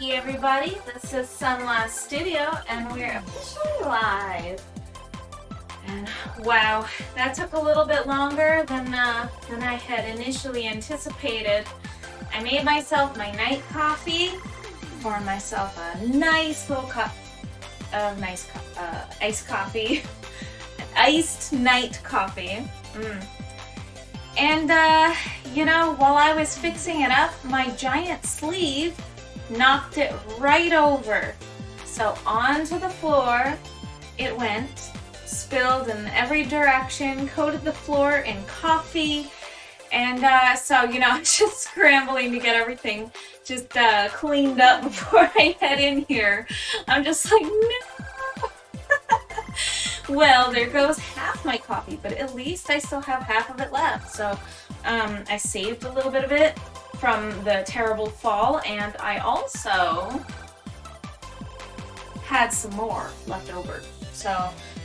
Hey everybody, this is Sunlight Studio and we're officially live. And wow, that took a little bit longer than I had initially anticipated. I made myself my night coffee, poured myself a nice little cup of iced coffee, iced night coffee. And you know, while I was fixing it up, my giant sleeve knocked it right over. So onto the floor it went, spilled in every direction, coated the floor in coffee, and so, you know, I was just scrambling to get everything just cleaned up before I head in here. I'm just like, no! Well, there goes half my coffee, but at least I still have half of it left. So I saved a little bit of it from the terrible fall, and I also had some more left over. So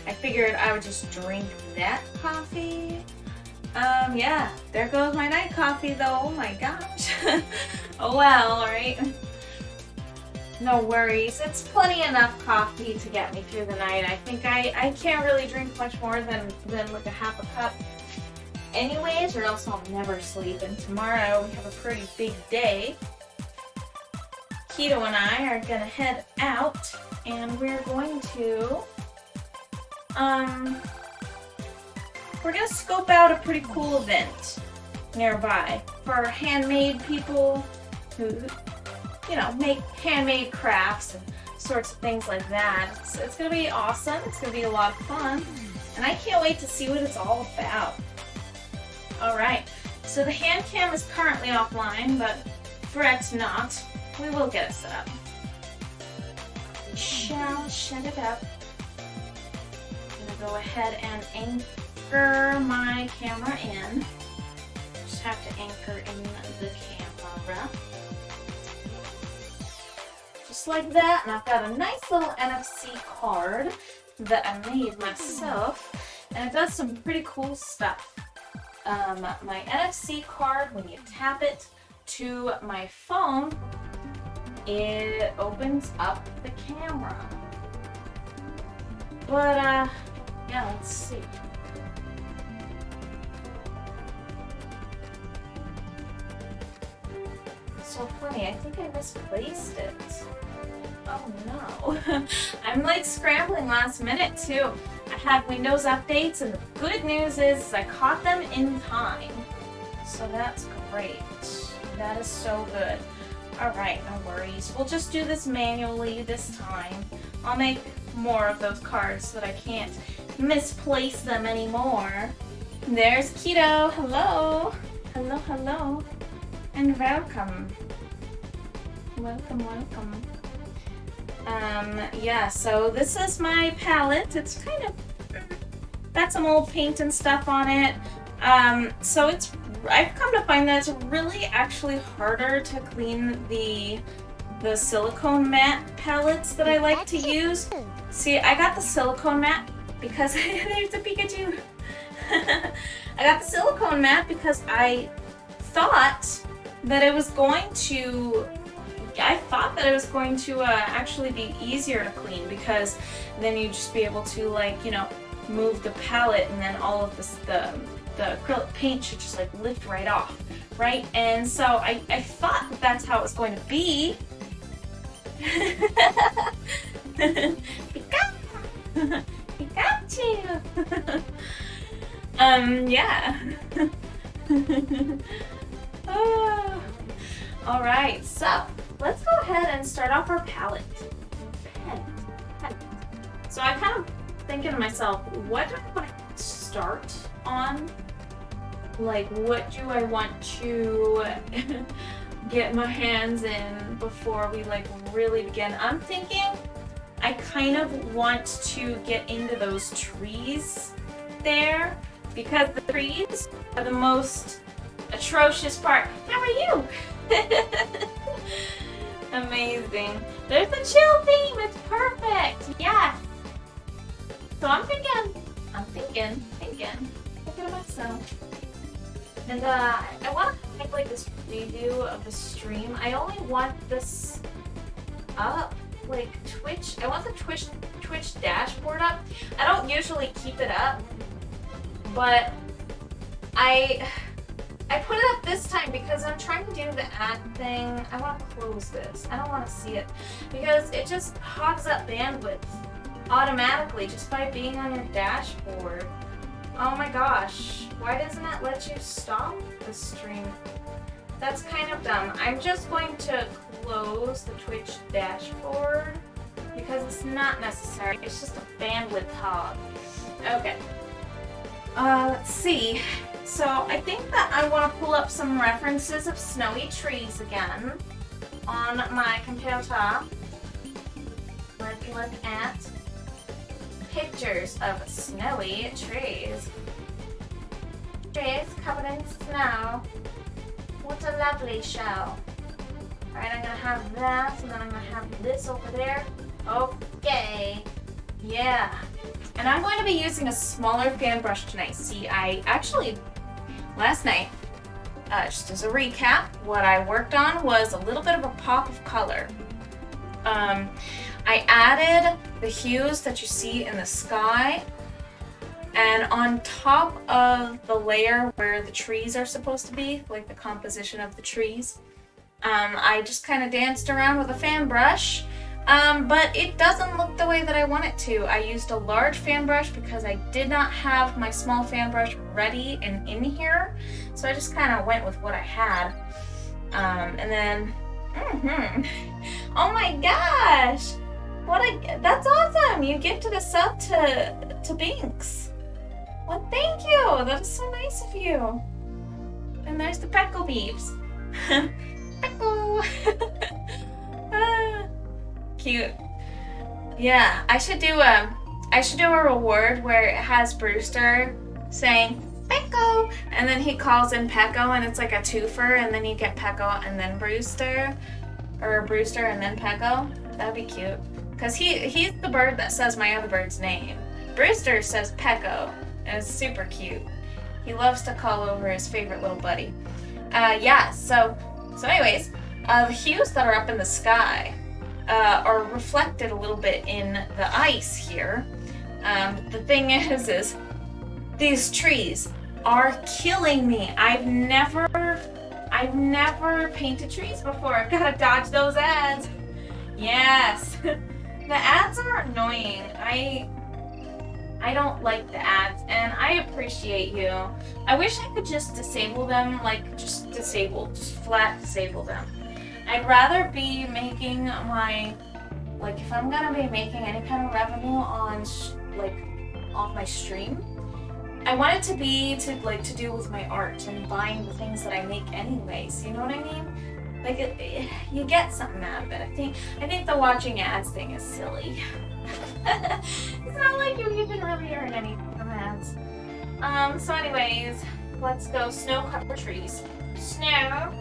I figured I would just drink that coffee. Yeah, there goes my night coffee though. Oh my gosh. Oh well, alright. No worries. It's plenty enough coffee to get me through the night. I think I can't really drink much more than like a half a cup anyways, or else I'll never sleep. And tomorrow we have a pretty big day. Keto and I are gonna head out and we're going to we're gonna scope out a pretty cool event nearby for handmade people who, you know, make handmade crafts and sorts of things like that. It's gonna be awesome. It's gonna be a lot of fun, and I can't wait to see what it's all about. Alright, so the hand cam is currently offline, but fret not, we will get it set up. We shall set it up. I'm gonna go ahead and anchor my camera in. Just have to anchor in the camera. Just like that, and I've got a nice little NFC card that I made myself, and it does some pretty cool stuff. My NFC card, when you tap it to my phone, it opens up the camera. But, yeah, let's see. So funny, I think I misplaced it. Oh no. I'm like scrambling last minute too. I had Windows updates, and the good news is I caught them in time. So that's great. That is so good. Alright, no worries. We'll just do this manually this time. I'll make more of those cards so that I can't misplace them anymore. There's Keto. Hello. Hello, hello. And welcome. Welcome, welcome. Yeah, so this is my palette. It's kind of got some old paint and stuff on it. So I've come to find that it's really actually harder to clean the silicone matte palettes that I like to use. See, I got the silicone matte because there's a Pikachu. I got the silicone matte because I thought that it was going to actually be easier to clean, because then you'd just be able to, like, you know, move the palette, and then all of the acrylic paint should just like lift right off, right? And so I thought that that's how it was going to be. Pikachu! Yeah. Oh. Alright, so let's go ahead and start off our palette. So I'm kind of thinking to myself, what do I want to start on? Like, what do I want to get my hands in before we like really begin? I'm thinking I kind of want to get into those trees there, because the trees are the most atrocious part. How are you? Amazing. There's the chill theme. It's perfect. Yes. So I'm thinking. Look at myself. And I want to make like this preview of the stream. I only want this up. Like Twitch, I want the Twitch dashboard up. I don't usually keep it up, but I put it up this time because I'm trying to do the ad thing. I want to close this. I don't want to see it because it just hogs up bandwidth automatically just by being on your dashboard. Oh my gosh, why doesn't it let you stop the stream? That's kind of dumb. I'm just going to close the Twitch dashboard because it's not necessary. It's just a bandwidth hog. Okay. Let's see. So I think that I want to pull up some references of snowy trees again on my computer. Let's look at pictures of snowy trees. Trees covered in snow. What a lovely show. Alright, I'm gonna have that, and then I'm gonna have this over there. Okay. Yeah. And I'm going to be using a smaller fan brush tonight. See, I actually, last night, just as a recap, what I worked on was a little bit of a pop of color. I added the hues that you see in the sky, and on top of the layer where the trees are supposed to be, like the composition of the trees, I just kind of danced around with a fan brush, but it doesn't look the way that I want it to. I used a large fan brush because I did not have my small fan brush ready and in here, so I just kind of went with what I had. And then, oh my gosh! That's awesome! You gifted a sub to Binks. Well, thank you! That is so nice of you. And there's the Peckle Beeps. Peckle! Cute. Yeah, I should do a reward where it has Brewster saying Pecco, and then he calls in Pecco, and it's like a twofer, and then you get Pecco and then Brewster, or Brewster and then Pecco. That'd be cute. Because he's the bird that says my other bird's name. Brewster says Pecco, and it's super cute. He loves to call over his favorite little buddy. Yeah, so anyways, the hues that are up in the sky are reflected a little bit in the ice here. The thing is these trees are killing me. I've never painted trees before. I've got to dodge those ads. Yes. The ads are annoying. I don't like the ads, and I appreciate you. I wish I could just disable them, just flat disable them. I'd rather be making if I'm gonna be making any kind of revenue on, off my stream, I want it to be to do with my art and buying the things that I make anyways, you know what I mean? You get something out of it. I think the watching ads thing is silly. It's not like you even really earn anything from ads. So anyways, let's go snow-covered trees. Snow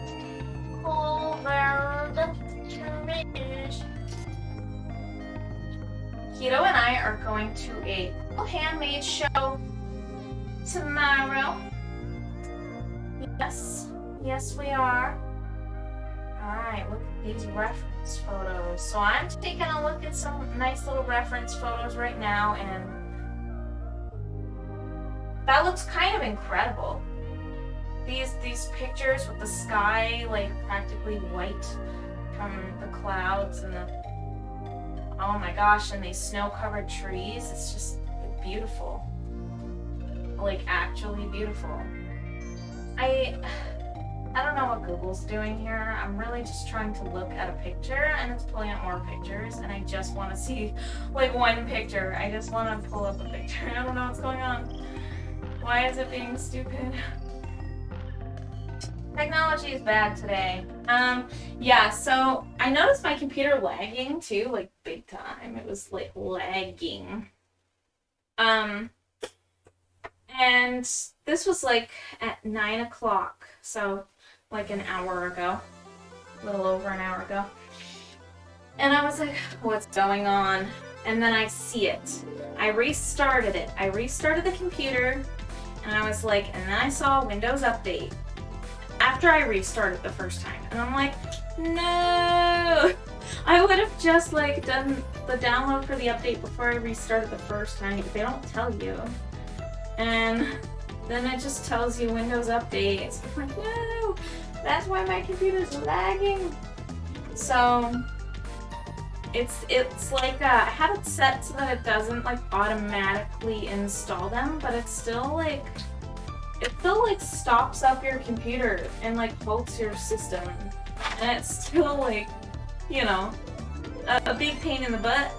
covered trees. Keto and I are going to a handmade show tomorrow. Yes we are. Alright, look at these reference photos. So I'm taking a look at some nice little reference photos right now, and that looks kind of incredible. These pictures with the sky practically white from the clouds and oh my gosh, and these snow-covered trees. It's just beautiful. Actually beautiful. I don't know what Google's doing here. I'm really just trying to look at a picture, and it's pulling up more pictures, and I just want to see one picture. I just want to pull up a picture. I don't know what's going on. Why is it being stupid? Technology is bad today. Yeah, so I noticed my computer lagging too, big time. It was lagging. And this was at 9 o'clock, so an hour ago, a little over an hour ago. And I was like, what's going on? And then I see it. I restarted it. I restarted the computer, and I was and then I saw Windows Update after I restarted the first time. And I'm like, no! I would have just like done the download for the update before I restarted the first time, but they don't tell you. And then it just tells you Windows Update. So I'm like, no, that's why my computer's lagging. So it's like I have it set so that it doesn't like automatically install them, but it still like stops up your computer and like halts your system, and it's still like, you know, a big pain in the butt.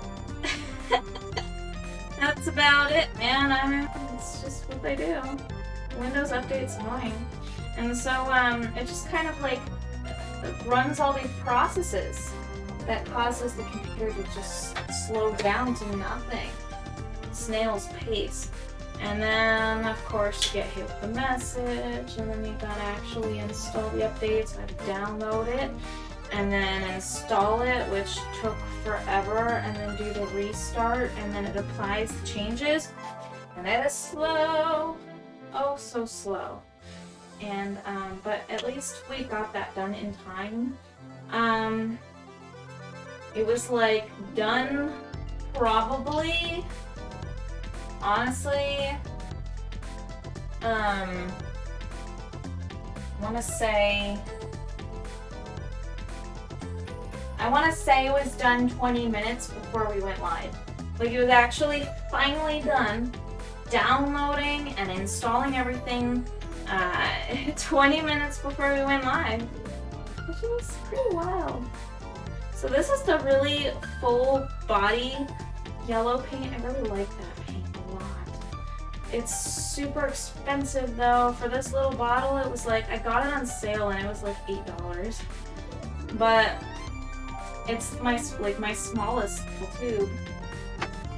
That's about it, man. I mean, it's just what they do. Windows Update's annoying, and so it just kind of like runs all these processes that causes the computer to just slow down to nothing. Snail's pace. And then, of course, you get hit with the message, and then you gotta actually install the update, so I had to download it, and then install it, which took forever, and then do the restart, and then it applies the changes, and it is slow. Oh, so slow. And, but at least we got that done in time. It was like done probably, honestly, I want to say it was done 20 minutes before we went live. Like, it was actually finally done downloading and installing everything 20 minutes before we went live, which was pretty wild. So this is the really full body yellow paint. I really like that paint a lot. It's super expensive though. For this little bottle, it was like, I got it on sale and it was like $8. But it's my smallest tube.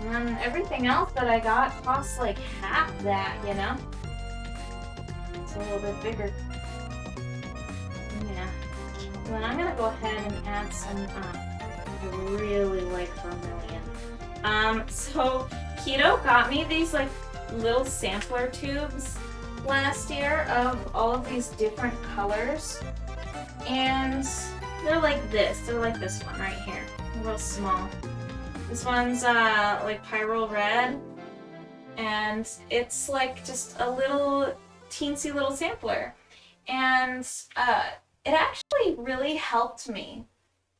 And then everything else that I got costs like half that, you know? It's a little bit bigger. Yeah. Then I'm gonna go ahead and add some, I really like vermilion. So Keto got me these like little sampler tubes last year of all of these different colors. And they're like this. They're like this one right here. Real small. This one's like Pyrrole Red. And it's like just a little teensy little sampler. And it actually really helped me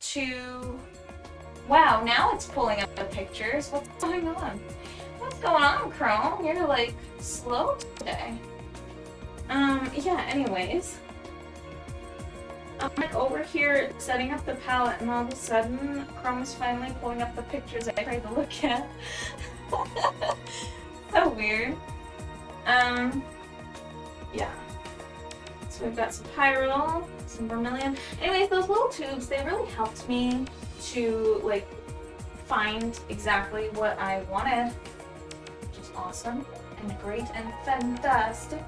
to... Wow, now it's pulling up the pictures. What's going on? What's going on, Chrome? You're like slow today. Yeah, anyways. I'm like over here setting up the palette, and all of a sudden Chrome is finally pulling up the pictures I tried to look at. So weird. Yeah. So we've got some Pyrrole, some vermilion. Anyways, those little tubes, they really helped me to like find exactly what I wanted, which is awesome and great and fantastic.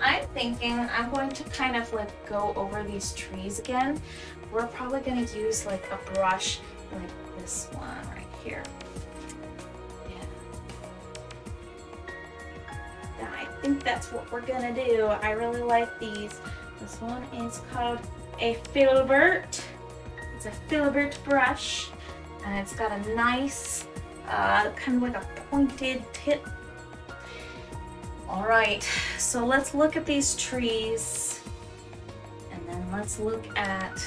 I'm thinking I'm going to kind of like go over these trees again. We're probably going to use like a brush like this one right here. Yeah, I think that's what we're gonna do. I really like these. This one is called a filbert. It's a filbert brush, and it's got a nice kind of like a pointed tip. All right, so let's look at these trees, and then let's look at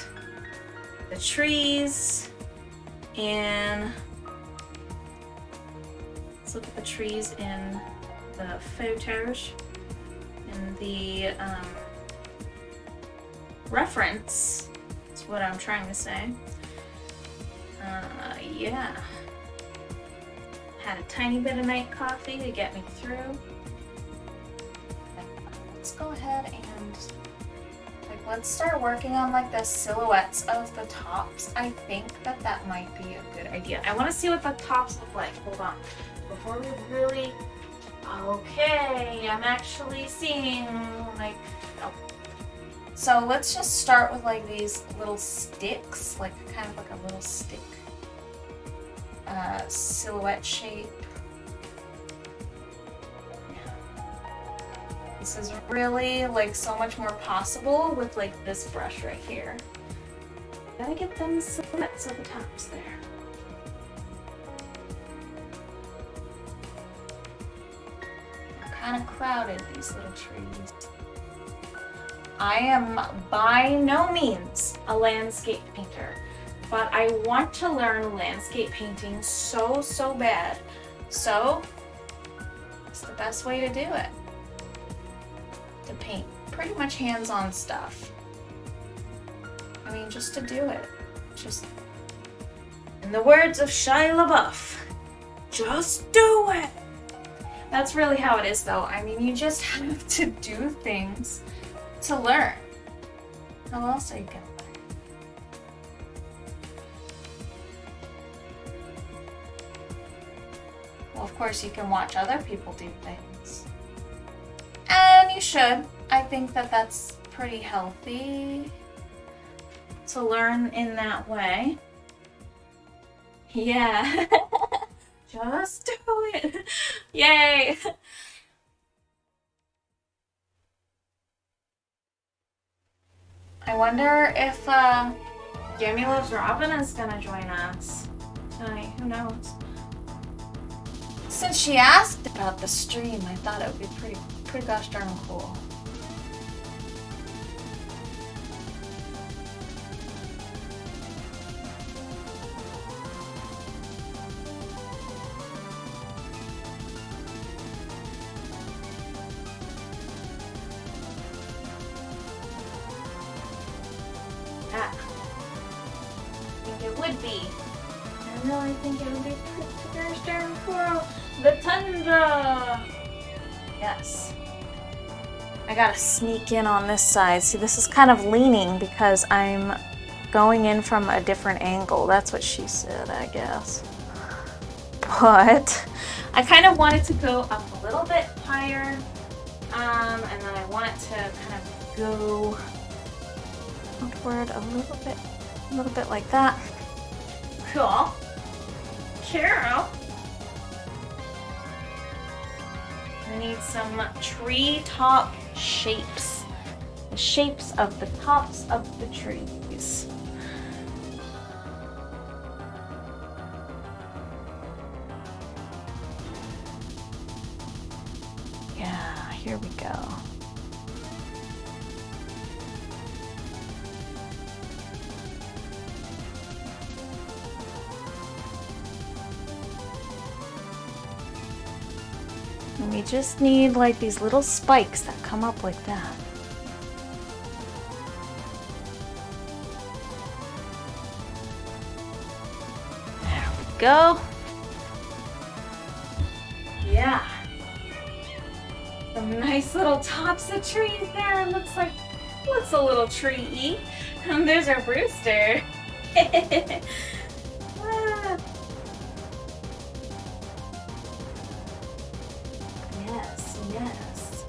the trees, and let's look at the trees in the photos, and the reference. That's what I'm trying to say. Yeah. Had a tiny bit of night coffee to get me through. Let's go ahead and let's start working on like the silhouettes of the tops. I think that might be a good idea. I want to see what the tops look like. Hold on. Before we really... Okay, I'm actually seeing like... Oh. So let's just start with like these little sticks, like kind of like a little stick silhouette shape. This is really like so much more possible with like this brush right here. Gotta get them silhouettes of the tops there. They're kind of crowded, these little trees. I am by no means a landscape painter, but I want to learn landscape painting so bad. So it's the best way to do it. To paint pretty much hands-on stuff. I mean, just to do it. Just, in the words of Shia LaBeouf, just do it. That's really how it is though. I mean, you just have to do things to learn. How else are you gonna learn? Well, of course you can watch other people do things. And you should. I think that that's pretty healthy to learn in that way. Yeah. Just do it. Yay. I wonder if Jamie Loves Robin is gonna join us tonight. Who knows? Since she asked about the stream, I thought it would be pretty gosh darn cool. Yeah. I think it would be. I really think it would be pretty gosh darn cool. The Tundra! Yes. I gotta sneak in on this side. See, this is kind of leaning because I'm going in from a different angle. That's what she said, I guess. But I kind of wanted to go up a little bit higher. And then I want it to kind of go upward a little bit like that. Cool. Carol. I need some tree top shapes. The shapes of the tops of the trees. Yeah, here we go. And we just need like these little spikes that come up like that. There we go. Yeah. Some nice little tops of trees there. Looks a little tree-y. And there's our rooster. Ah. Yes. Yes.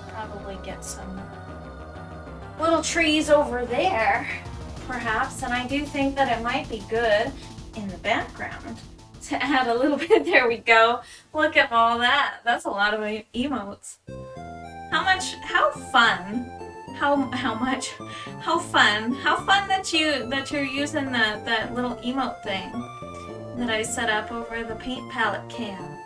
Probably get some little trees over there. Perhaps, and I do think that it might be good in the background to add a little bit. There we go. Look at all that. That's a lot of emotes. How fun that you're using that little emote thing that I set up over the paint palette cam.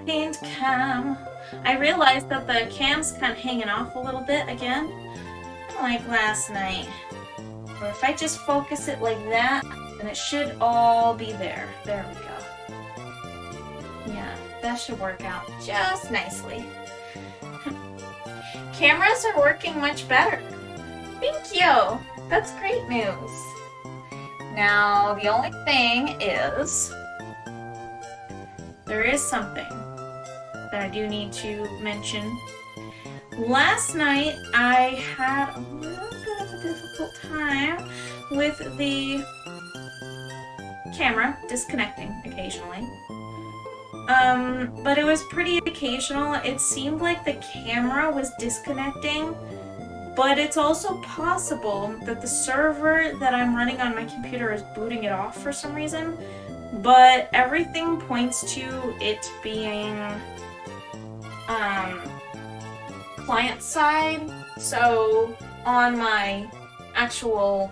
Paint cam. I realized that the cam's kind of hanging off a little bit again, like last night. Or if I just focus it like that, then it should all be there. There we go. Yeah, that should work out just nicely. Cameras are working much better. Thank you. That's great news. Now, the only thing is, there is something that I do need to mention. Last night, I had a little bit of a difficult time with the camera disconnecting occasionally. But it was pretty occasional. It seemed like the camera was disconnecting, but it's also possible that the server that I'm running on my computer is booting it off for some reason, but everything points to it being client side. So on my actual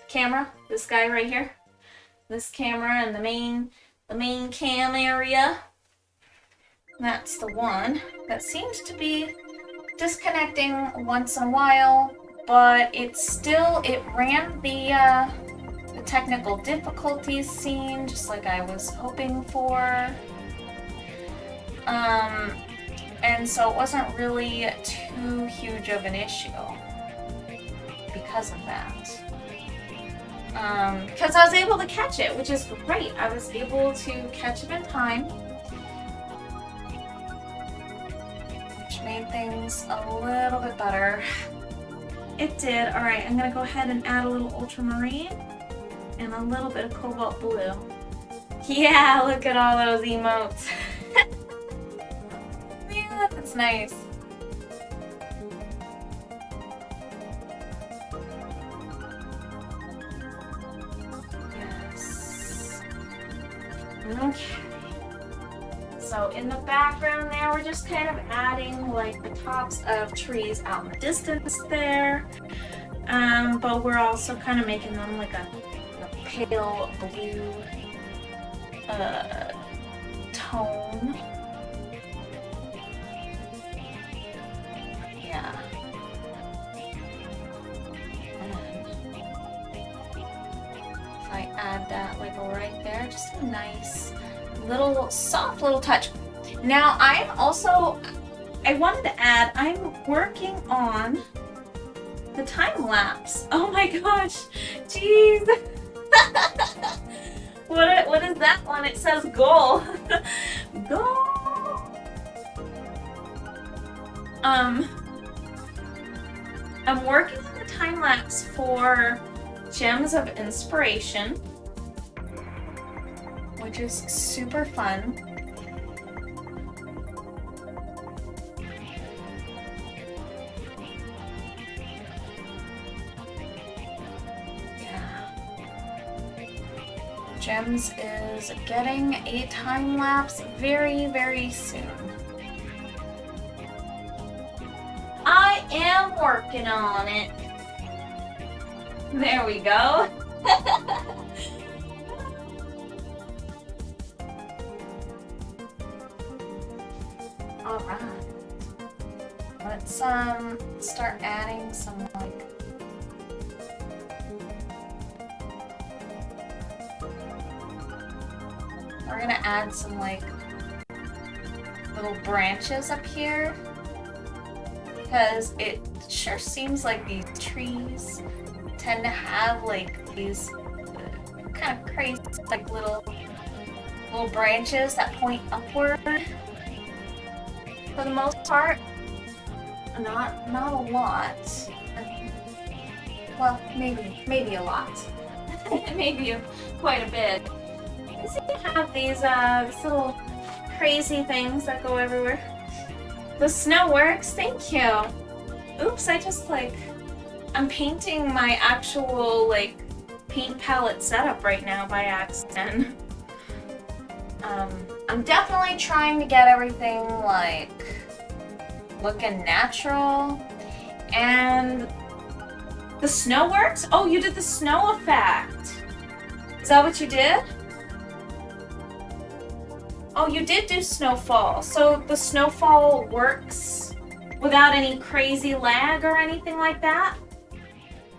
camera, this guy right here, this camera and the main cam area, that's the one that seems to be disconnecting once in a while, but it ran the technical difficulties scene just like I was hoping for. And so it wasn't really too huge of an issue because of that. Because I was able to catch it, which is great. I was able to catch it in time, which made things a little bit better. It did. Alright, I'm gonna go ahead and add a little ultramarine and a little bit of cobalt blue. Yeah, look at all those emotes. Yeah, that's nice. Yes. Okay. So in the background there, we're just kind of adding like the tops of trees out in the distance there. But we're also kind of making them like a pale blue tone. Yeah. And if I add that like right there, just a nice little soft little touch. Now I wanted to add, I'm working on the time lapse. Oh my gosh, jeez. What is that one? It says goal. Goal. I'm working on the time lapse for Gems of Inspiration, which is super fun. Yeah. Gems is getting a time lapse very, very soon. I am working on it. There we go. Alright. Let's start adding some like we're gonna add some like little branches up here, because it sure seems like these trees tend to have like these kind of crazy like little branches that point upward. For the most part, not a lot. Well, maybe a lot. Maybe quite a bit. You see, you have these little crazy things that go everywhere. The snow works. Thank you. Oops, I'm painting my actual like paint palette setup right now by accident. I'm definitely trying to get everything like looking natural. And the snow works? Oh, you did the snow effect. Is that what you did? Oh, you did do snowfall. So the snowfall works without any crazy lag or anything like that?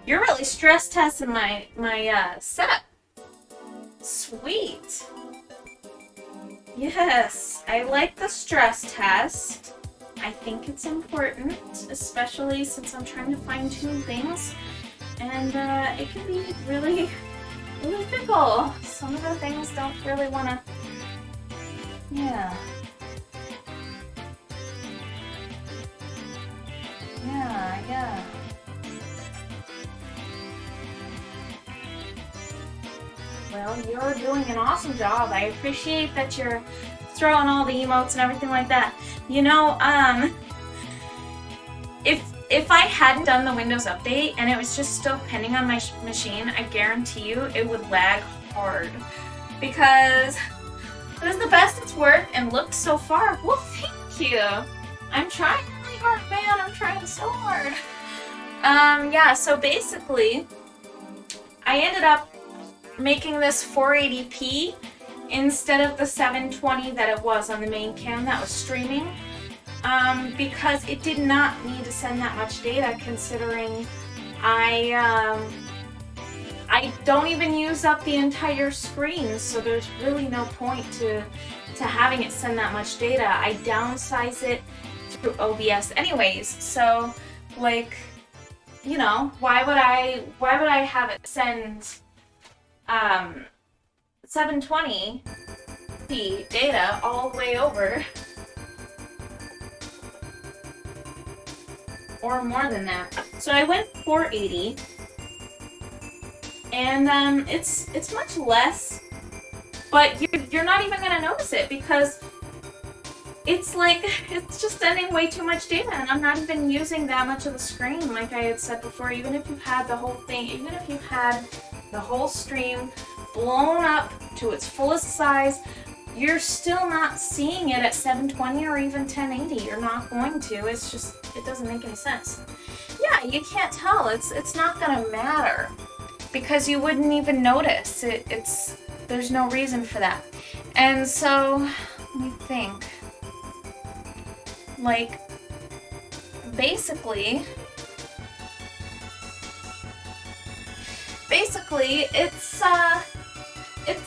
You're really stress testing my setup. Sweet. Yes, I like the stress test. I think it's important, especially since I'm trying to fine-tune things. And it can be really, really fickle. Some of the things don't really want to... Yeah. Yeah. Well, you're doing an awesome job. I appreciate that you're throw in all the emotes and everything like that. You know, if I hadn't done the Windows update and it was just still pending on my machine, I guarantee you it would lag hard. Because it was the best it's worked and looked so far. Well, thank you. I'm trying really hard, man. I'm trying so hard. Yeah, so basically, I ended up making this 480p instead of the 720 that it was on the main cam that was streaming. Because it did not need to send that much data, considering I don't even use up the entire screen, so there's really no point to having it send that much data. I downsize it through OBS anyways, so like, you know, why would I have it send 720p data all the way over? Or more than that. So I went 480, and it's much less, but you're not even gonna notice it because it's like it's just sending way too much data, and I'm not even using that much of the screen. Like I had said before, even if you've had the whole thing, even if you've had the whole stream blown up to its fullest size, you're still not seeing it at 720 or even 1080. You're not going to. It's just, it doesn't make any sense. Yeah, you can't tell. It's not gonna matter because you wouldn't even notice. There's no reason for that. And so, let me think. Like, basically, it's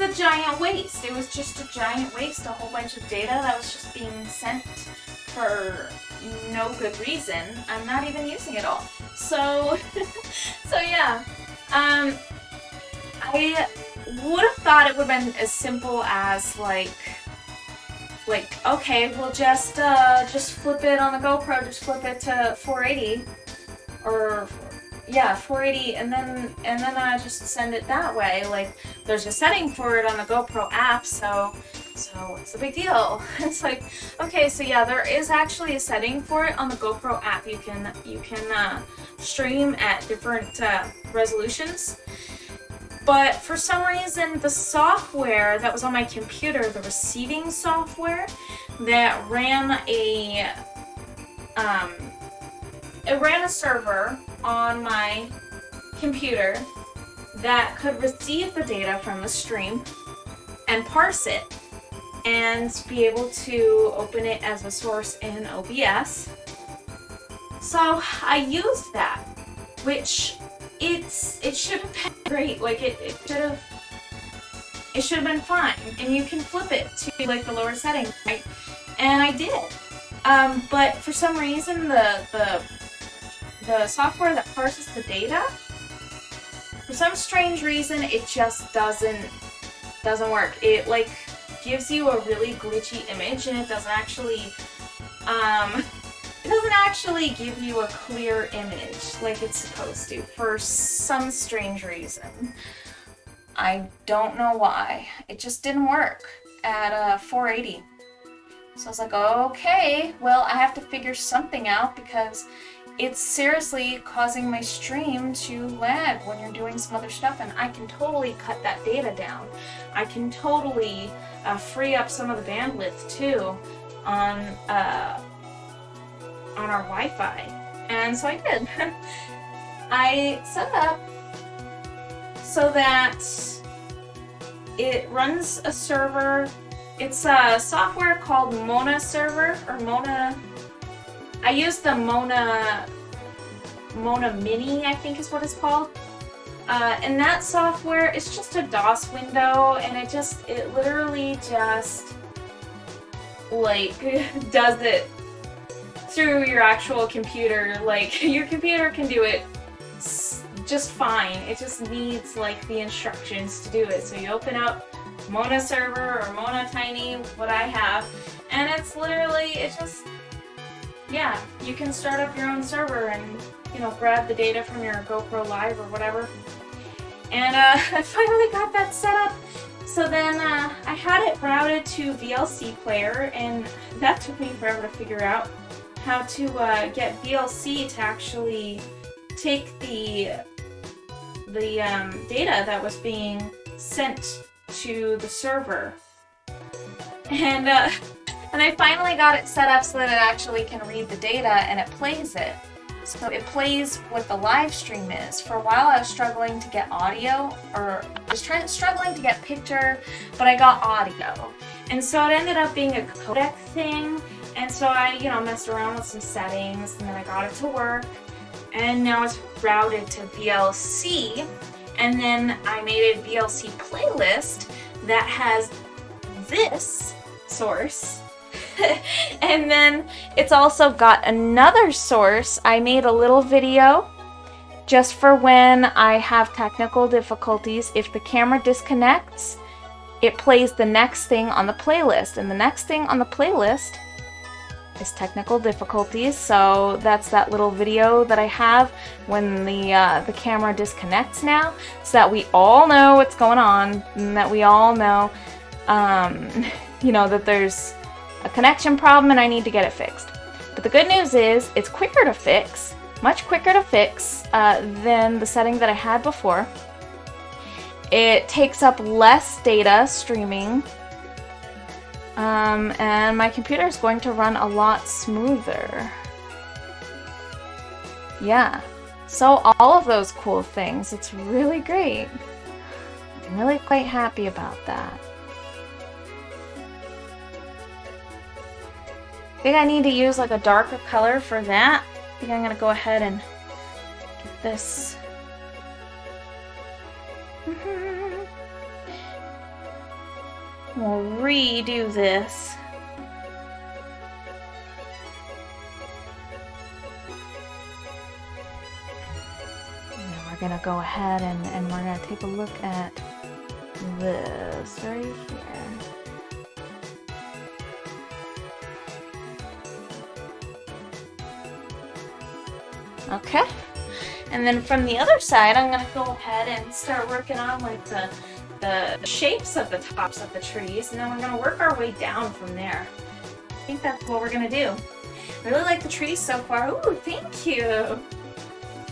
a giant waste. It was just a giant waste, a whole bunch of data that was just being sent for no good reason. I'm not even using it all. So, so yeah. I would have thought it would have been as simple as like, okay, we'll just flip it on the GoPro, just flip it to 480, or yeah, 480, and then I just send it that way. Like, there's a setting for it on the GoPro app, so what's the big deal? It's like, okay, so yeah, there is actually a setting for it on the GoPro app. You can stream at different resolutions. But for some reason, the software that was on my computer, the receiving software that ran a server on my computer that could receive the data from the stream and parse it and be able to open it as a source in OBS. So I used that, which it should have been great. Like it should have been fine, and you can flip it to like the lower setting, right? And I did. But for some reason, the software that parses the data, for some strange reason, it just doesn't work. It like gives you a really glitchy image, and it doesn't actually give you a clear image like it's supposed to for some strange reason. I don't know why. It just didn't work at 480. So I was like, okay, well, I have to figure something out because it's seriously causing my stream to lag when you're doing some other stuff, and I can totally cut that data down. I can totally free up some of the bandwidth too on our Wi-Fi. And so I did. I set it up so that it runs a server. It's a software called Mona Server, or Mona. I use the Mona Mini, I think is what it's called. And that software is just a DOS window, and it literally just like does it through your actual computer. Like, your computer can do it just fine. It just needs like the instructions to do it. So you open up Mona Server or Mona Tiny, what I have, and it's literally, yeah, you can start up your own server and, you know, grab the data from your GoPro Live or whatever. And I finally got that set up. So then I had it routed to VLC player, and that took me forever to figure out how to get VLC to actually take the data that was being sent to the server. And I finally got it set up so that it actually can read the data and it plays it. So it plays what the live stream is. For a while I was struggling to get audio, or I was struggling to get picture, but I got audio. And so it ended up being a codec thing, and so I, messed around with some settings, and then I got it to work, and now it's routed to VLC, and then I made a VLC playlist that has this source. And then it's also got another source. I made a little video just for when I have technical difficulties. If the camera disconnects, it plays the next thing on the playlist, and the next thing on the playlist is technical difficulties. So that's that little video that I have when the camera disconnects now, so that we all know what's going on, and that we all know that there's a connection problem and I need to get it fixed. But the good news is it's quicker to fix, much quicker to fix than the setting that I had before. It takes up less data streaming, and my computer is going to run a lot smoother. Yeah, so all of those cool things, it's really great. I'm really quite happy about that. I think I need to use like a darker color for that. I think I'm gonna go ahead and get this. We'll redo this. And we're gonna go ahead and we're gonna take a look at this right here. Okay, and then from the other side, I'm gonna go ahead and start working on like the shapes of the tops of the trees, and then we're gonna work our way down from there. I think that's what we're gonna do. I really like the trees so far. Ooh, thank you.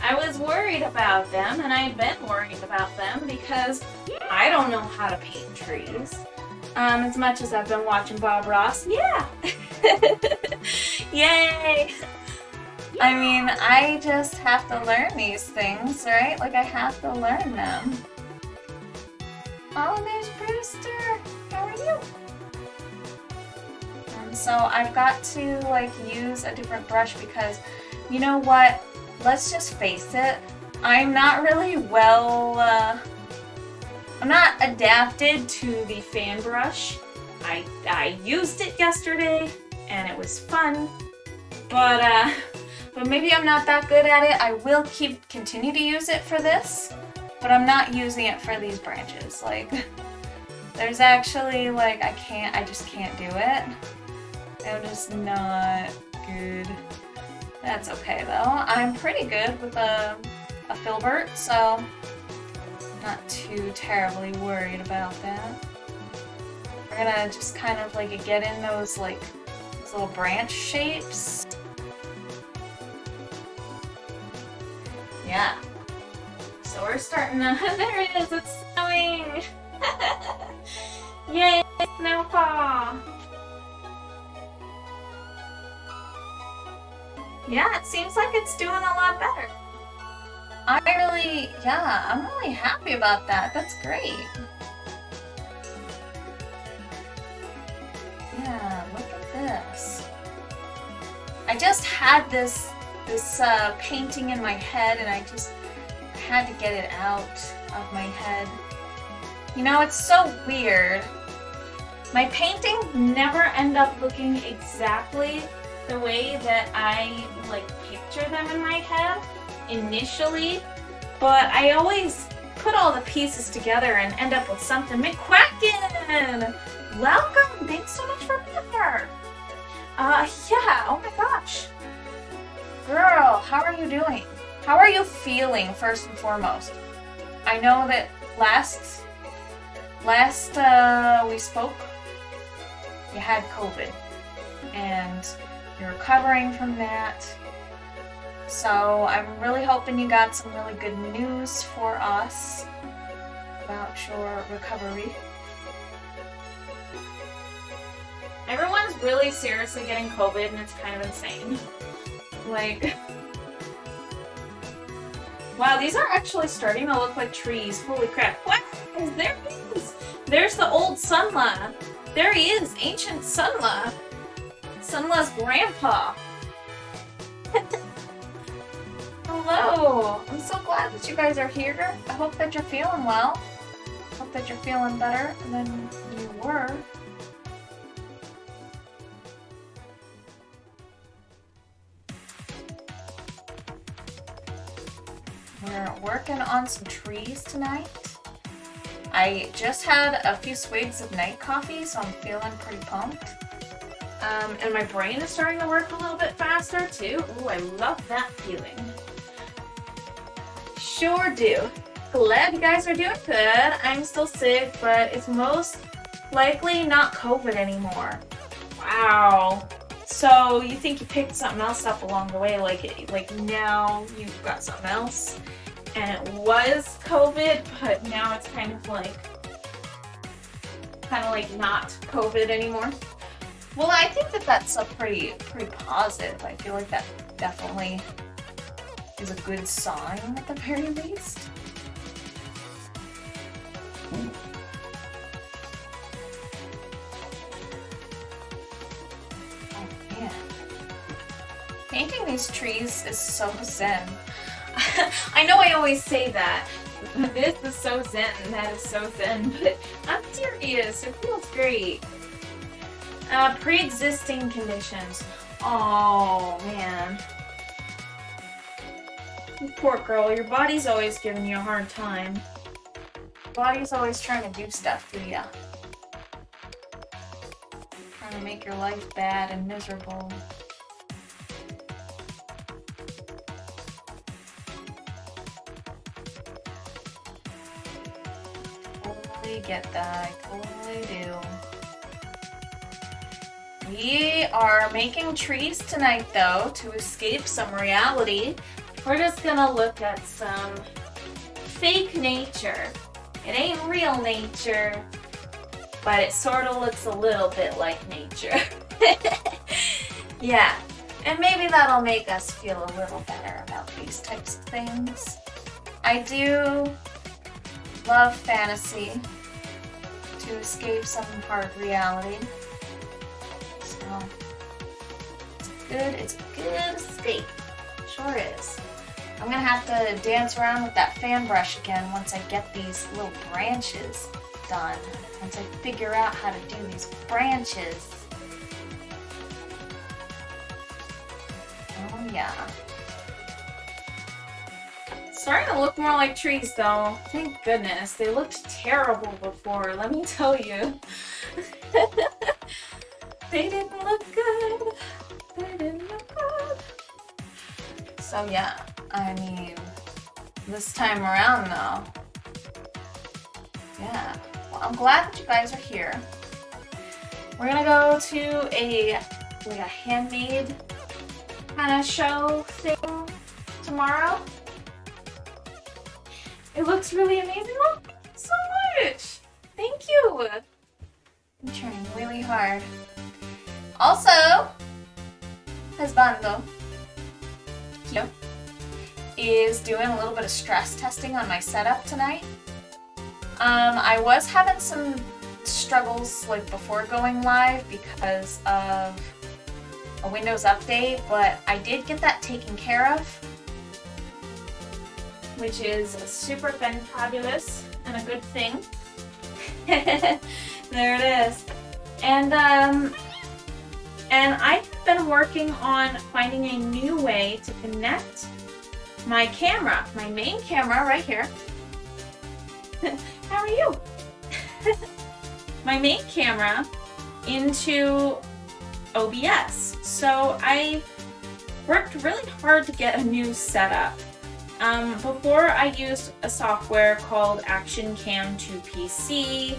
I was worried about them, and I've been worried about them because I don't know how to paint trees. As much as I've been watching Bob Ross. Yeah. Yay. I mean, I just have to learn these things, right? Like, I have to learn them. Oh, there's Brewster! How are you? So I've got to, like, use a different brush because, you know what? Let's just face it. I'm not really I'm not adapted to the fan brush. I used it yesterday, and it was fun, but maybe I'm not that good at it. I will continue to use it for this, but I'm not using it for these branches. Like, there's actually, like, I just can't do it. I'm just not good. That's okay though. I'm pretty good with a filbert, so not too terribly worried about that. We're gonna just kind of like get in those like those little branch shapes. Yeah. So we're starting to, there it is, it's snowing! Yay, snowfall! Yeah, it seems like it's doing a lot better. I'm really happy about that. That's great. Yeah, look at this. I just had this painting in my head, and I just had to get it out of my head. You know, it's so weird. My paintings never end up looking exactly the way that I like picture them in my head initially, but I always put all the pieces together and end up with something. McQuacken! Welcome! Thanks so much for being here! Yeah, oh my gosh. Girl, how are you doing? How are you feeling, first and foremost? I know that last last we spoke, you had COVID, and you're recovering from that. So I'm really hoping you got some really good news for us about your recovery. Everyone's really seriously getting COVID, and it's kind of insane. Like, wow, these are actually starting to look like trees. Holy crap. What? There he is. There's the old Sunla. There he is, ancient Sunla. Sunla's grandpa. Hello. I'm so glad that you guys are here. I hope that you're feeling well. I hope that you're feeling better than you were. We're working on some trees tonight. I just had a few swigs of night coffee, so I'm feeling pretty pumped. And my brain is starting to work a little bit faster too. Ooh, I love that feeling. Sure do. Glad you guys are doing good. I'm still sick, but it's most likely not COVID anymore. Wow. So you think you picked something else up along the way, like now you've got something else, and it was COVID, but now it's kind of like not COVID anymore. Well, I think that that's a pretty positive. I feel like that definitely is a good sign at the very least. Painting these trees is so zen. I know I always say that. This is so zen and that is so zen, but I'm serious. It feels great. Pre-existing conditions. Oh, man. You poor girl, your body's always giving you a hard time. Your body's always trying to do stuff to you. Trying to make your life bad and miserable. Get that, I totally do. We are making trees tonight though to escape some reality. We're just gonna look at some fake nature. It ain't real nature, but it sort of looks a little bit like nature. Yeah, and maybe that'll make us feel a little better about these types of things. I do love fantasy to escape some hard reality. So it's a good escape. Sure is. I'm gonna have to dance around with that fan brush again once I get these little branches done. Once I figure out how to do these branches. Oh yeah. Starting to look more like trees though. Thank goodness. They looked terrible before, let me tell you. They didn't look good. They didn't look good. So yeah, I mean, this time around though. Yeah. Well, I'm glad that you guys are here. We're gonna go to a handmade kind of show thing tomorrow. It looks really amazing. Oh, so much! Thank you! I'm trying really hard. Also, husbando is doing a little bit of stress testing on my setup tonight. I was having some struggles like before going live because of a Windows update, but I did get that taken care of, which is super fantabulous and a good thing. There it is. And I've been working on finding a new way to connect my camera, my main camera right here. How are you? My main camera into OBS. So I worked really hard to get a new setup. Before I used a software called Action Cam 2 PC,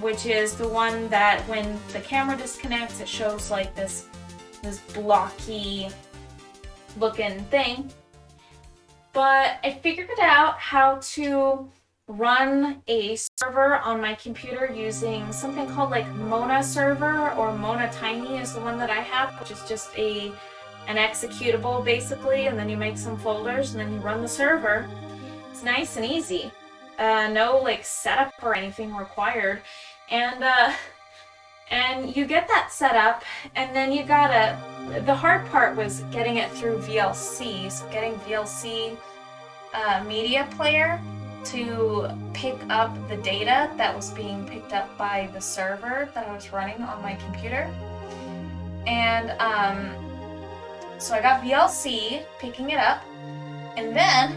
which is the one that when the camera disconnects, it shows like this blocky looking thing. But I figured out how to run a server on my computer using something called like Mona Server, or Mona Tiny is the one that I have, which is just an executable basically, and then you make some folders and then you run the server. It's nice and easy. No like setup or anything required. And you get that set up, and then you gotta, the hard part was getting it through VLC, so getting VLC media player to pick up the data that was being picked up by the server that I was running on my computer. And so I got VLC picking it up, and then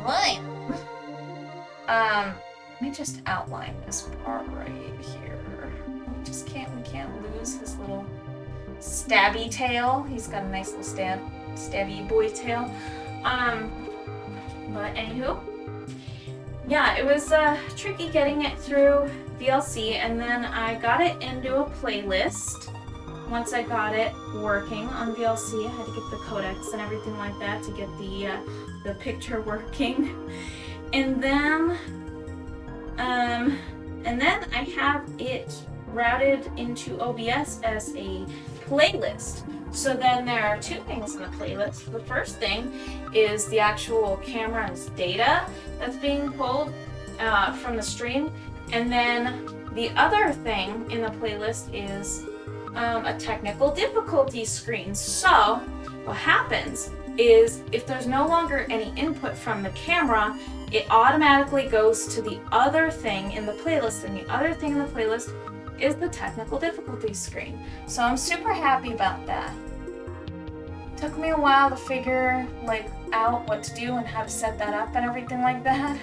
let me just outline this part right here. We can't lose his little stabby tail. He's got a nice little stabby boy tail. But anywho, yeah, it was tricky getting it through VLC, and then I got it into a playlist. Once I got it working on VLC, I had to get the codecs and everything like that to get the picture working. And then I have it routed into OBS as a playlist. So then there are two things in the playlist. The first thing is the actual camera's data that's being pulled from the stream. And then the other thing in the playlist is a technical difficulty screen. So what happens is if there's no longer any input from the camera, it automatically goes to the other thing in the playlist, and the other thing in the playlist is the technical difficulty screen. So I'm super happy about that. Took me a while to figure out what to do and how to set that up and everything like that.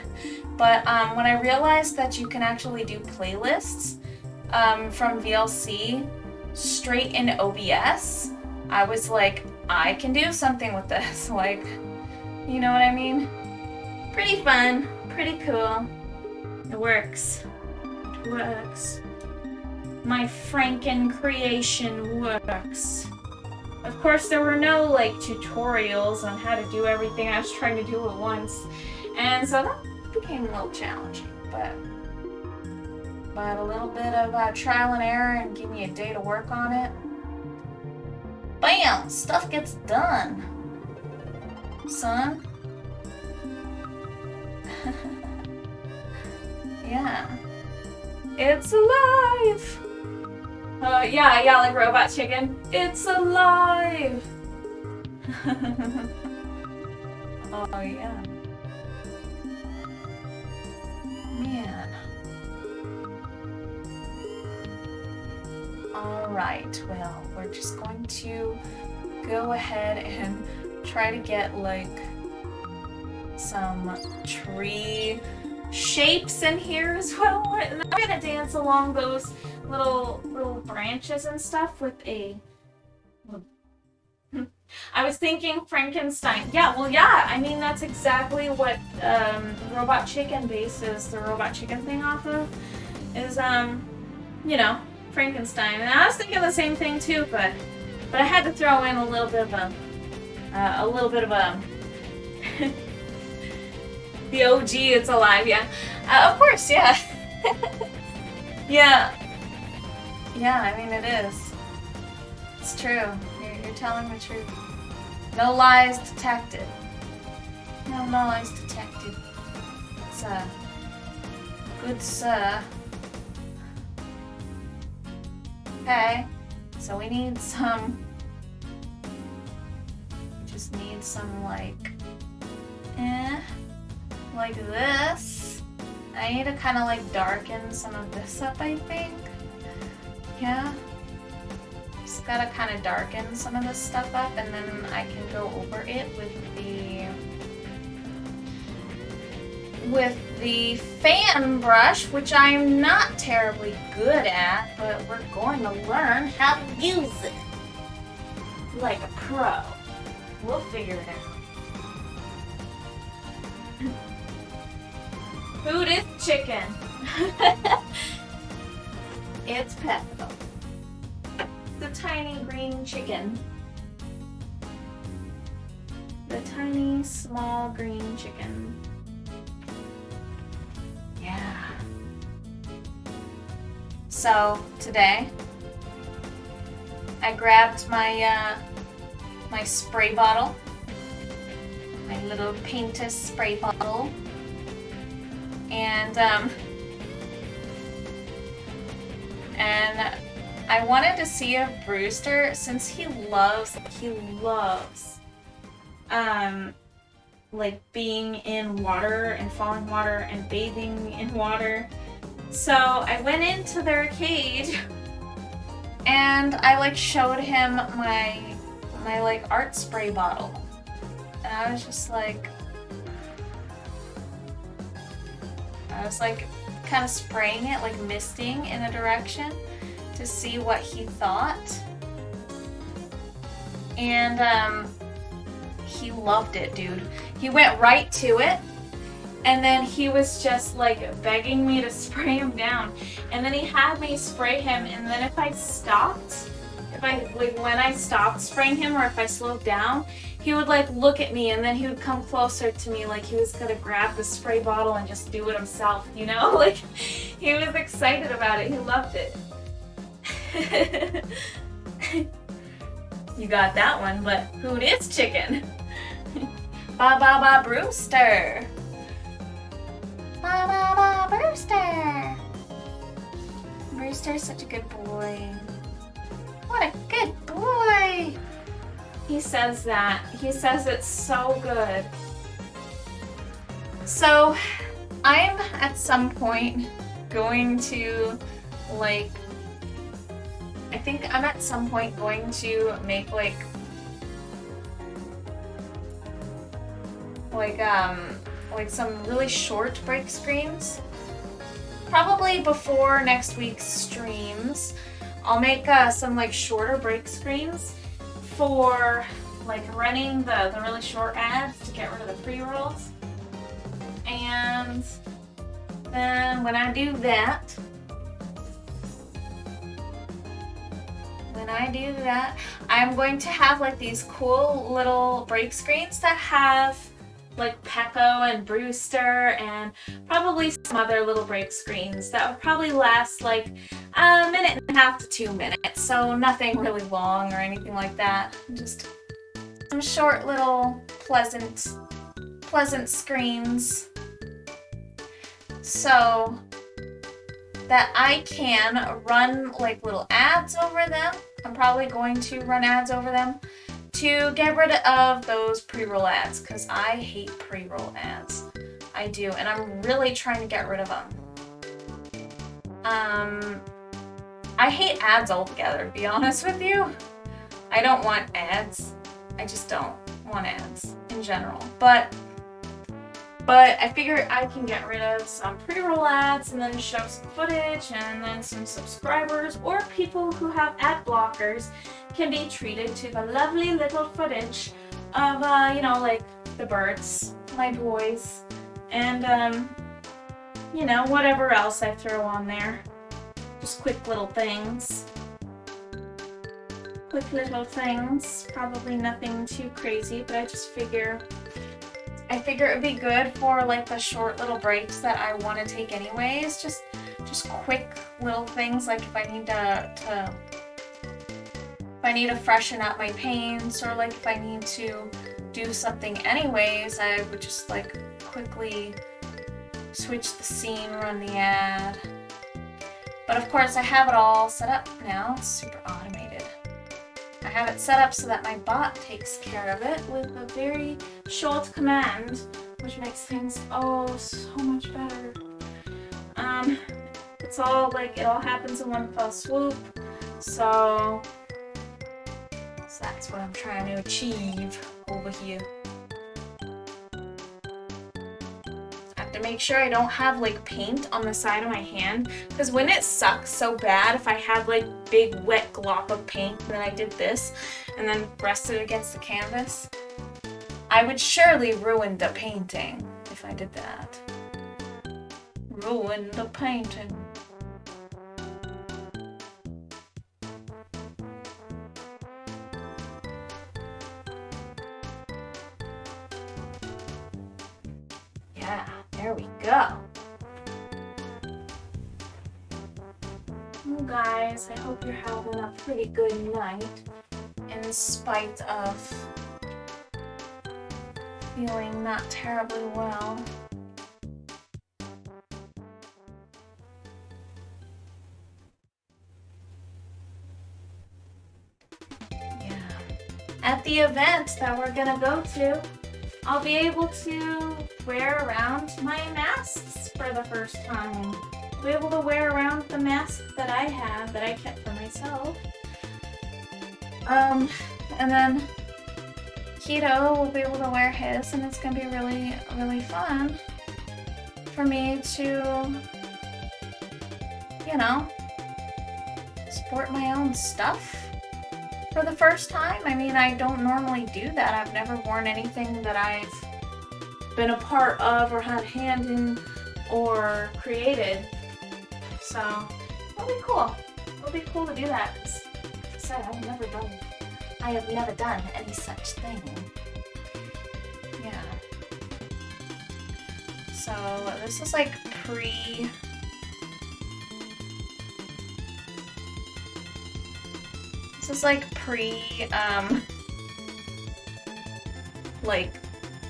But when I realized that you can actually do playlists from VLC straight into OBS, I was like, I can do something with this. You know what I mean? Pretty fun, pretty cool. It works. It works. My Franken creation works. Of course, there were no tutorials on how to do everything I was trying to do at once, and so that became a little challenging. But a little bit of trial and error and give me a day to work on it. Bam! Stuff gets done, son. Yeah. It's alive! Yeah, like Robot Chicken. It's alive! Oh, yeah. Man. Alright, well, we're just going to go ahead and try to get, some tree shapes in here as well. And I'm gonna dance along those little branches and stuff with a... I was thinking Frankenstein. Yeah, I mean, that's exactly what Robot Chicken bases the Robot Chicken thing off of. Is, Frankenstein. And I was thinking the same thing too, but I had to throw in a little bit of the OG, it's alive, yeah. Of course, yeah. Yeah. Yeah, I mean, it is. It's true. You're telling the truth. No lies detected. No lies detected. It's good, sir. Okay. So we need some... Just need some, like this. I need to kind of darken some of this up, I think. Yeah. Just gotta kind of darken some of this stuff up, and then I can go over it with the fan brush, which I'm not terribly good at, but we're going to learn how to use it like a pro. We'll figure it out. Food is chicken. It's Petco. The tiny green chicken. The tiny small green chicken. Yeah. So today I grabbed my my spray bottle, my little painted spray bottle, and I wanted to see if Brewster, since he loves like being in water and falling water and bathing in water. So I went into their cage and I like showed him my like art spray bottle. And I was just like, kind of spraying it, like misting in a direction to see what he thought. And he loved it, dude. He went right to it, and then he was just like begging me to spray him down. And then he had me spray him, and then when I stopped spraying him, or if I slowed down, he would like look at me, and then he would come closer to me like he was gonna grab the spray bottle and just do it himself, you know? Like, he was excited about it. He loved it. You got that one, but food is chicken. Ba ba ba Brewster. Ba ba ba Brewster. Brewster's such a good boy. What a good boy. He says that. He says it's so good. So I'm at some point going to I think I'm at some point going to make like some really short break screens. Probably before next week's streams, I'll make some like shorter break screens for like running the really short ads to get rid of the pre-rolls. And then when I do that, I'm going to have like these cool little break screens that have like Pecco and Brewster and probably some other little break screens that would probably last like a minute and a half to 2 minutes. So nothing really long or anything like that. Just some short little pleasant screens. So that I can run like little ads over them. I'm probably going to run ads over them to get rid of those pre-roll ads, because I hate pre-roll ads. I do, and I'm really trying to get rid of them. I hate ads altogether, to be honest with you. I don't want ads. I just don't want ads in general. But I figure I can get rid of some pre-roll ads and then show some footage, and then some subscribers or people who have ad blockers can be treated to the lovely little footage of, you know, like the birds, my boys, and, you know, whatever else I throw on there. Just quick little things. Probably nothing too crazy, but I figure it'd be good for like the short little breaks that I want to take anyways. Just quick little things, like if I need to freshen up my paints, or like if I need to do something anyways, I would just like quickly switch the scene, run the ad. But of course I have it all set up now. It's super automated. I have it set up so that my bot takes care of it with a very short command, which makes things so much better. It's all like, it all happens in one fell swoop. So that's what I'm trying to achieve over here. I have to make sure I don't have like paint on the side of my hand, because when it sucks so bad if I have like big wet glop of paint and then I did this and then pressed it against the canvas, I would surely ruin the painting if I did that. ruin the painting. Yeah, there we go. Well, guys, I hope you're having a pretty good night in spite of feeling not terribly well. Yeah. At the event that we're gonna go to, I'll be able to wear around my masks for the first time. I'll be able to wear around the mask that I have, that I kept for myself. And then Keto will be able to wear his, and it's gonna be really, really fun for me to, you know, sport my own stuff for the first time. I mean, I don't normally do that. I've never worn anything that I've been a part of or had a hand in or created. So it'll be cool. It'll be cool to do that. As I said, I have never done any such thing. Yeah. So this is like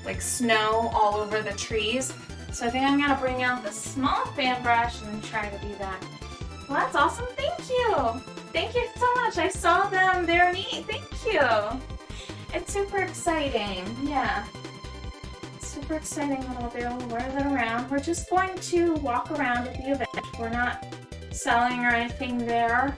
like snow all over the trees. So I think I'm gonna bring out the small fan brush and try to do that. Well, that's awesome. Thank you. Thank you so much. I saw them. They're neat. Thank you. It's super exciting. Yeah. Super exciting that I'll be able to wear that around. We're just going to walk around at the event. We're not selling or anything there.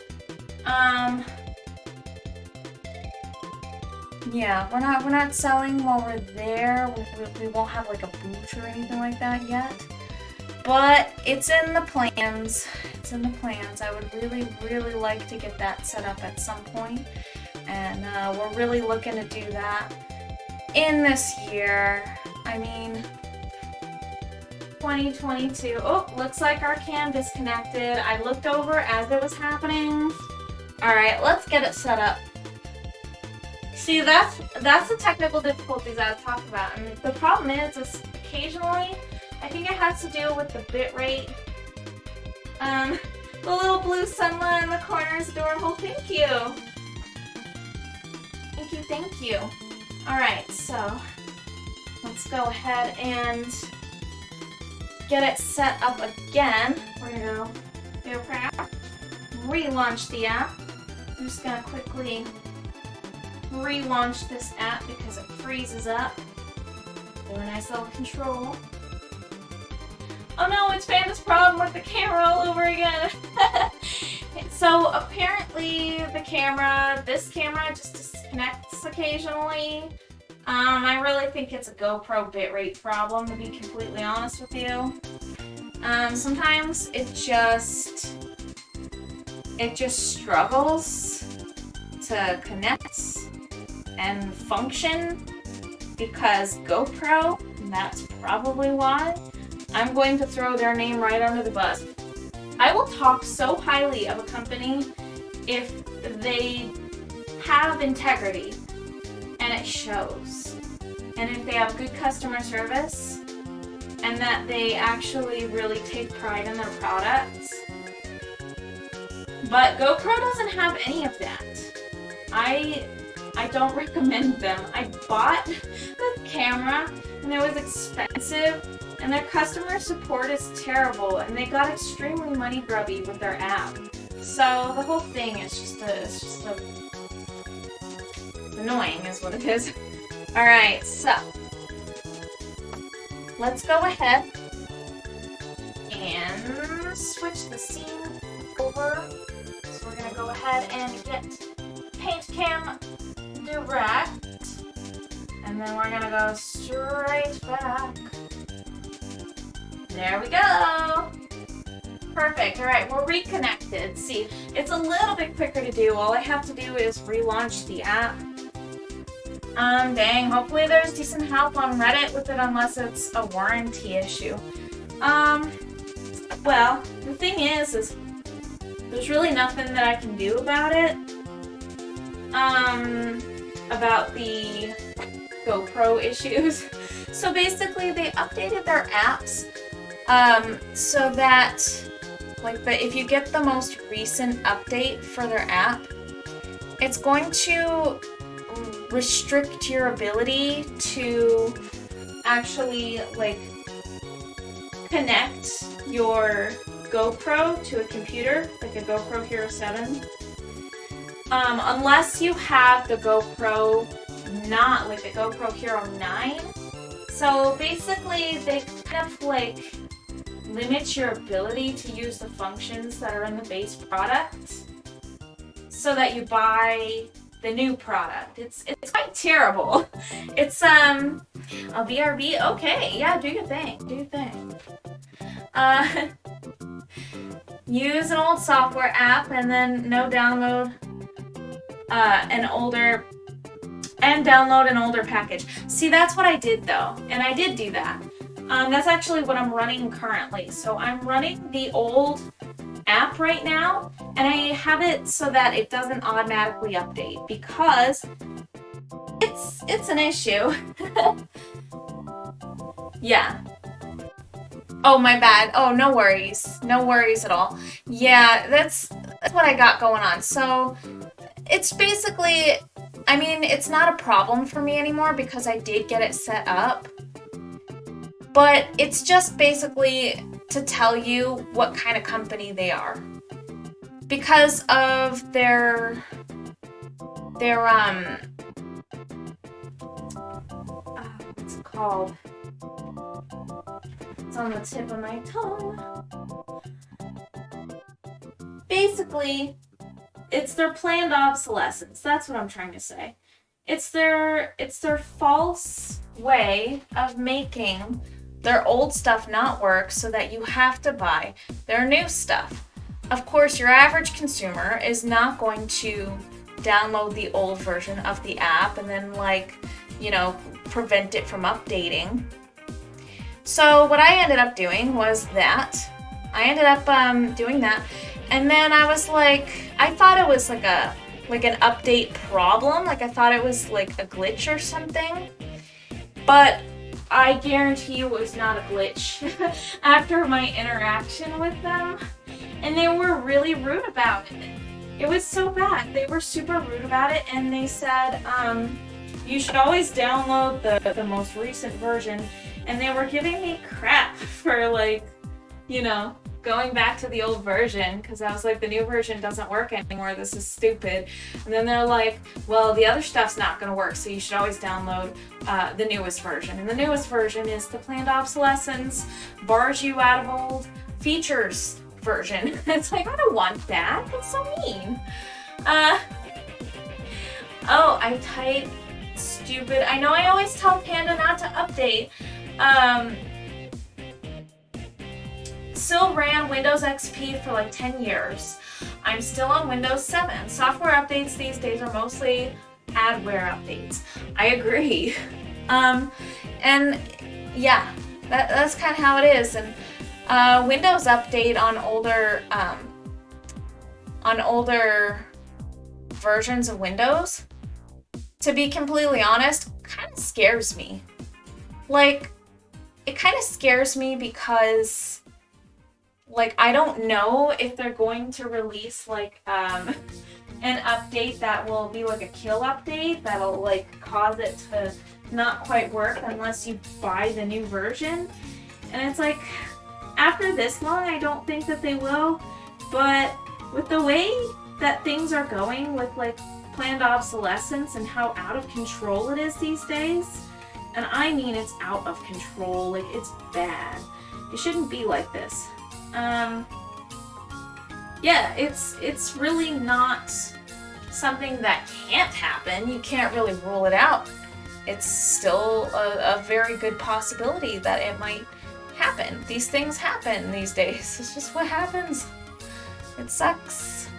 Yeah, we're not selling while we're there. We won't have like a booth or anything like that yet. But it's in the plans. It's in the plans. I would really, really like to get that set up at some point. And we're really looking to do that in this year. I mean, 2022. Oh, looks like our cam disconnected. I looked over as it was happening. All right, let's get it set up. See, that's the technical difficulties I was talking about. And the problem is occasionally, I think it has to do with the bit rate. The little blue sunlight in the corner is adorable. Thank you. Thank you, thank you. Alright, so let's go ahead and get it set up again. We're gonna go relaunch the app. I'm just gonna quickly relaunch this app because it freezes up. Do a nice little control. Oh no, it's Panda's problem with the camera all over again. So apparently the camera, this camera just disconnects occasionally. I really think it's a GoPro bitrate problem, to be completely honest with you. Sometimes it just struggles to connect and function because GoPro, and that's probably why. I'm going to throw their name right under the bus. I will talk so highly of a company if they have integrity and it shows. And if they have good customer service and that they actually really take pride in their products. But GoPro doesn't have any of that. I don't recommend them. I bought the camera and it was expensive and their customer support is terrible and they got extremely money grubby with their app. So the whole thing is just annoying is what it is. Alright, so let's go ahead and switch the scene over. So we're gonna go ahead and get Paint Cam Direct. And then we're gonna go straight back. There we go. Perfect. Alright, we're reconnected. See, it's a little bit quicker to do. All I have to do is relaunch the app. Dang, hopefully there's decent help on Reddit with it unless it's a warranty issue. well, the thing is there's really nothing that I can do about it. About the GoPro issues. So basically they updated their apps so that if you get the most recent update for their app, it's going to restrict your ability to actually connect your GoPro to a computer, like a GoPro Hero 7. Unless you have the GoPro, not like the GoPro Hero 9. So basically they kind of limit your ability to use the functions that are in the base product so that you buy the new product. It's quite terrible. It's a BRB, okay, yeah, do your thing. Use an old software app and then download an older package. See, that's what I did though, and I did do that. That's actually what I'm running currently. So I'm running the old app right now, and I have it so that it doesn't automatically update because it's an issue. Yeah. Oh, my bad. Oh, no worries. No worries at all. Yeah, that's what I got going on. So it's basically, I mean, it's not a problem for me anymore because I did get it set up. But it's just basically to tell you what kind of company they are. Because of their what's it called? It's on the tip of my tongue. Basically, it's their planned obsolescence. That's what I'm trying to say. It's their false way of making their old stuff not work so that you have to buy their new stuff. Of course, your average consumer is not going to download the old version of the app and then prevent it from updating. So what I ended up doing was that. I ended up doing that. And then I was I thought it was an update problem. I thought it was a glitch or something. But I guarantee you it was not a glitch after my interaction with them. And they were really rude about it. It was so bad. They were super rude about it, and they said, you should always download the most recent version. And they were giving me crap for going back to the old version, because I was the new version doesn't work anymore, this is stupid. And then they're well, the other stuff's not going to work, so you should always download the newest version. And the newest version is the planned obsolescence, bars you out of old features version. It's I don't want that, that's so mean. Oh, I type stupid. I know I always tell Panda not to update. Still ran Windows XP for 10 years. I'm still on Windows 7. Software updates these days are mostly adware updates. I agree. And yeah, that's kind of how it is. And Windows update on older versions of Windows, to be completely honest, kind of scares me. It kind of scares me because I don't know if they're going to release an update that will be a kill update that'll cause it to not quite work unless you buy the new version. And it's after this long, I don't think that they will. But with the way that things are going with planned obsolescence and how out of control it is these days, and I mean it's out of control, it's bad. It shouldn't be like this. Yeah, it's really not something that can't happen. You can't really rule it out. It's still a very good possibility that it might happen. These things happen these days. It's just what happens. It sucks.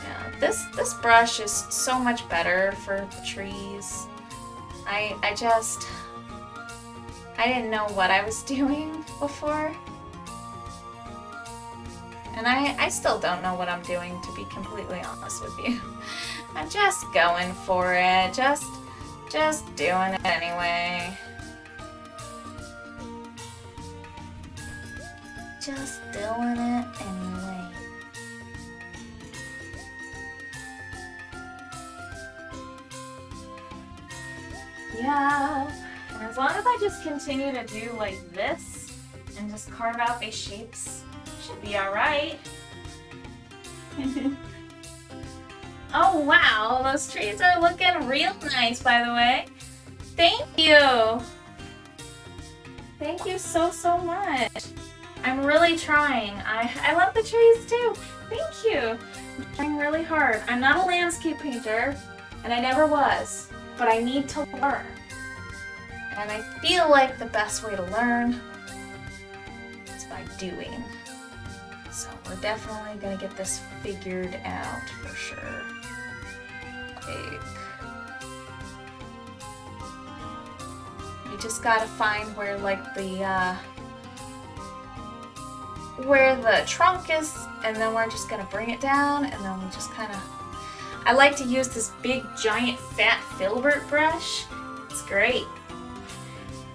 Yeah, this brush is so much better for the trees. I I didn't know what I was doing before. And I still don't know what I'm doing, to be completely honest with you. I'm just going for it, just doing it anyway. Just doing it anyway. Yeah, and as long as I just continue to do like this and just carve out these shapes, should be alright. Oh wow, those trees are looking real nice, by the way. Thank you. Thank you so much. I'm really trying. I love the trees too. Thank you. I'm trying really hard. I'm not a landscape painter, and I never was, but I need to learn. And I feel like the best way to learn is by doing. So we're definitely gonna get this figured out for sure. Like, we just gotta find where like where the trunk is, and then we're just gonna bring it down, and then we just kind of. I like to use this big giant fat filbert brush. It's great.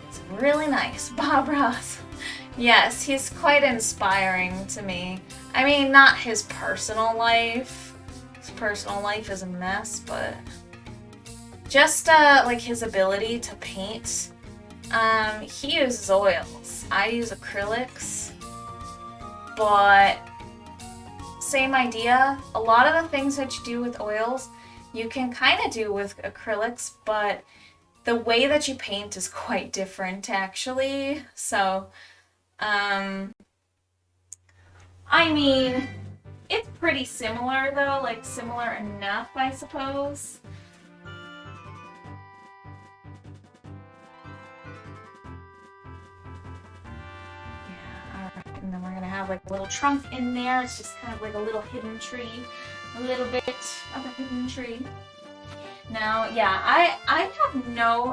It's really nice. Bob Ross. Yes, he's quite inspiring to me. I mean, not his personal life. His personal life is a mess, but just like his ability to paint. He uses oils. I use acrylics, but same idea. A lot of the things that you do with oils, you can kind of do with acrylics, but the way that you paint is quite different actually. So, I mean, it's pretty similar though, like similar enough, I suppose. And then we're gonna have like a little trunk in there. It's just kind of like a little hidden tree, a little bit of a hidden tree. Now, yeah, I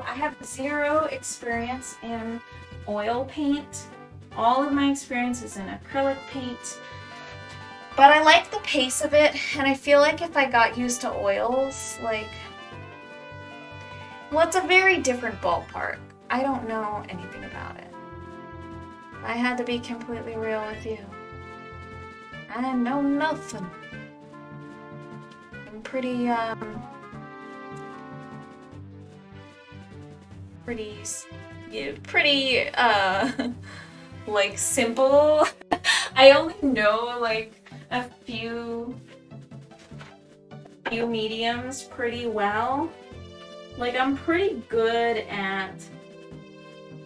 have zero experience in oil paint. All of my experience is in acrylic paint. But I like the pace of it, and I feel like if I got used to oils, like, well, it's a very different ballpark. I don't know anything about it. I had to be completely real with you. I know nothing. I'm pretty, like, simple. I only know, like, a few mediums pretty well. Like, I'm pretty good at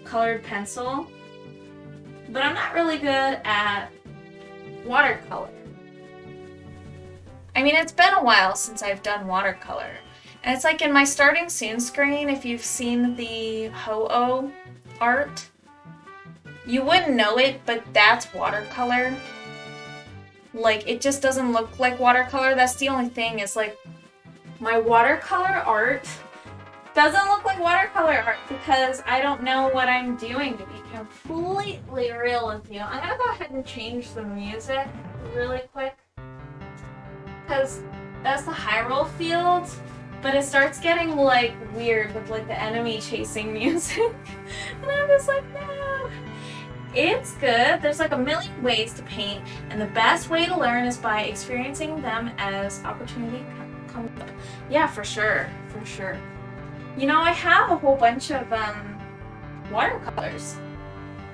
colored pencil, but I'm not really good at watercolor. I mean, it's been a while since I've done watercolor. And it's like in my starting soon screen, if you've seen the Ho-Oh art, you wouldn't know it, but that's watercolor. Like, it just doesn't look like watercolor. That's the only thing, is like, my watercolor art doesn't look like watercolor art because I don't know what I'm doing, to be completely real with you. I'm gonna go ahead and change the music really quick, because that's the high roll field, but it starts getting like weird with like the enemy chasing music. And I'm just like, no. It's good. There's like a million ways to paint, and the best way to learn is by experiencing them as opportunity comes up. Yeah, for sure, for sure. You know, I have a whole bunch of watercolors.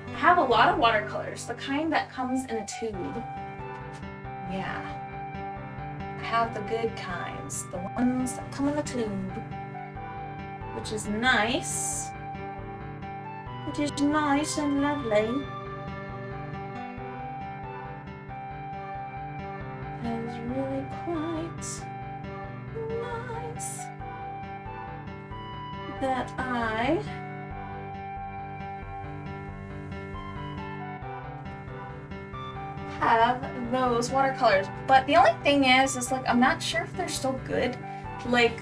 I have a lot of watercolors, the kind that comes in a tube. Yeah. I have the good kinds, the ones that come in a tube, which is nice. Which is nice and lovely. That is really quite nice. That I have those watercolors, but the only thing is like, I'm not sure if they're still good. Like,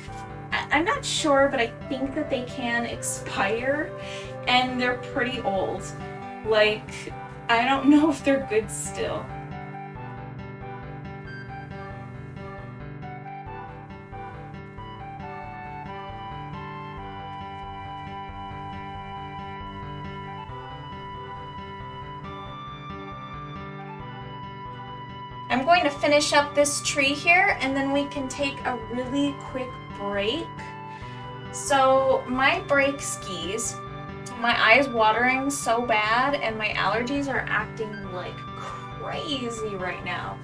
I'm not sure, but I think that they can expire, and they're pretty old. Like, I don't know if they're good still. I'm going to finish up this tree here, and then we can take a really quick break. So my break skis, my eyes watering so bad, and my allergies are acting like crazy right now.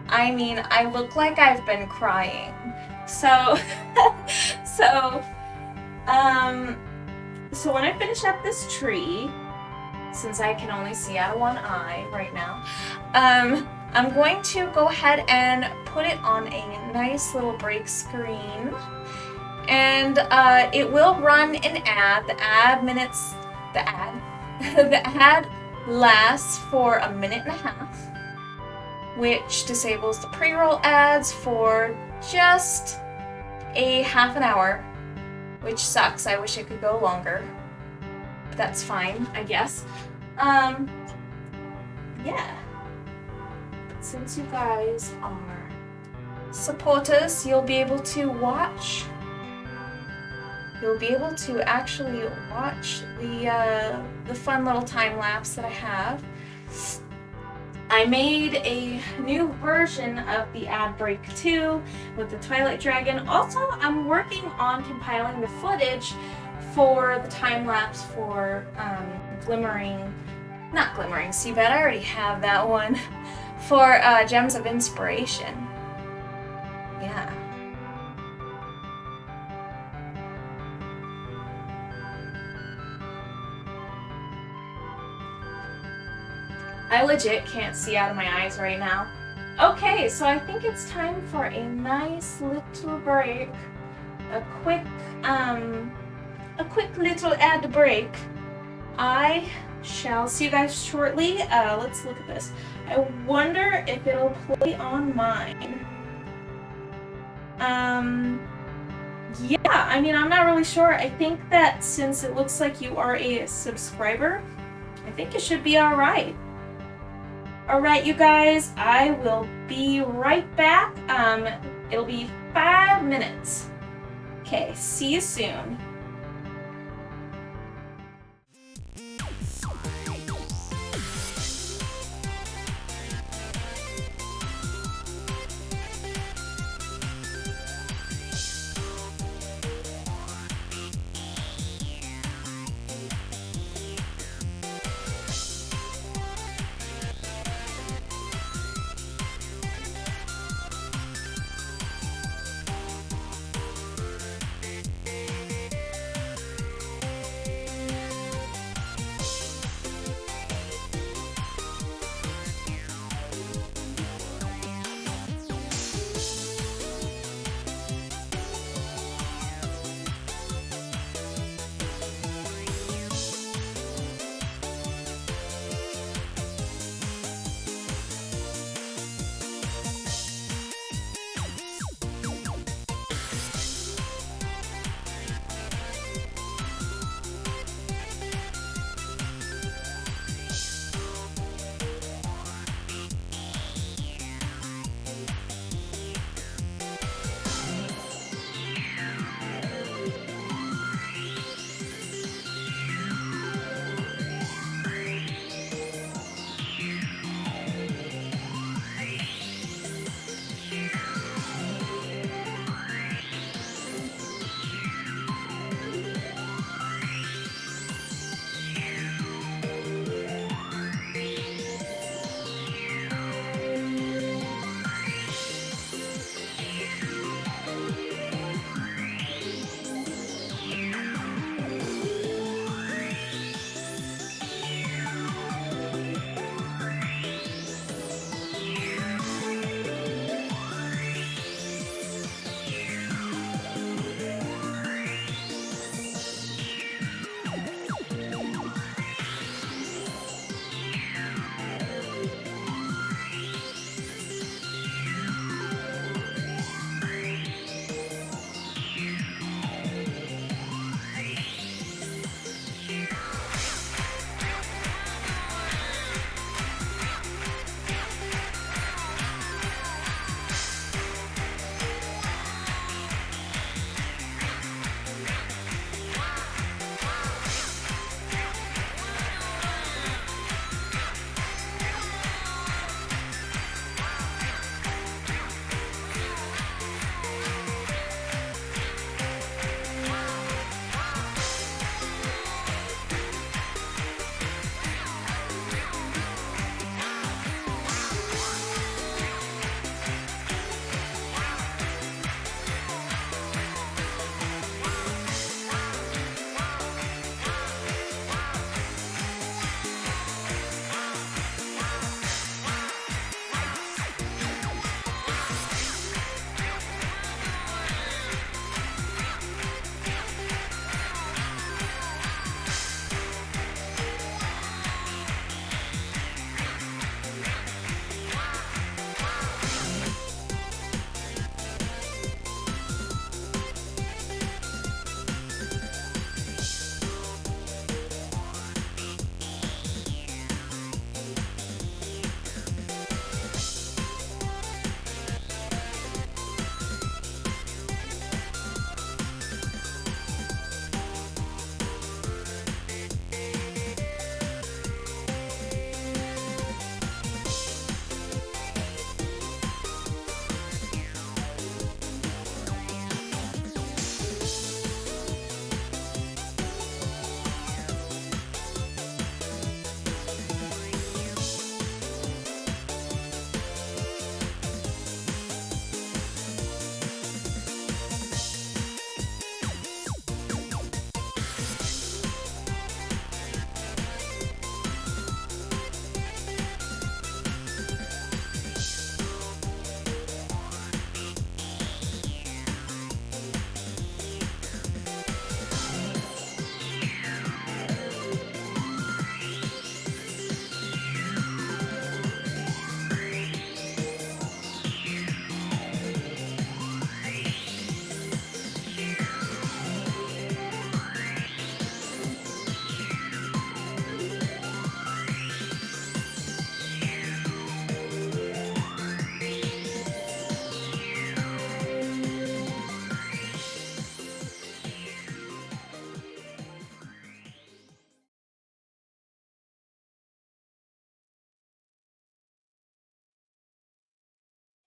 I mean, I look like I've been crying. So, so when I finish up this tree, since I can only see out of one eye right now, I'm going to go ahead and put it on a nice little break screen, and it will run an ad. The ad lasts for 1.5 minutes, which disables the pre-roll ads for just a half an hour, which sucks. I wish it could go longer, but that's fine, I guess. Yeah. Since you guys are supporters, you'll be able to watch. You'll be able to actually watch the fun little time lapse that I have. I made a new version of the ad break too with the Twilight Dragon. Also, I'm working on compiling the footage for the time lapse for not Glimmering Seabed. I already have that one. For Gems of Inspiration. Yeah. I legit can't see out of my eyes right now. Okay, so I think it's time for a nice little break. A quick little ad break. I shall see you guys shortly. Let's look at this. I wonder if it'll play on mine. Yeah, I mean, I'm not really sure. I think that since it looks like you are a subscriber, I think it should be alright. Alright, you guys, I will be right back. It'll be 5 minutes. Okay, see you soon.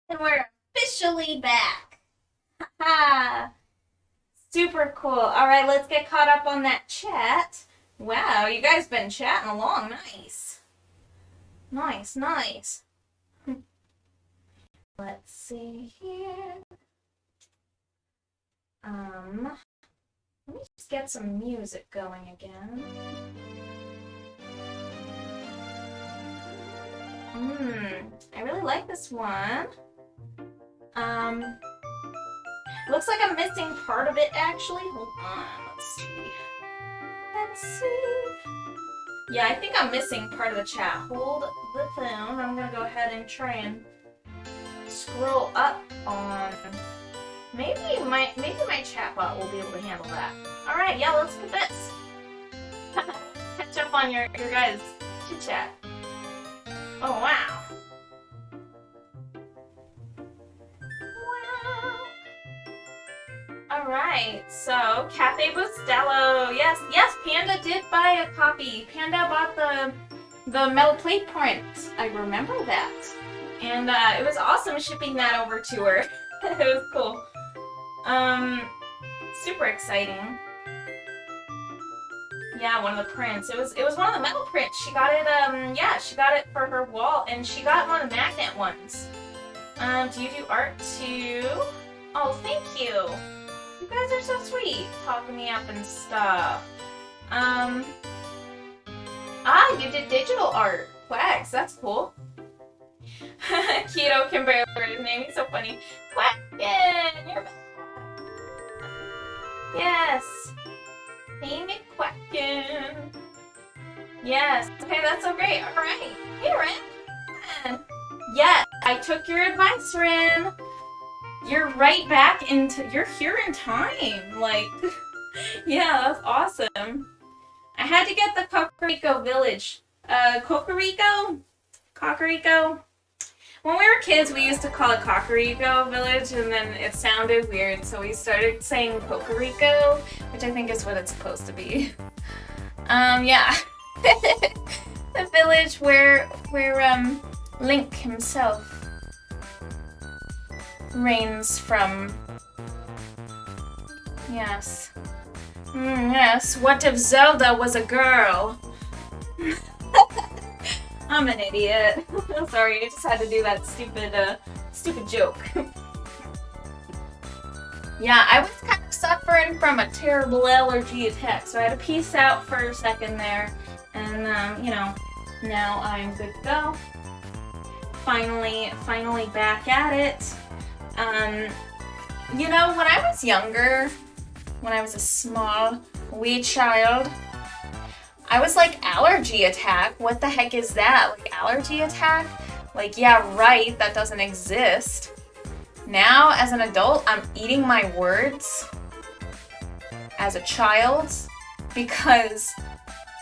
And we're officially back. Ha! Super cool. All right, let's get caught up on that chat. Wow, you guys been chatting along. Nice. Nice, nice. Let's see here. Let me just get some music going again. I really like this one. Looks like I'm missing part of it actually. Hold on, let's see. Let's see. Yeah, I think I'm missing part of the chat. Hold the phone. I'm gonna go ahead and try and scroll up on. Maybe my chatbot will be able to handle that. All right, yeah, let's do this. Catch up on your guys' chit chat. Oh wow. Alright, so Cafe Bustelo. Yes, Panda did buy a copy. Panda bought the metal plate print. I remember that. And it was awesome shipping that over to her. It was cool. Super exciting. Yeah, one of the prints. It was one of the metal prints. She got it, yeah, she got it for her wall, and she got one of the magnet ones. Do you do art too? Oh, thank you. You guys are so sweet, talking me up and stuff. You did digital art. Quacks, that's cool. Keto can barely write his name, he's so funny. Quacken, you're back. Yes. Hey, McQuacken. Yes. Okay, that's so great. All right. Hey, Ren. Yes, I took your advice, Ren. You're right back into. You're here in time. Like, yeah, that's awesome. I had to get the Cocorico Village. Cocorico. When we were kids, we used to call it Cocorico Village, and then it sounded weird, so we started saying Cocorico, which I think is what it's supposed to be. Yeah. The village where Link himself reigns from. Yes. Yes. What if Zelda was a girl? I'm an idiot. Sorry, I just had to do that stupid joke. Yeah, I was kind of suffering from a terrible allergy attack, so I had to peace out for a second there, and you know, now I'm good to go. Finally back at it. You know, when I was younger, when I was a small, wee child, I was like, allergy attack? What the heck is that? Like, allergy attack? Like, yeah, right, that doesn't exist. Now, as an adult, I'm eating my words as a child because,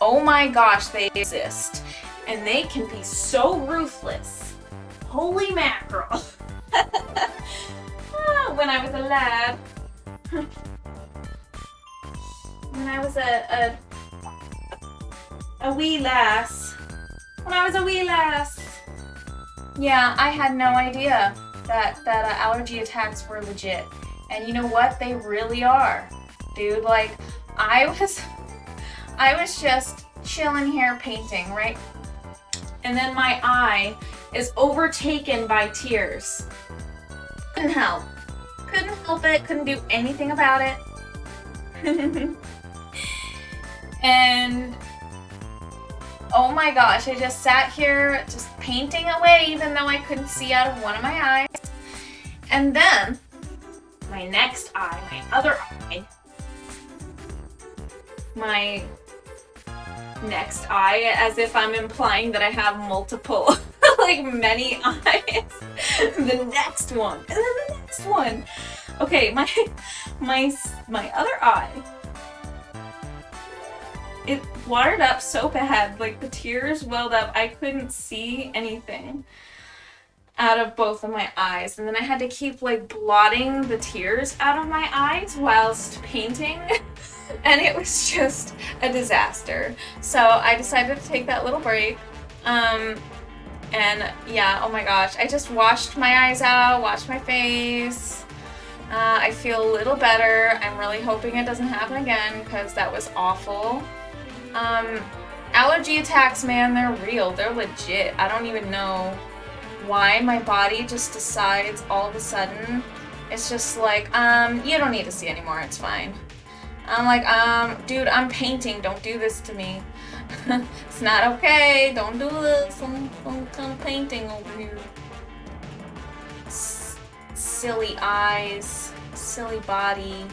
oh my gosh, they exist. And they can be so ruthless. Holy mackerel. When I was a lad. When I was a wee lass. When I was a wee lass. Yeah, I had no idea that allergy attacks were legit. And you know what? They really are. Dude, like, I was just chilling here painting, right? And then my eye is overtaken by tears. Couldn't help it, couldn't do anything about it. And oh my gosh, I just sat here just painting away even though I couldn't see out of one of my eyes. And then my next eye, my other eye, my next eye, as if I'm implying that I have multiple, like many eyes. The next one, and then the next one. Okay, my other eye, it watered up so bad, like the tears welled up. I couldn't see anything out of both of my eyes, and then I had to keep like blotting the tears out of my eyes whilst painting. And it was just a disaster. So I decided to take that little break. And yeah, oh my gosh, I just washed my eyes out, washed my face. I feel a little better. I'm really hoping it doesn't happen again because that was awful. Allergy attacks, man, they're real. They're legit. I don't even know why my body just decides all of a sudden. It's just like, you don't need to see anymore. It's fine. I'm like, dude, I'm painting. Don't do this to me. It's not okay. Don't do this. I'm kind of painting over here. Silly eyes, silly body,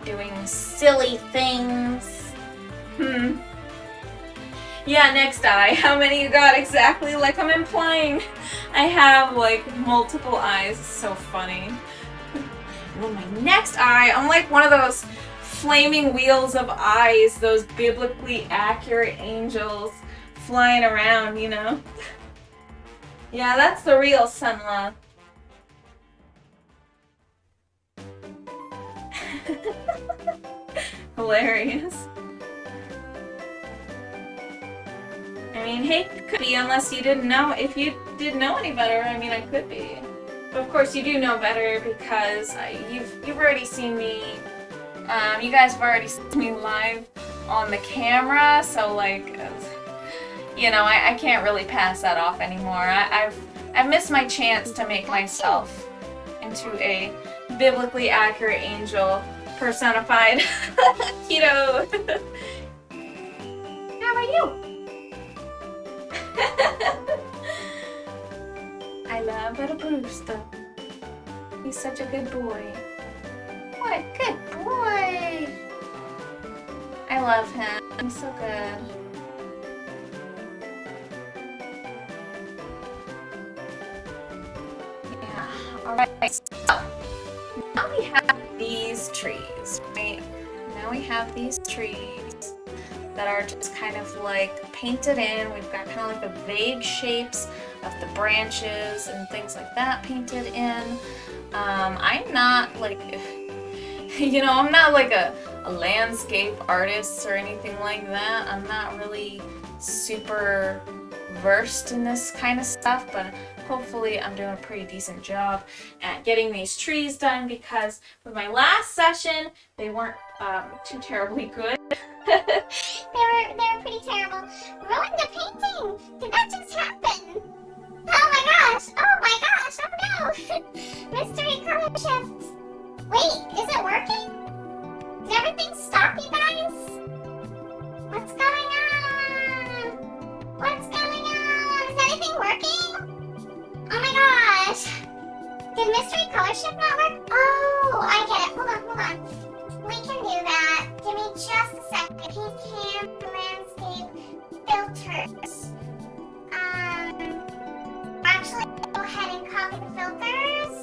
doing silly things. Yeah, next eye. How many you got exactly? Like I'm implying I have like multiple eyes. It's so funny. And then my next eye, I'm like one of those flaming wheels of eyes, those biblically accurate angels flying around, you know? Yeah, that's the real Sunla. Hilarious. I mean, hey, could be unless you didn't know. If you didn't know any better, I mean, I could be. But of course, you do know better because you've already seen me. You guys have already seen me live on the camera, so like, you know, I can't really pass that off anymore. I've missed my chance to make myself into a biblically accurate angel personified. Keto. How about you? I love little Brewster. He's such a good boy. What a good boy! I love him. He's so good. Yeah. Alright, so now we have these trees, right? Now we have these trees that are just kind of like painted in. We've got kind of like the vague shapes of the branches and things like that painted in. I'm not like, you know, I'm not like a landscape artist or anything like that. I'm not really super versed in this kind of stuff, but hopefully I'm doing a pretty decent job at getting these trees done because with my last session, they weren't too terribly good. they were pretty terrible. Ruined the painting! Did that just happen? Oh my gosh! Oh my gosh! Oh no! Mystery color shift! Wait, is it working? Did everything stop, you guys? What's going on? What's going on? Is anything working? Oh my gosh! Did mystery color shift not work? Oh, I get it. Hold on. We can do that. Give me just a second. Paint cam, landscape, filters. Actually, go ahead and copy the filters.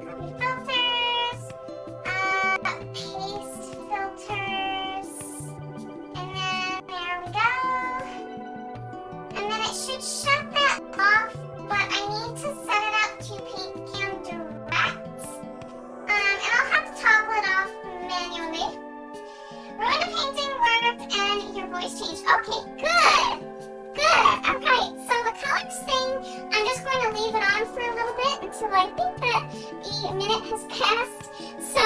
Copy filters. Paste filters. And then there we go. And then it should shut that off, but I need to set it up to paint cam direct. And I'll have to toggle it off manually. Ruin the painting worked and your voice changed. Okay, good. Good. Okay, so the colors thing, I'm just going to leave it on for a little bit until I think that the minute has passed. So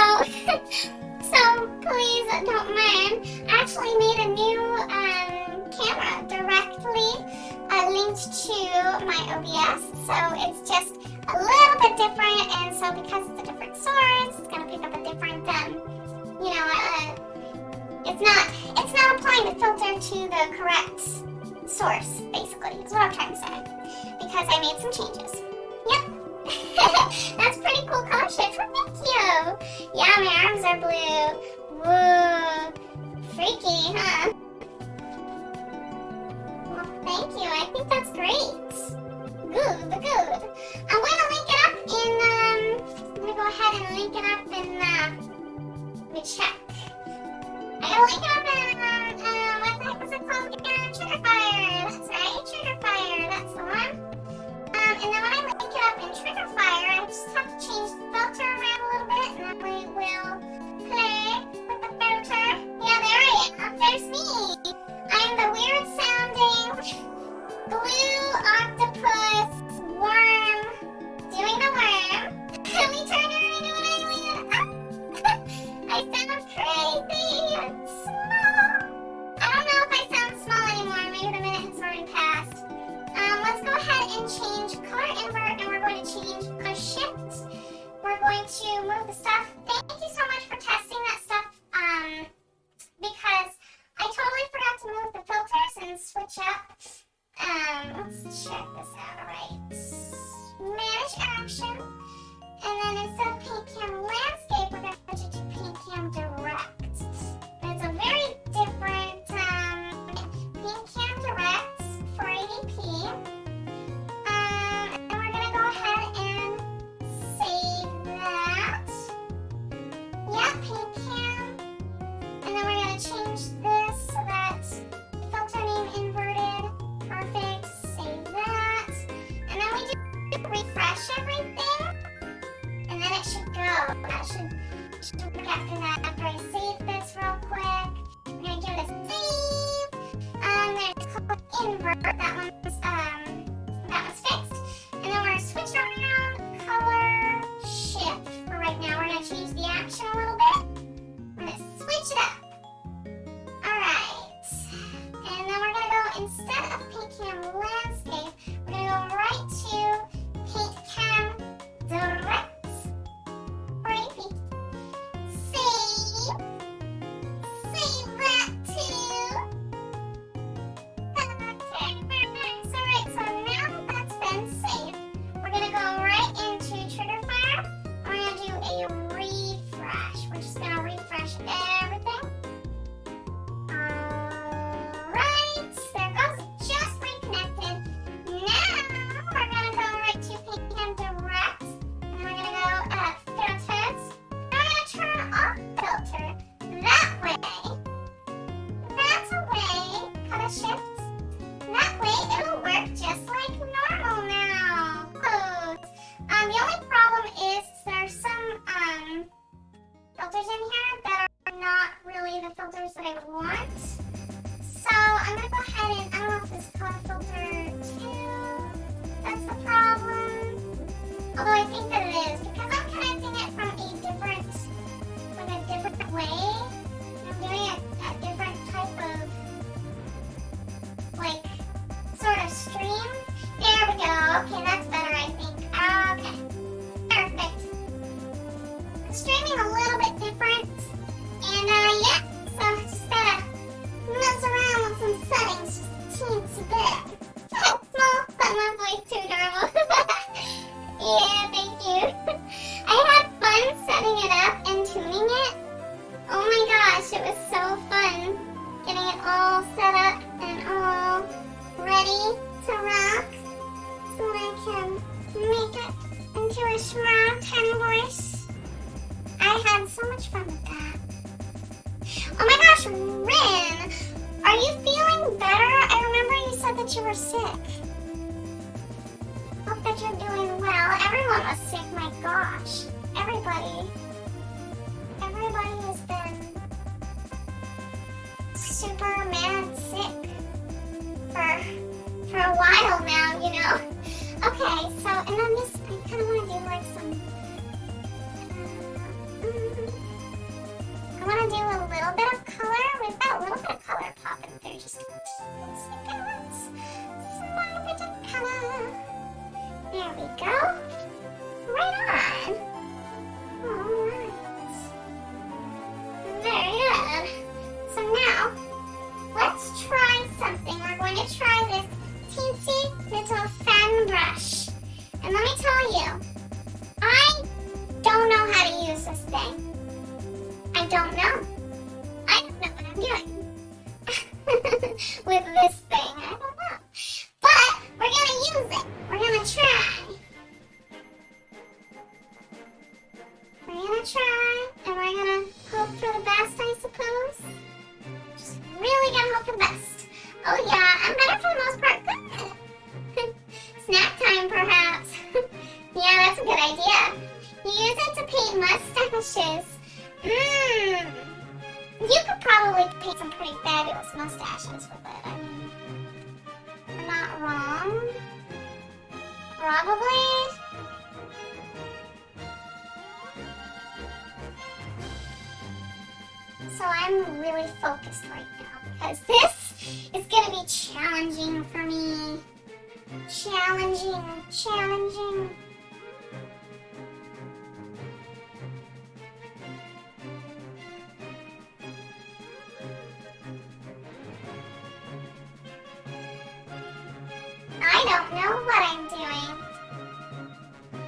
please don't mind. I actually made a new camera directly linked to my OBS, so it's just a little bit different, and so because it's a different source, it's going to pick up a different, you know, it's not applying the filter to the correct source, basically, is what I'm trying to say, because I made some changes. Yep. That's pretty cool color shift. Thank you. Yeah, my arms are blue. Whoa. Freaky, huh? Well, thank you. I think that's great. Good. I'm going to link it up in, I'm going to go ahead and link it up in, let me check. I gotta link it up in, what the heck was it called again? Triggerfire. That's right, Triggerfire. That's the one. And then when I link it up in Triggerfire, I just have to change the filter around a little bit, and then we will play with the filter. Yeah, there I am. There's me. I'm the weird sounding blue octopus refresh everything, and then it should go. That should work after that. After I save this real quick, I'm gonna give it a save. There's called invert. That one's fixed. And then we're gonna switch around color shift for right now. We're gonna change the action a little bit. We're gonna switch it up. Alright. And then we're gonna go, instead of paint cam landscape, we're gonna go right to paint cam direct. Repeat. Save. Save that too. Okay, perfect. Alright, so now that's been saved, we're gonna go right into trigger fire. We're gonna do a refresh. We're just gonna refresh everything. Alright, there it goes. Just reconnected. Now we're gonna go right to paint cam direct. And we're gonna go filters. We're gonna turn off filter. That way. That's a way. Color shift. That way it'll work just like normal now. Close. The only problem is there's some filters in here that are not really the filters that I want. So I'm gonna go ahead and, I don't know if this is called filter 2. That's the problem. Although I think that it is, because I'm connecting it from a different way. I'm doing a different type of, like, sort of stream. There we go. Okay, that's better, I think. Okay. Perfect. Streaming a little bit different. And, yeah. So, just gotta mess around with some settings just a teensy bit. Oh, no, but my voice too adorable. Yeah, thank you. I had fun setting it up and tuning it. Oh my gosh, it was so fun getting it all set up and all ready to rock so that I can make it into a small tiny voice. I had so much fun with that. Oh my gosh, Rin, are you feeling better? I remember you said that you were sick. Hope that you're doing well. Everyone was sick, my gosh. Everybody has been super mad sick for a while now, you know. Okay, so, and then this, I kind of want to do like some, I want to do a little bit of color. We've got a little bit of color popping through, just seconds. Small bit of color. There we go. Right on. Alright. Very good. So now, let's try something. We're going to try this teensy little fan brush. And let me tell you, I don't know how to use this thing. I don't know. I don't know what I'm doing with this thing. I don't know. But we're going to use it. We're going to try. We're going to try, and we're going to hope for the best, I suppose. Just really going to hope for the best. Oh yeah, I'm better for the most part. Good. Snack time, perhaps. Yeah, that's a good idea. You use it to paint mustaches. You could probably paint some pretty fabulous mustaches with it. I mean, you're not wrong. Probably. So I'm really focused right now because this is going to be challenging for me. Challenging. I don't know what I'm doing,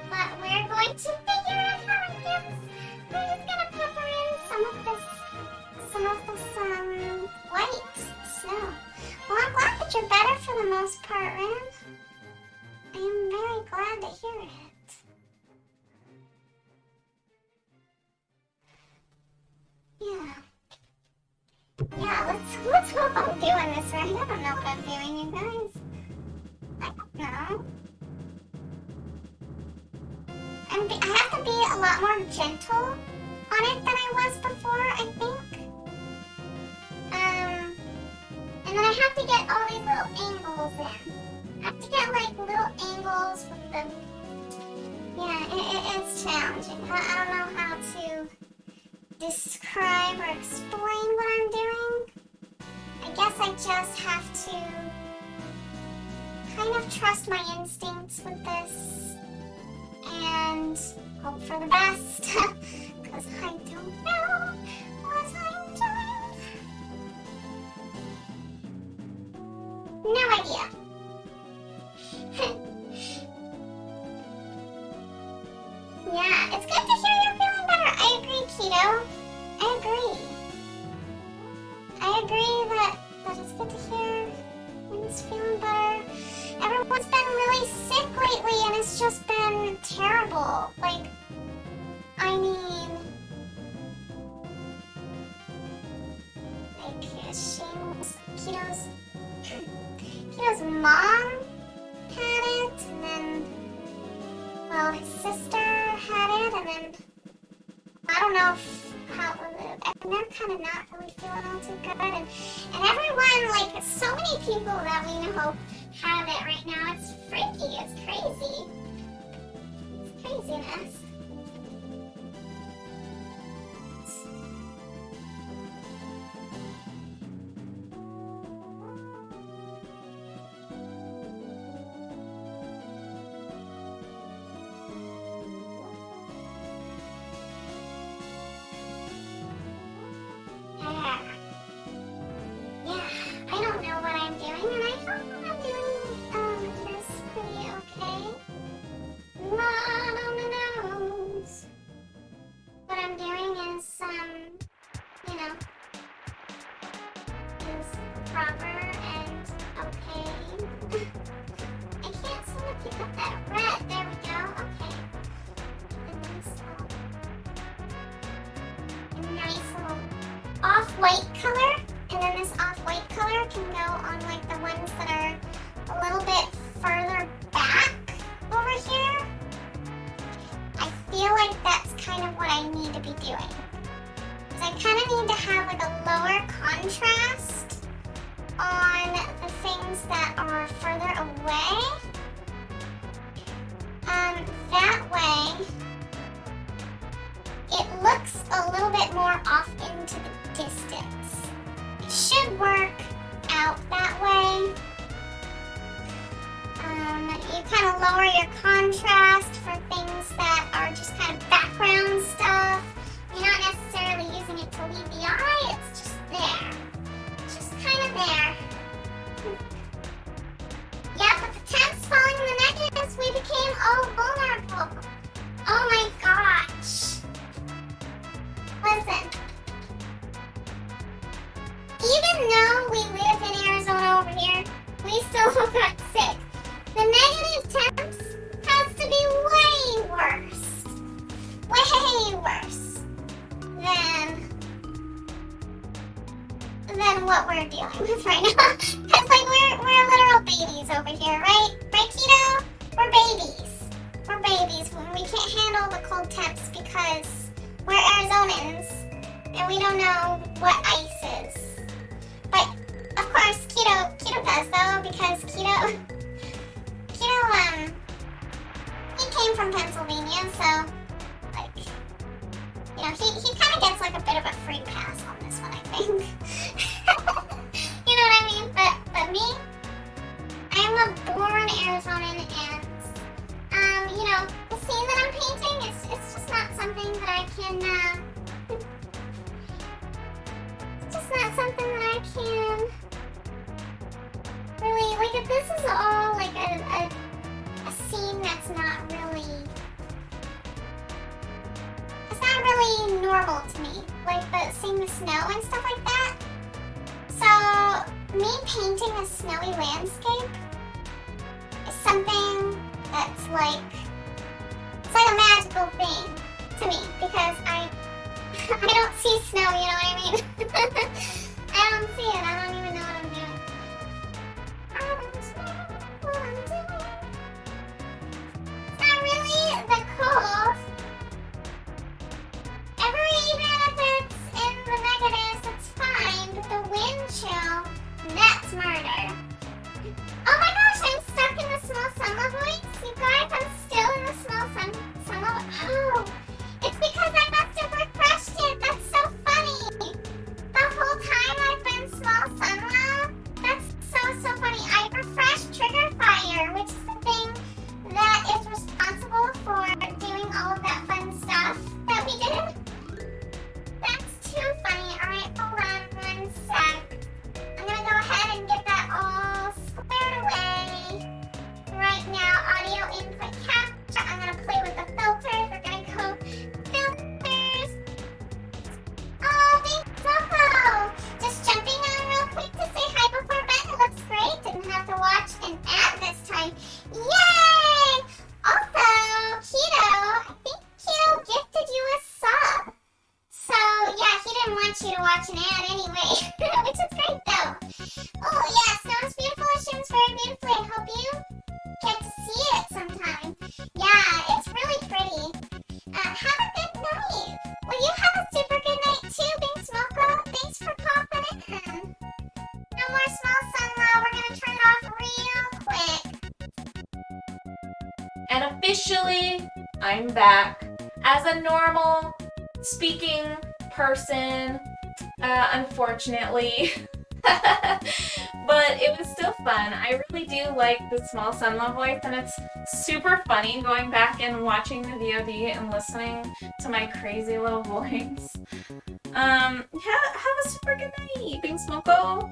but we're going to figure out how it gets. We're just going to pepper in some of this white snow. Well, I'm glad that you're better for the most part, Ren. I am very glad to hear it. Yeah, let's hope I'm doing this right. I don't know what I'm doing, you guys. I don't know. I have to be a lot more gentle on it than I was before, I think. And then I have to get all these little angles in. I have to get like little angles with the... Yeah, it's challenging. I don't know how to describe or explain what I'm doing. I guess I just have to kind of trust my instincts with this and hope for the best, because I don't know what I'm doing. No idea. Yeah, it's good to hear you're feeling better. I agree, Keto. I agree. I agree that it's good to hear when he's feeling better. Everyone's been really sick lately and it's just been terrible. Like, I mean, like, Keto's mom had it, and then, well, his sister had it, and then, I don't know and they're kind of not really feeling all too good, and everyone, like, so many people that we know have it right now. It's freaky, it's crazy. It's craziness. Off-white color, and then this off-white color can go on like the ones that are a little bit further back over here. I feel like that's kind of what I need to be doing. Because I kind of need to have like a lower contrast on the things that are further away. That way, it looks a little bit more off into the distance. It should work out that way. You kind of lower your contrast for things that are just kind of background stuff. You're not necessarily using it to lead the eye, it's just there. It's just kind of there. Yeah, but the temps falling in the negatives, we became all vulnerable. Oh my gosh. Listen. Even though we live in Arizona over here, we still got sick. The negative temps has to be way worse. Way worse than what we're dealing with right now. Because like we're literal babies over here, right? Right, Keto? We're babies. We're babies when we can't handle the cold temps because we're Arizonans and we don't know what ice is. But of course Keto does though, because Keto he came from Pennsylvania, so like, you know, he kind of gets like a bit of a free pass on this one, I think. You know what I mean? But me, I'm a born Arizonan, and you know, the scene that I'm painting, it's just not something that I can it's just not something that I can really, like, if this is all like a scene that's not really, it's not really normal to me, like seeing the snow and stuff like that. So me painting a snowy landscape is something that's like, it's like a magical thing to me, because I don't see snow, you know what I mean? I don't see it, I don't even know what I'm doing. I don't know what I'm doing. It's not really the cold And officially, I'm back as a normal speaking person, unfortunately. But it was still fun. I really do like the small Sunla voice, and it's super funny going back and watching the VOD and listening to my crazy little voice. Yeah, have a super good night, Bing Smoko.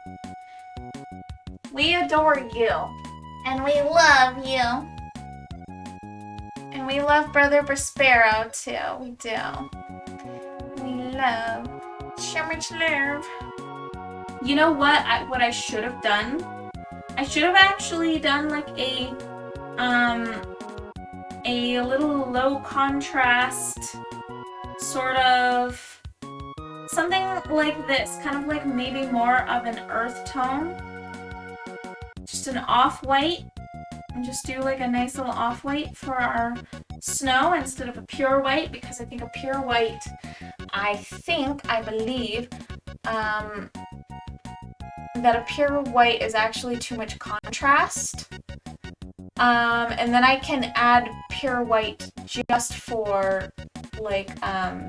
We adore you. And we love you. And we love Brother Prospero too. We do. We love. So much love. You know what? What I should have done? I should have actually done like a little low contrast sort of something like this, kind of like maybe more of an earth tone. Just an off-white. And just do like a nice little off-white for our snow instead of a pure white, because I think a pure white, I believe, that a pure white is actually too much contrast. And then I can add pure white just for like, I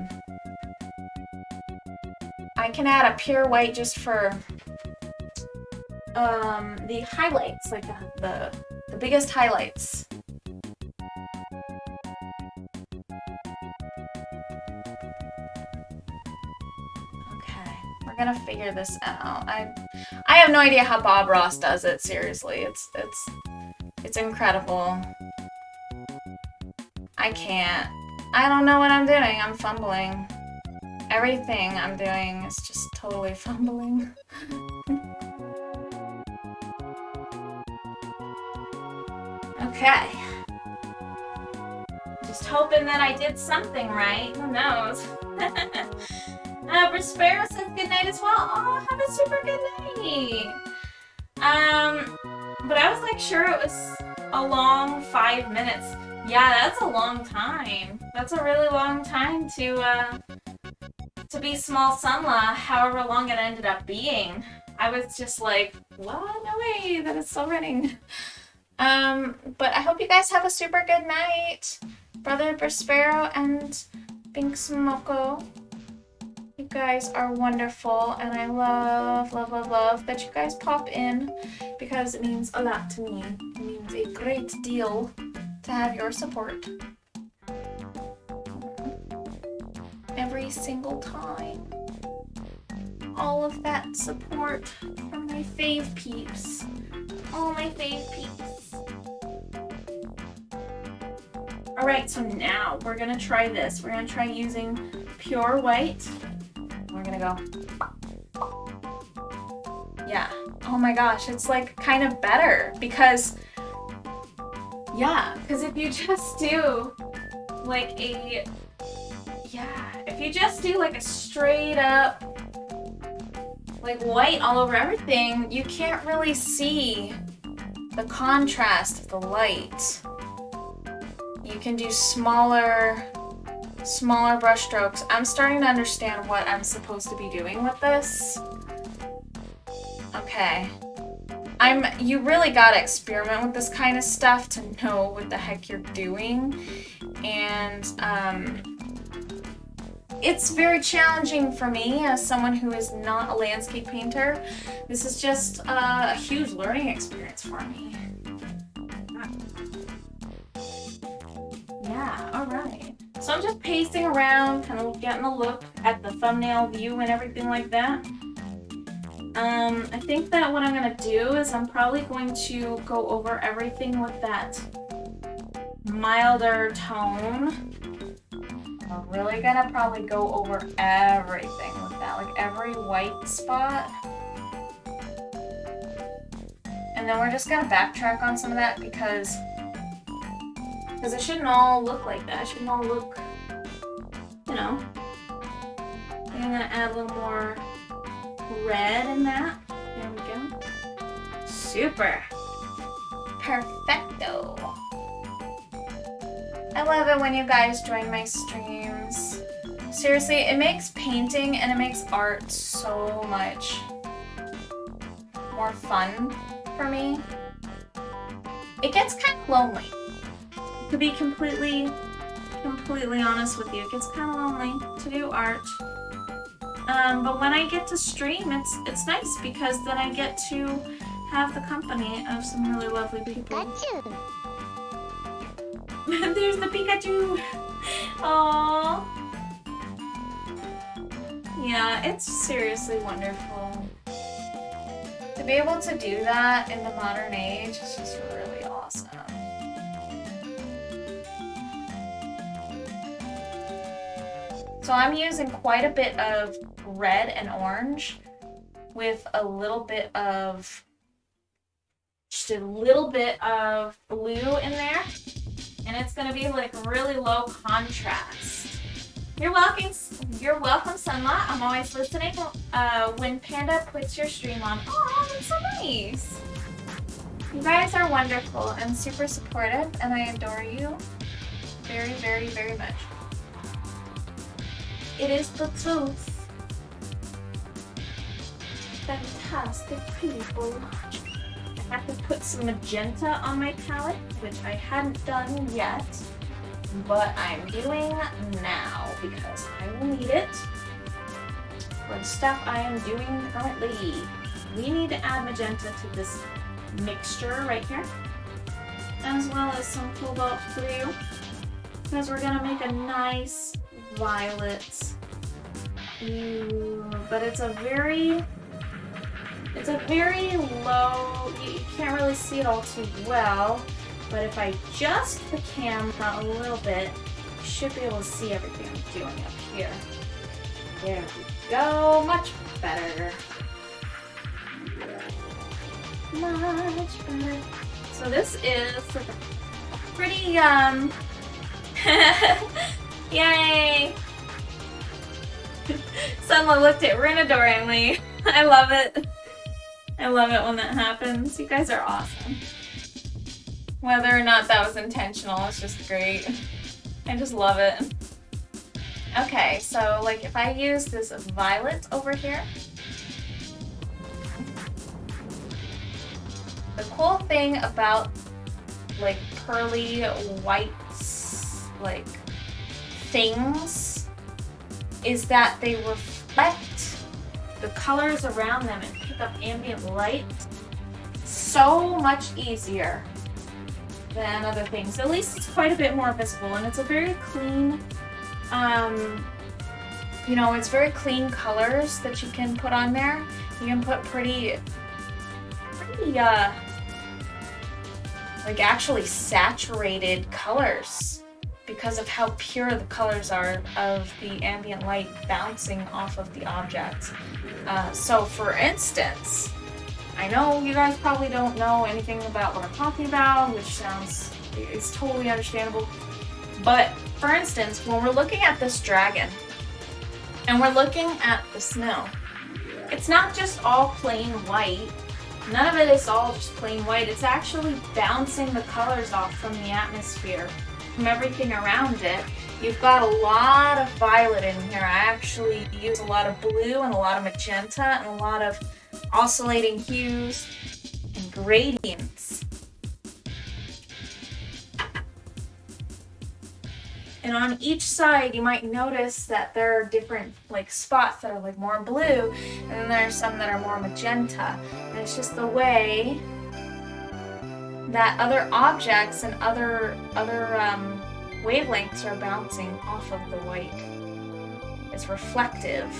can add a pure white just for the highlights, like the biggest highlights. Okay, we're gonna figure this out. I have no idea how Bob Ross does it, seriously. It's incredible. I can't. I don't know what I'm doing. I'm fumbling. Everything I'm doing is just totally fumbling. Okay. Just hoping that I did something right. Who knows? Prospero says good night as well. Oh, have a super good night. But I was like sure it was a long 5 minutes. Yeah, that's a long time. That's a really long time to be small Sunla, however long it ended up being. I was just like, what? No way that it's still running. But I hope you guys have a super good night. Brother Prospero and Pink Smoko. You guys are wonderful, and I love, love, love, love that you guys pop in, because it means a lot to me. It means a great deal to have your support. Every single time. All of that support from my fave peeps. All my fave peeps. Alright, so now we're gonna try this. We're gonna try using pure white. We're gonna go. Yeah. Oh my gosh, it's like kind of better because, yeah, because if you just do like if you just do like a straight up like white all over everything, you can't really see the contrast of the light. You can do smaller brush strokes. I'm starting to understand what I'm supposed to be doing with this. Okay. You really gotta experiment with this kind of stuff to know what the heck you're doing. And it's very challenging for me as someone who is not a landscape painter. This is just a huge learning experience for me. Yeah, alright. So I'm just pacing around, kind of getting a look at the thumbnail view and everything like that. I think that what I'm going to do is I'm probably going to go over everything with that milder tone. I'm really going to probably go over everything with that, like every white spot. And then we're just going to backtrack on some of that because it shouldn't all look like that. It shouldn't all look, you know. I'm going to add a little more red in that. There we go. Super. Perfecto. I love it when you guys join my streams. Seriously, it makes painting and it makes art so much more fun for me. It gets kind of lonely To be completely honest with you, it gets kind of lonely to do art. But when I get to stream, it's nice because then I get to have the company of some really lovely people. There's the Pikachu! Aww. Yeah, it's seriously wonderful. To be able to do that in the modern age is just really awesome. So I'm using quite a bit of red and orange with a little bit of, just a little bit of blue in there. And it's gonna be like really low contrast. You're welcome, Sunla. I'm always listening when Panda puts your stream on. Oh, that's so nice. You guys are wonderful and super supportive, and I adore you very, very, very much. It is the truth. Fantastic people. I have to put some magenta on my palette, which I hadn't done yet, but I'm doing now because I will need it for the stuff I am doing currently. We need to add magenta to this mixture right here, as well as some cobalt blue, because we're gonna make a nice violet. But it's a very low, you can't really see it all too well, but if I adjust the camera a little bit, you should be able to see everything I'm doing up here. There we go, much better. Much better. So this is pretty, yay! Sunla looked at Rin adoringly. I love it. I love it when that happens. You guys are awesome. Whether or not that was intentional, it's just great. I just love it. Okay, so like if I use this violet over here, the cool thing about like pearly white like things is that they reflect the colors around them and pick up ambient light so much easier than other things. At least it's quite a bit more visible, and it's a very clean, you know, it's very clean colors that you can put on there. You can put pretty like actually saturated colors because of how pure the colors are of the ambient light bouncing off of the object. So for instance, I know you guys probably don't know anything about what I'm talking about, which is totally understandable. But for instance, when we're looking at this dragon and we're looking at the snow, it's not just all plain white. None of it is all just plain white. It's actually bouncing the colors off from the atmosphere, from everything around it. You've got a lot of violet in here. I actually use a lot of blue and a lot of magenta and a lot of oscillating hues and gradients. And on each side, you might notice that there are different like spots that are like more blue, and then there's some that are more magenta. And it's just the way that other objects and other wavelengths are bouncing off of the white. It's reflective.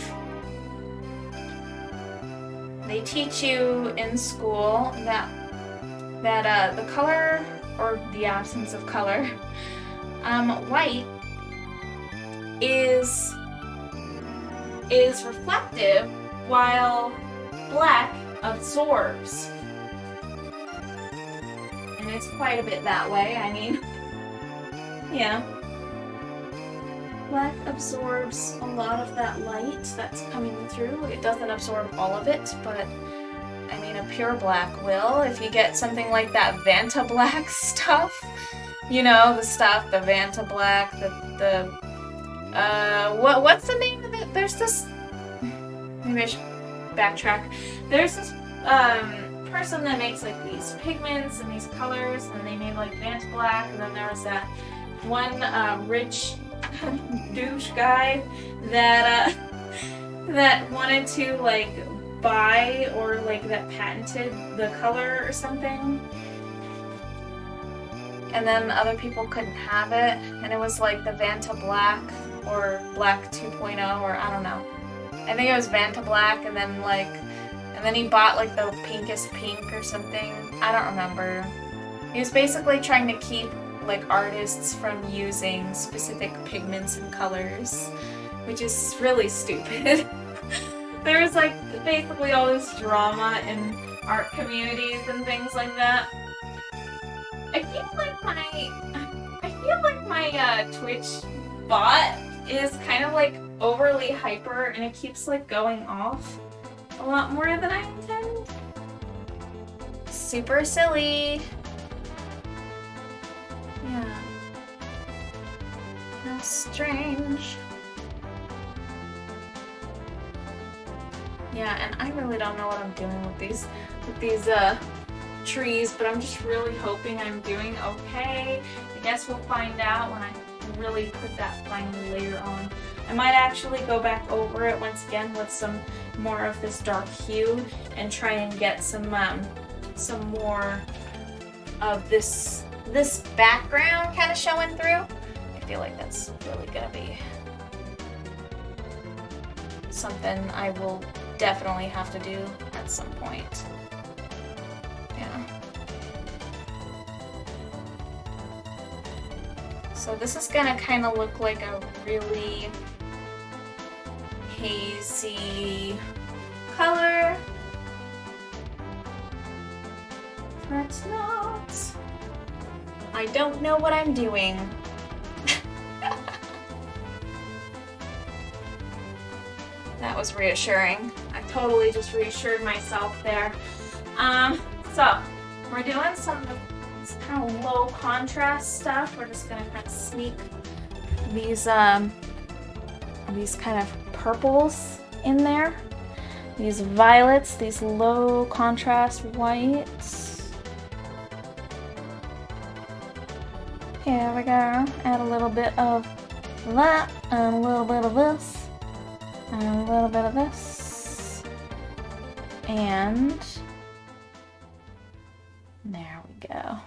They teach you in school that the color, or the absence of color, white is reflective while black absorbs. And it's quite a bit that way. I mean, yeah. Black absorbs a lot of that light that's coming through. It doesn't absorb all of it, but I mean, a pure black will. If you get something like that Vanta black stuff, you know, the stuff, the Vanta black, what's the name of it? There's this, maybe I should backtrack. There's this person that makes like these pigments and these colors, and they made like Vanta Black, and then there was that one rich douche guy that that wanted to like buy or like that patented the color or something, and then other people couldn't have it, and it was like the Vanta Black or Black 2.0 or I don't know. I think it was Vanta Black, and then he bought like the pinkest pink or something. I don't remember. He was basically trying to keep like artists from using specific pigments and colors, which is really stupid. There was like basically all this drama in art communities and things like that. I feel like my Twitch bot is kind of like overly hyper, and it keeps like going off a lot more than I intend. Super silly. Yeah. How strange. Yeah, and I really don't know what I'm doing with these trees, but I'm just really hoping I'm doing okay. I guess we'll find out when I really put that final layer on. I might actually go back over it once again with some more of this dark hue and try and get some more of this background kind of showing through. I feel like that's really gonna be something I will definitely have to do at some point. Yeah. So this is gonna kind of look like a really hazy color. But not. I don't know what I'm doing. That was reassuring. I totally just reassured myself there. So we're doing some of this kind of low contrast stuff. We're just gonna kind of sneak these kind of purples in there. These violets, these low contrast whites. Here we go. Add a little bit of that and a little bit of this. And a little bit of this, and there we go.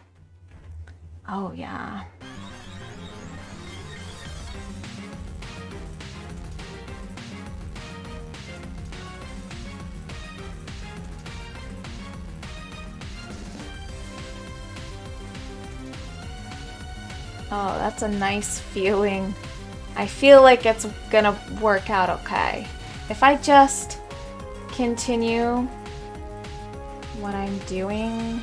Oh yeah. Oh, that's a nice feeling. I feel like it's gonna work out okay. If I just continue what I'm doing,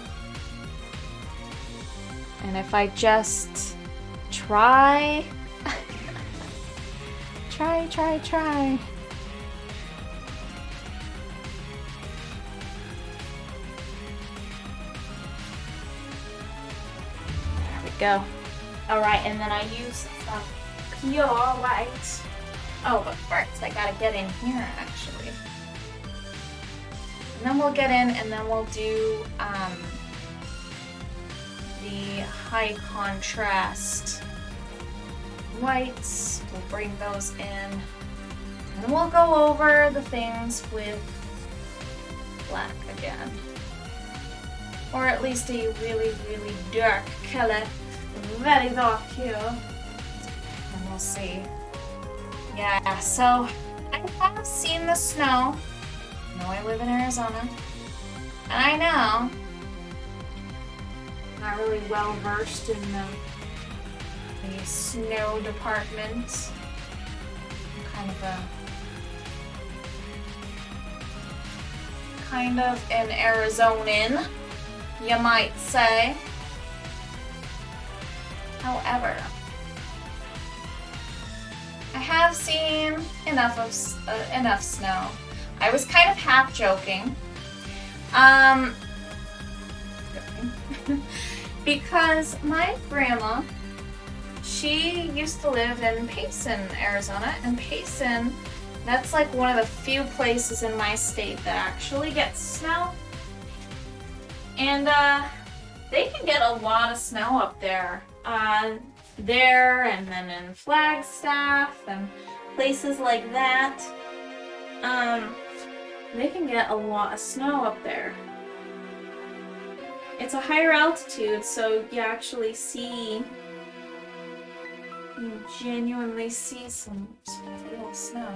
and if I just try, try. There we go. All right, and then I use some pure white. Oh, but first I gotta get in here actually. And then we'll get in, and then we'll do the high contrast whites. We'll bring those in, and then we'll go over the things with black again, or at least a really, really dark color, very dark here. And we'll see. Yeah, so I have seen the snow. I know I live in Arizona, and I know I'm not really well versed in the snow department. I'm kind of an Arizonan, you might say. However, I have seen enough snow. I was kind of half joking, because my grandma, she used to live in Payson, Arizona, and Payson, that's like one of the few places in my state that actually gets snow. And they can get a lot of snow up there. There and then in Flagstaff and places like that. They can get a lot of snow up there. It's a higher altitude, so you actually see, you genuinely see some real snow.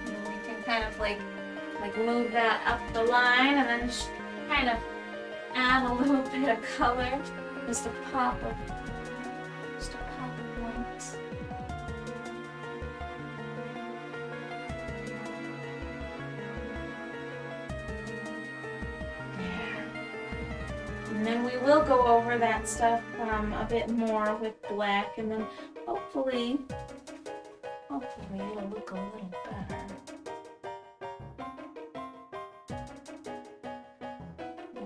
And we can kind of like move that up the line and then just kind of add a little bit of color. Just a pop of white. And then we will go over that stuff a bit more with black, and then hopefully it'll look a little better.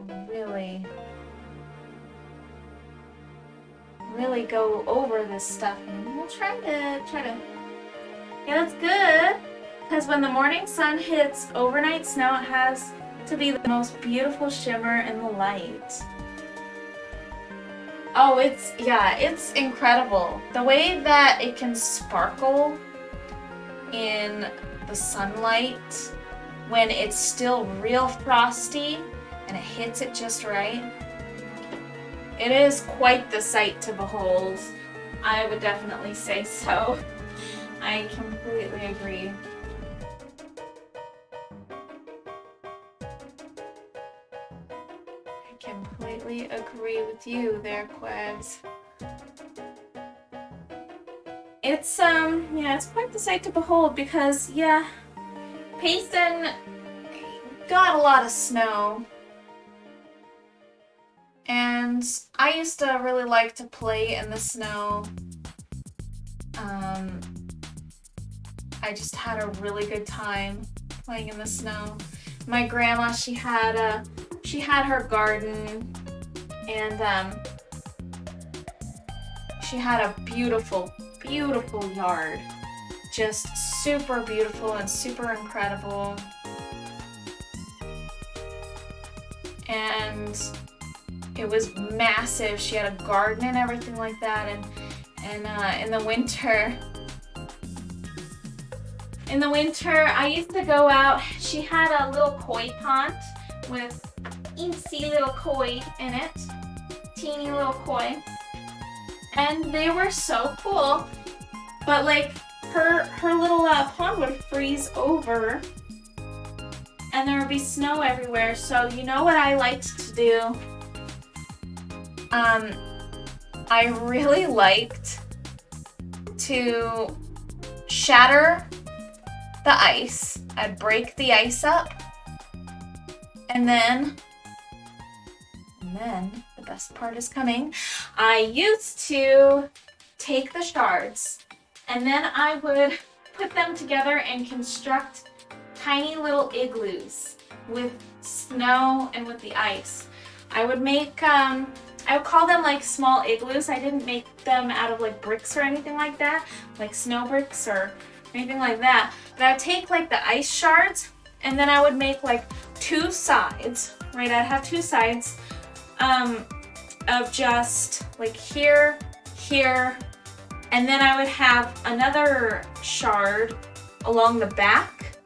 And really go over this stuff, and we'll try to yeah, that's good, because when the morning sun hits overnight snow, it has to be the most beautiful shimmer in the light. Oh, it's incredible. The way that it can sparkle in the sunlight when it's still real frosty and it hits it just right. It is quite the sight to behold. I would definitely say so. I completely agree. Completely agree with you there, Quags. It's it's quite the sight to behold, because Payson got a lot of snow, and I used to really like to play in the snow. I just had a really good time playing in the snow. My grandma, she had her garden, and she had a beautiful, beautiful yard. Just super beautiful and super incredible. And it was massive. She had a garden and everything like that. And in the winter, I used to go out. She had a little koi pond with teensy little koi in it, teeny little koi, and they were so cool. But like her little pond would freeze over, and there would be snow everywhere. So you know what I liked to do? I really liked to shatter the ice. I'd break the ice up, and then the best part is coming. I used to take the shards, and then I would put them together and construct tiny little igloos with snow and with the ice. I would make, I would call them like small igloos. I didn't make them out of like bricks or anything like that, like snow bricks or anything like that. But I would take like the ice shards, and then I would make like two sides, right? I'd have two sides of just like here, and then I would have another shard along the back.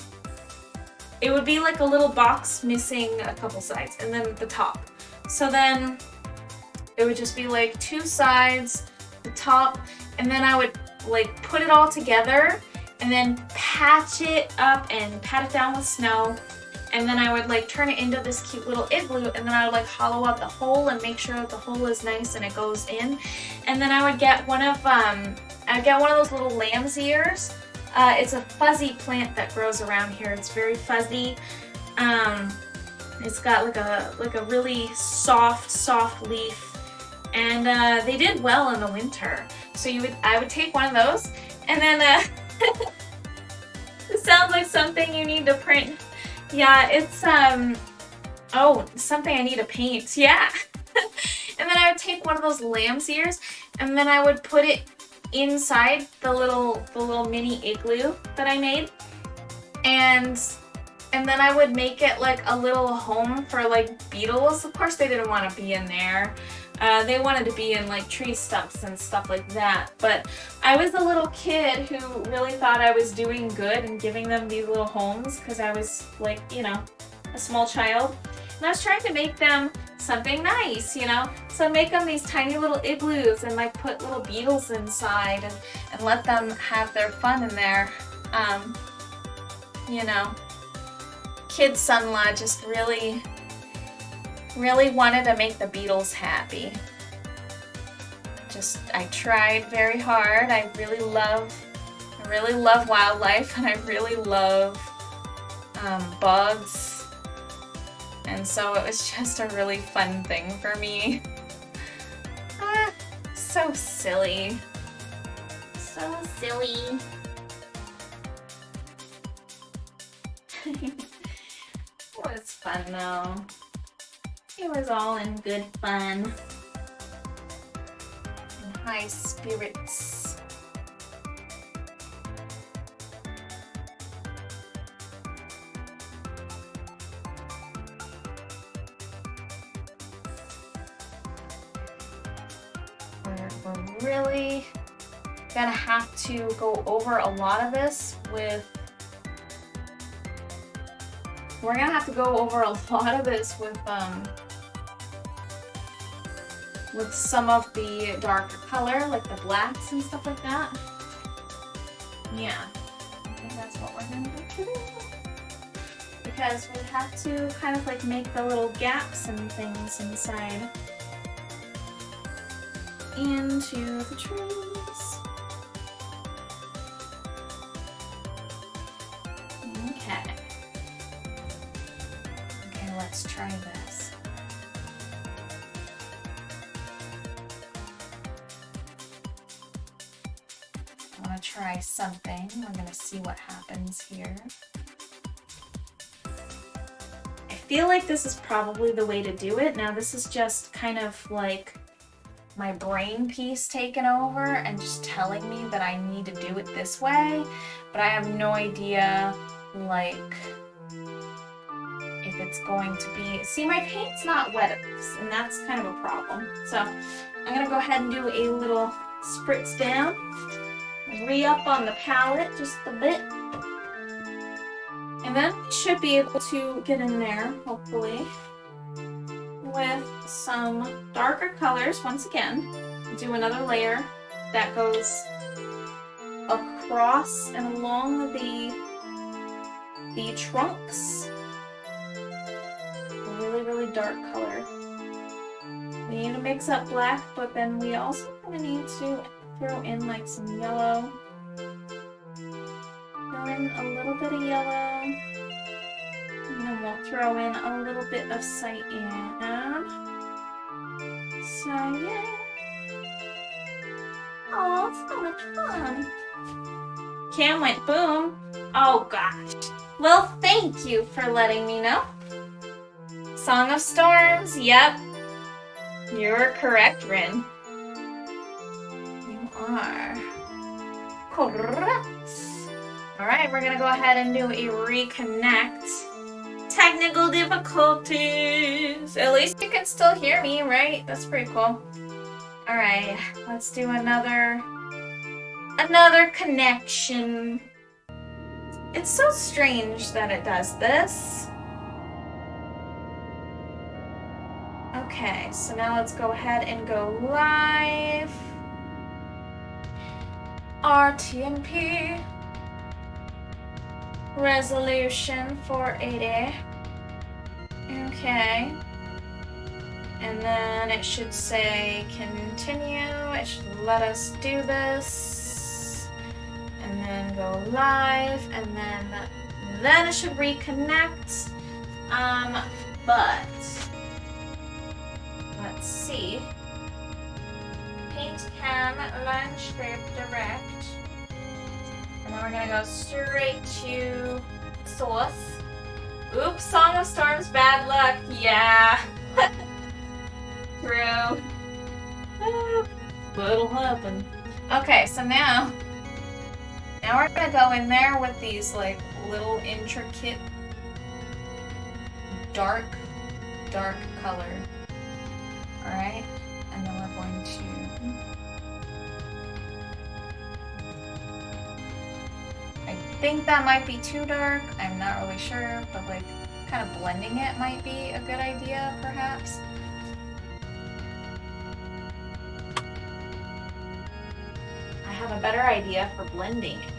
It would be like a little box missing a couple sides, and then the top. So then it would just be like two sides, the top, and then I would like put it all together and then patch it up and pat it down with snow. And then I would like turn it into this cute little igloo, and then I would like hollow out the hole and make sure that the hole is nice and it goes in. And then I would get one of those little lamb's ears. It's a fuzzy plant that grows around here. It's very fuzzy. It's got like a really soft leaf, and they did well in the winter. So I would take one of those, and then it sounds like something you need to print. Yeah, it's something I need to paint. Yeah. And then I would take one of those lamb's ears, and then I would put it inside the little mini igloo that I made, and then I would make it like a little home for like beetles. Of course they didn't want to be in there. They wanted to be in like tree stumps and stuff like that. But I was a little kid who really thought I was doing good and giving them these little homes because I was like, you know, a small child. And I was trying to make them something nice, you know? So I'd make them these tiny little igloos and like put little beetles inside and let them have their fun in there. You know, Kid Son-in-law just really wanted to make the beetles happy. I tried very hard. I really love wildlife, and I really love bugs. And so it was just a really fun thing for me. So silly. So silly. It was fun though. It was all in good fun. And high spirits. We're really gonna have to go over a lot of this with some of the darker color, like the blacks and stuff like that. Yeah, I think that's what we're gonna do. Because we have to kind of like make the little gaps and things inside into the trees. Okay. Okay, let's try this. I want to try something. We're going to see what happens here. I feel like this is probably the way to do it. Now this is just kind of like my brain piece taken over and just telling me that I need to do it this way, but I have no idea like if it's going to be. See, my paint's not wet, and that's kind of a problem. So I'm gonna go ahead and do a little spritz down, re-up on the palette just a bit, and then we should be able to get in there, hopefully, with some darker colors. Once again, do another layer that goes across and along the trunks. A really dark color. We need to mix up black, but then we also kind of need to throw in like some yellow. Throw in a little bit of yellow. And then we'll throw in a little bit of cyan. Cyan. Oh, so much fun. Cam went boom. Oh gosh. Well, thank you for letting me know. Song of Storms, yep. You're correct, Rin. You are correct. Alright, we're gonna go ahead and do a reconnect. Technical difficulties. At least you can still hear me, right? That's pretty cool. Alright, let's do another connection. It's so strange that it does this. Okay, so now let's go ahead and go live. RTMP. Resolution 480. Okay. And then it should say continue. It should let us do this. And then go live. And then it should reconnect. But let's see. Paint Cam, Landscape Direct. And then we're gonna go straight to source. Oops, Song of Storms, bad luck. Yeah. True. but it'll happen. Okay, so now we're gonna go in there with these like little intricate dark color. Alright? And then we're going to I think that might be too dark. I'm not really sure, but like kind of blending it might be a good idea, perhaps. I have a better idea for blending it.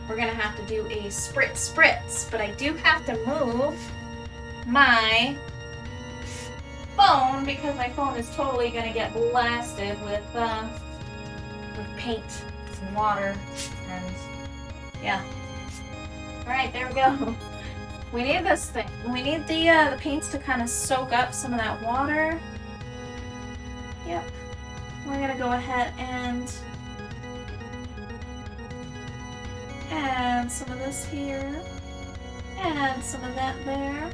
We're gonna have to do a spritz, but I do have to move my phone because my phone is totally gonna get blasted with paint and water and yeah. All right, there we go. We need this thing. We need the paints to kind of soak up some of that water. Yep. We're gonna go ahead and add some of this here. Add some of that there.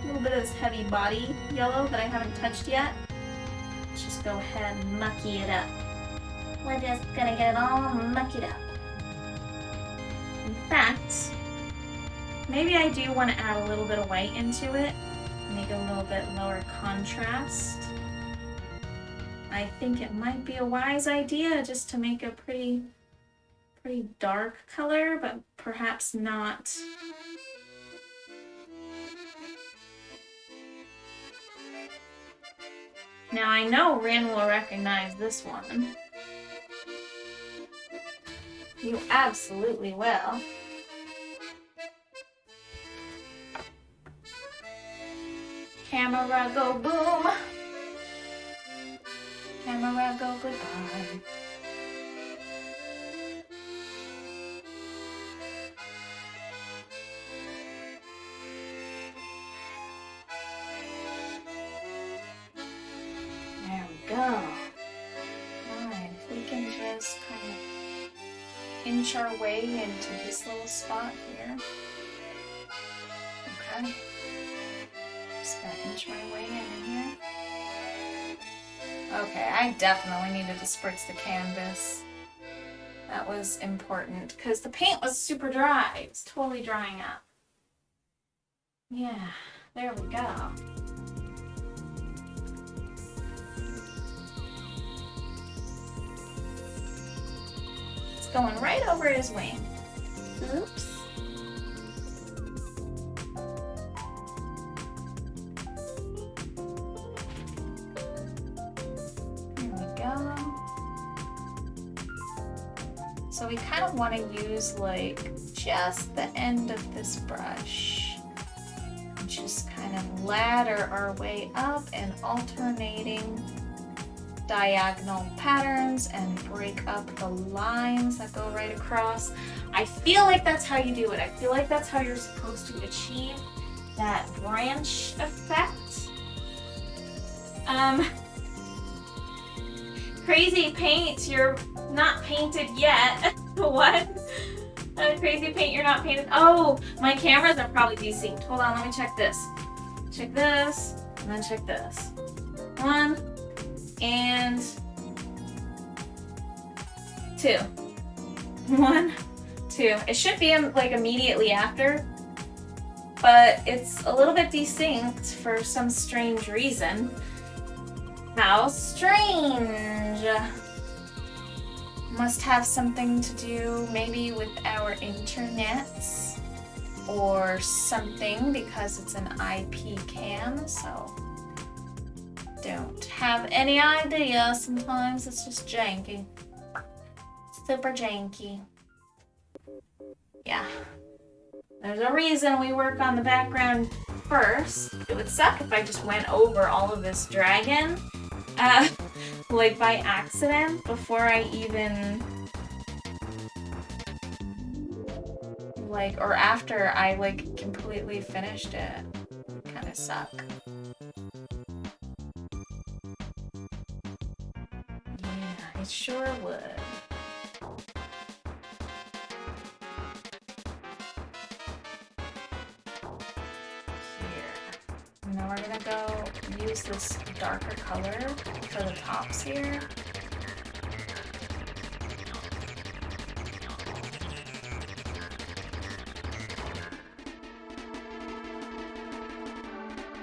A little bit of this heavy body yellow that I haven't touched yet. Let's just go ahead and mucky it up. We're just gonna get it all muckied up. In fact, maybe I do want to add a little bit of white into it. Make it a little bit lower contrast. I think it might be a wise idea just to make a pretty dark color, but perhaps not. Now I know Rin will recognize this one. You absolutely will. Camera go boom. Camera go goodbye. There we go. Alright, we can just kind of inch our way into this little spot here. Okay. Just gonna inch my way in here. Okay, I definitely needed to spritz the canvas. That was important because the paint was super dry. It was totally drying up. Yeah, there we go. It's going right over his wing. Oops. So we kind of want to use like just the end of this brush. Just kind of ladder our way up in alternating diagonal patterns and break up the lines that go right across. I feel like that's how you do it. I feel like that's how you're supposed to achieve that branch effect. Crazy Paint, you're not painted yet. What? Crazy Paint, you're not painted. Oh, my cameras are probably desynced. Hold on, let me check this. Check this, and then check this. 1 and 2. 1, 2. It should be like immediately after, but it's a little bit desynced for some strange reason. How strange. Must have something to do maybe with our internets or something because it's an IP cam, so don't have any idea. Sometimes it's just janky. Super janky. Yeah. There's a reason we work on the background first. It would suck if I just went over all of this dragon like by accident before I even like, or after I like completely finished it. It kind of suck. Yeah, it sure would. And then we're gonna go use this darker color for the tops here.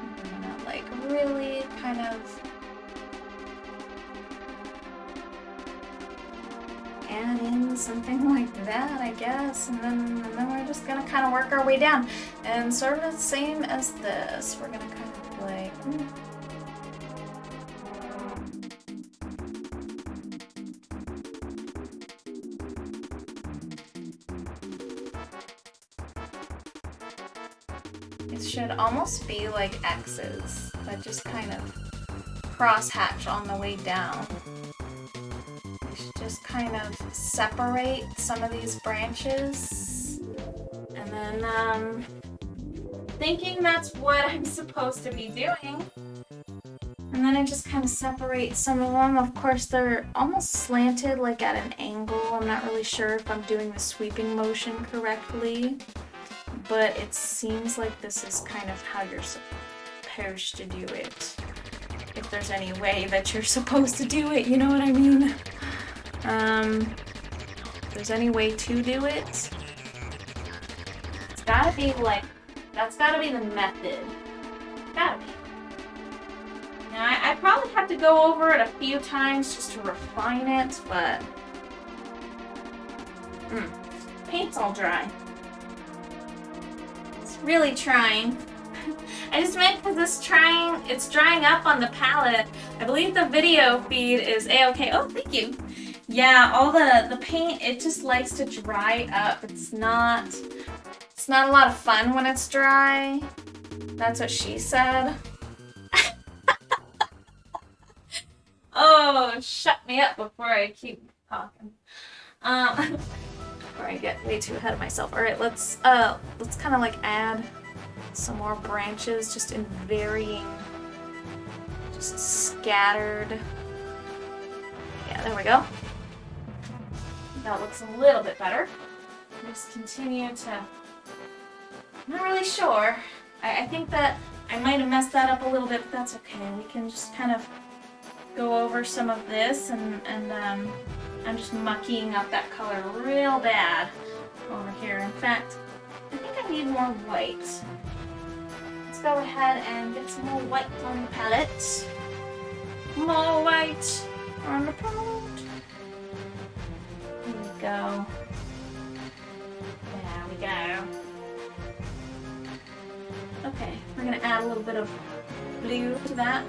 I'm gonna like really kind of add in something like that, I guess, and then we're just gonna kind of work our way down. And sort of the same as this, we're gonna kind of like it should almost be like X's that just kind of cross-hatch on the way down. Just kind of separate some of these branches, and then thinking that's what I'm supposed to be doing, and then I just kind of separate some of them. Of course, they're almost slanted, like at an angle. I'm not really sure if I'm doing the sweeping motion correctly, but it seems like this is kind of how you're supposed to do it. If there's any way that you're supposed to do it, you know what I mean? If there's any way to do it, it's gotta be like, that's gotta be the method. Gotta be. Now, I probably have to go over it a few times just to refine it, but paint's all dry. It's really trying. I just meant because it's drying up on the palette. I believe the video feed is A-okay. Oh, thank you. Yeah, all the paint, it just likes to dry up. It's not a lot of fun when it's dry. That's what she said. Oh, shut me up before I keep talking. Before I get way too ahead of myself. All right, let's kind of like add some more branches just in varying, just scattered. Yeah, there we go. That looks a little bit better. Just continue to, I'm not really sure. I think that I might have messed that up a little bit, but that's okay. We can just kind of go over some of this, and I'm just mucking up that color real bad over here. In fact, I think I need more white. Let's go ahead and get some more white on the palette. More white on the palette. There we go. There we go. Okay, we're gonna add a little bit of blue to that.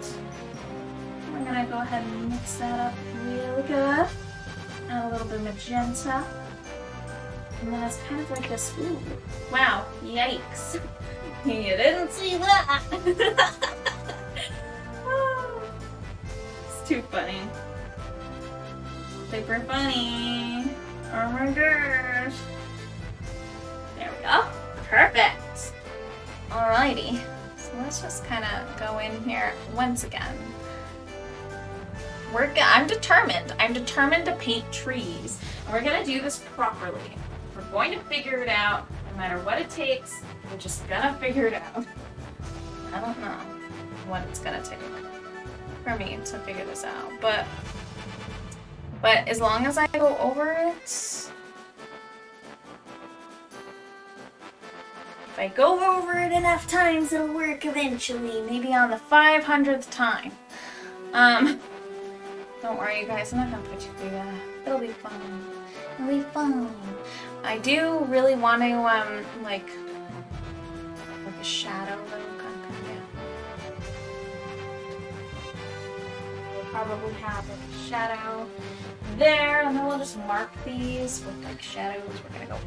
We're gonna go ahead and mix that up really good. Add a little bit of magenta. And then it's kind of like this, ooh, wow, yikes. You didn't see that. It's too funny. Super funny. Oh my gosh. There we go. Perfect. Alrighty. So let's just kind of go in here once again. I'm determined. I'm determined to paint trees. And we're gonna do this properly. We're going to figure it out. No matter what it takes, we're just gonna figure it out. I don't know what it's gonna take for me to figure this out, but as long as I go over it, if I go over it enough times, it'll work eventually. Maybe on the 500th time. Don't worry, you guys. I'm not gonna put you through that. It'll be fun. It'll be fun. I do really want to like a shadow that'll kind of come down. We'll probably have like a shadow there, and then we'll just mark these with like shadows. We're gonna go.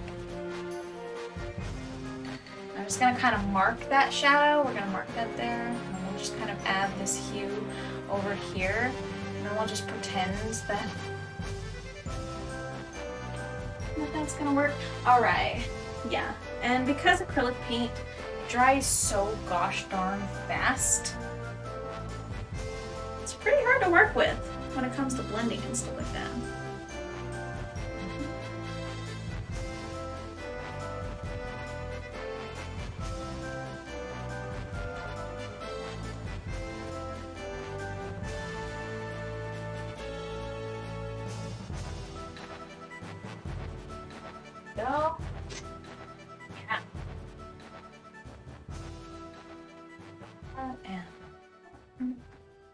I'm just gonna kind of mark that shadow. We're gonna mark that there, and then we'll just kind of add this hue over here, and then we'll just pretend that that's gonna work. All right, yeah. And because acrylic paint dries so gosh darn fast, it's pretty hard to work with when it comes to blending and stuff like that.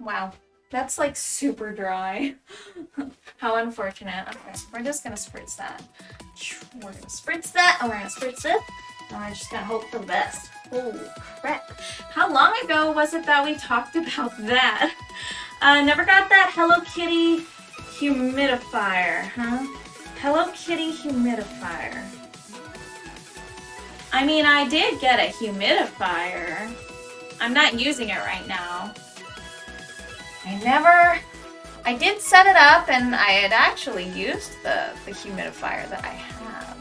Wow. That's like super dry. How unfortunate. Okay, we're just gonna spritz that. We're gonna spritz that, and we're gonna spritz it. And we're just gonna hope for the best. Oh, crap. How long ago was it that we talked about that? Never got that Hello Kitty humidifier, huh? Hello Kitty humidifier. I mean, I did get a humidifier. I'm not using it right now. I did set it up, and I had actually used the humidifier that I have.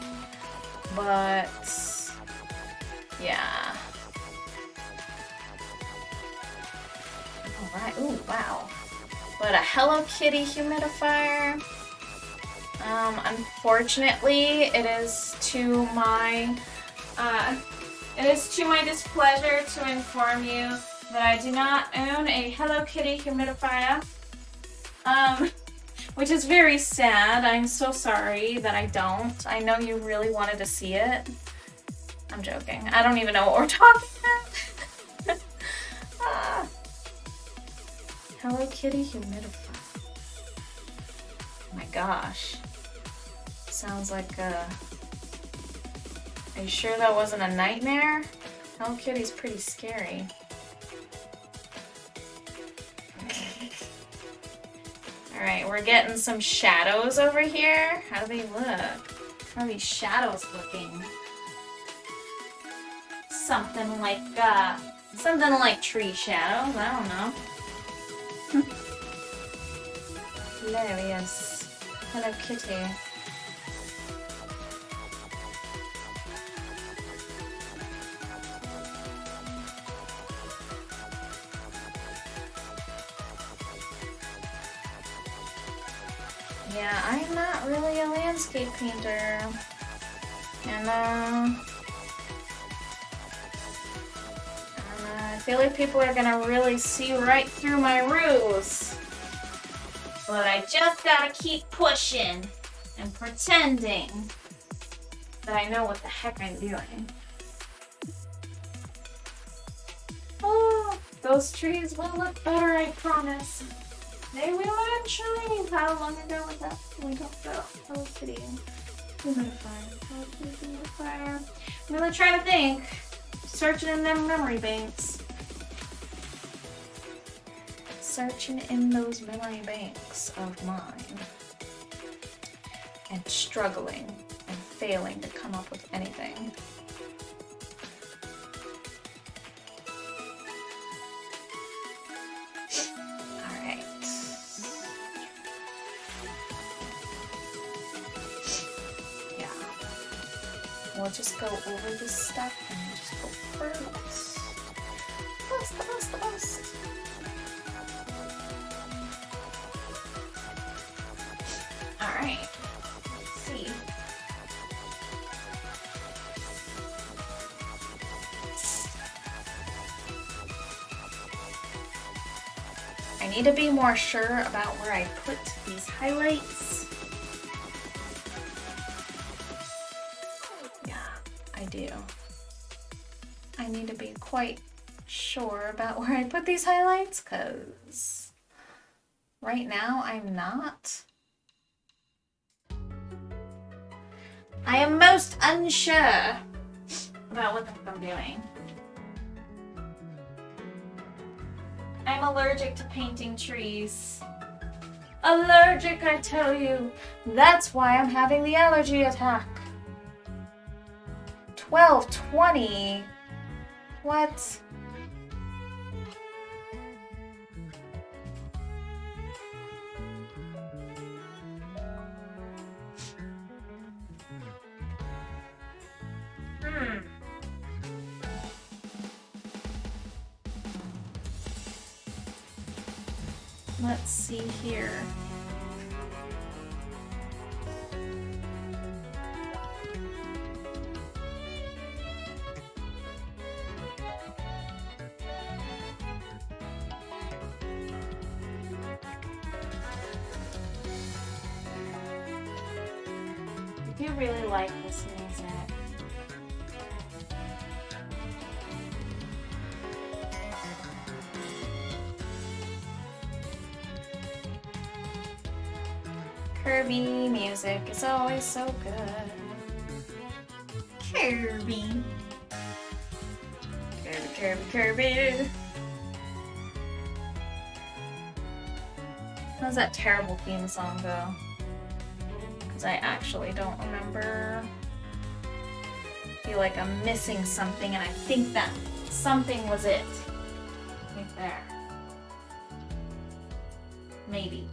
But, yeah. Alright, ooh, wow. But a Hello Kitty humidifier. Unfortunately, it is to my displeasure to inform you that I do not own a Hello Kitty humidifier. Which is very sad. I'm so sorry that I don't. I know you really wanted to see it. I'm joking. I don't even know what we're talking about. Hello Kitty humidifier. Oh my gosh. Sounds like a... Are you sure that wasn't a nightmare? Hello Kitty's pretty scary. Alright, we're getting some shadows over here. How do they look? How are these shadows looking? Something like tree shadows. I don't know. Hilarious. Hello Kitty. Yeah, I'm not really a landscape painter. And I feel like people are gonna really see right through my ruse. But I just gotta keep pushing and pretending that I know what the heck I'm doing. Oh, those trees will look better, I promise. They will eventually. How long ago was that when we talked about Hello Kitty humidifier? Hello Kitty humidifier. I'm really trying to think. Searching in them memory banks. Searching in those memory banks of mine. And struggling and failing to come up with anything. We'll just go over this stuff and we'll just go first. First. Alright. Let's see. I need to be more sure about where I put these highlights. I do. I need to be quite sure about where I put these highlights, because right now I'm not. I am most unsure about what I'm doing. I'm allergic to painting trees. Allergic, I tell you. That's why I'm having the allergy attack. 12:20. What? Let's see here. I do really like this music. Kirby music is always so good. Kirby. Kirby. How's that terrible theme song go? Because I actually don't remember. I feel like I'm missing something, and I think that something was it. Right there. Maybe.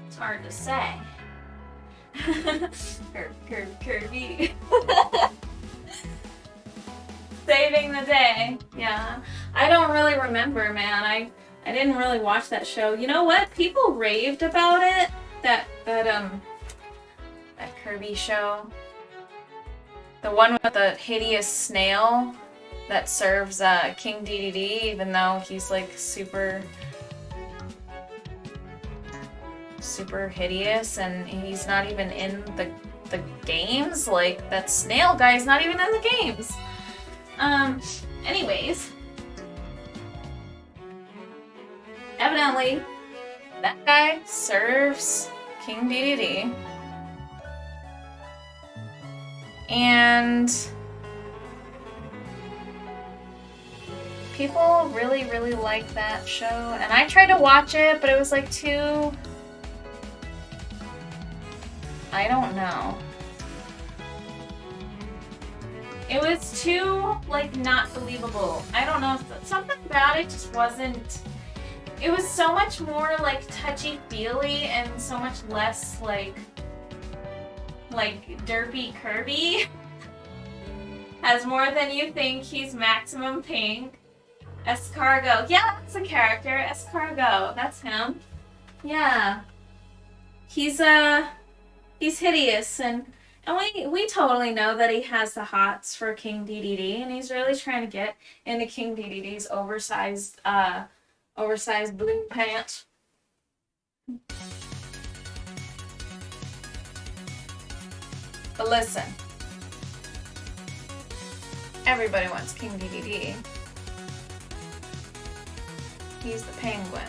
It's hard to say. Kirby. Saving the day. Yeah. I don't really remember, man. I didn't really watch that show. You know what? People raved about it. That Kirby show. The one with the hideous snail that serves King DDD, even though he's like super hideous and he's not even in the games. Like, that snail guy is not even in the games. Anyways, evidently that guy serves King DDD, and people really like that show, and I tried to watch it, but it was like too, I don't know. It was too, like, not believable. I don't know, something about it just wasn't, it was so much more, like, touchy-feely and so much less, like derpy Kirby. Has more than you think, he's Maximum Pink. Escargot, yeah, that's a character, Escargot, that's him. Yeah. He's hideous, and we totally know that he has the hots for King DDD, and he's really trying to get into King DDD's oversized blue pants. But listen, everybody wants King DDD. He's the penguin.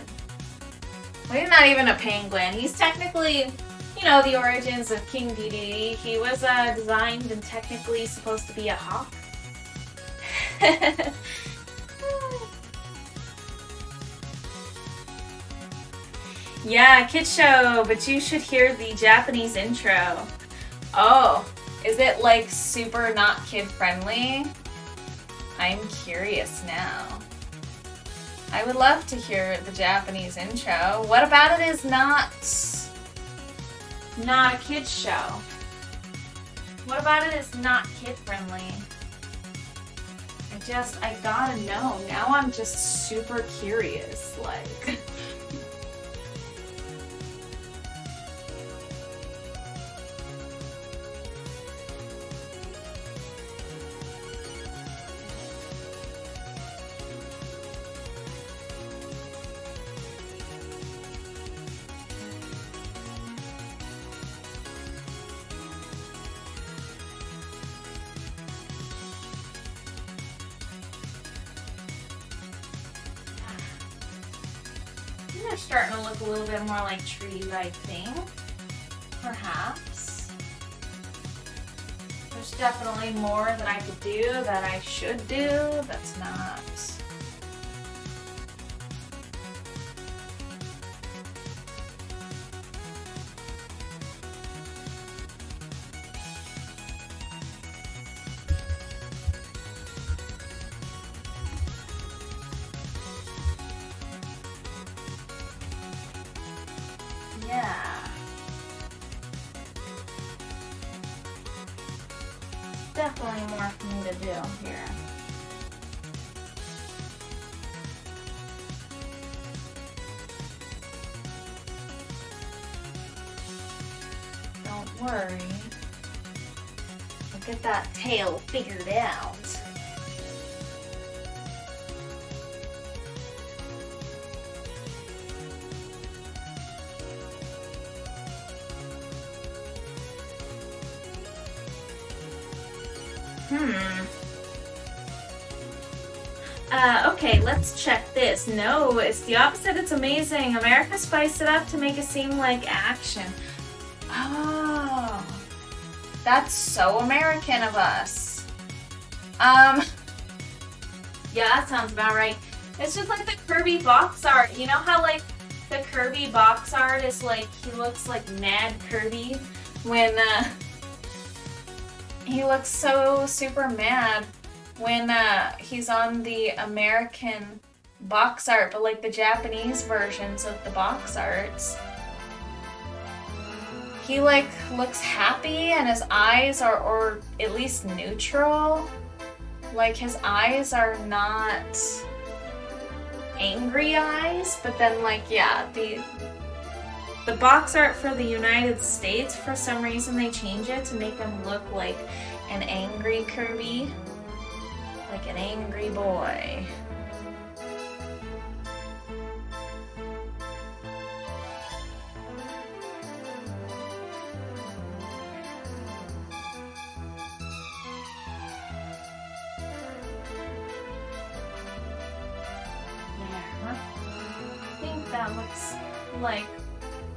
Well, he's not even a penguin. He's technically, you know, the origins of King DDD. He was designed and technically supposed to be a hawk. Yeah, kid show, but you should hear the Japanese intro. Oh, is it like super not kid friendly? I'm curious now. I would love to hear the Japanese intro. What about it is not a kid's show? What about it is not kid friendly? I gotta know. Now I'm just super curious, like. They're starting to look a little bit more like trees, I think. Perhaps. There's definitely more that I could do, that I should do, that's not. Yeah. Definitely more for me to do here. Don't worry. I'll get that tail figured out. Okay, let's check this. No, it's the opposite. It's amazing. America spiced it up to make it seem like action. Oh, that's so American of us. Yeah, that sounds about right. It's just like the Kirby box art. You know how like the Kirby box art is like, he looks like mad Kirby when, he looks so super mad when he's on the American box art, but like the Japanese versions of the box arts, he like looks happy and his eyes are, or at least neutral. Like his eyes are not angry eyes, but then like, yeah, the box art for the United States, for some reason they change it to make him look like an angry Kirby. Like an angry boy. There. I think that looks like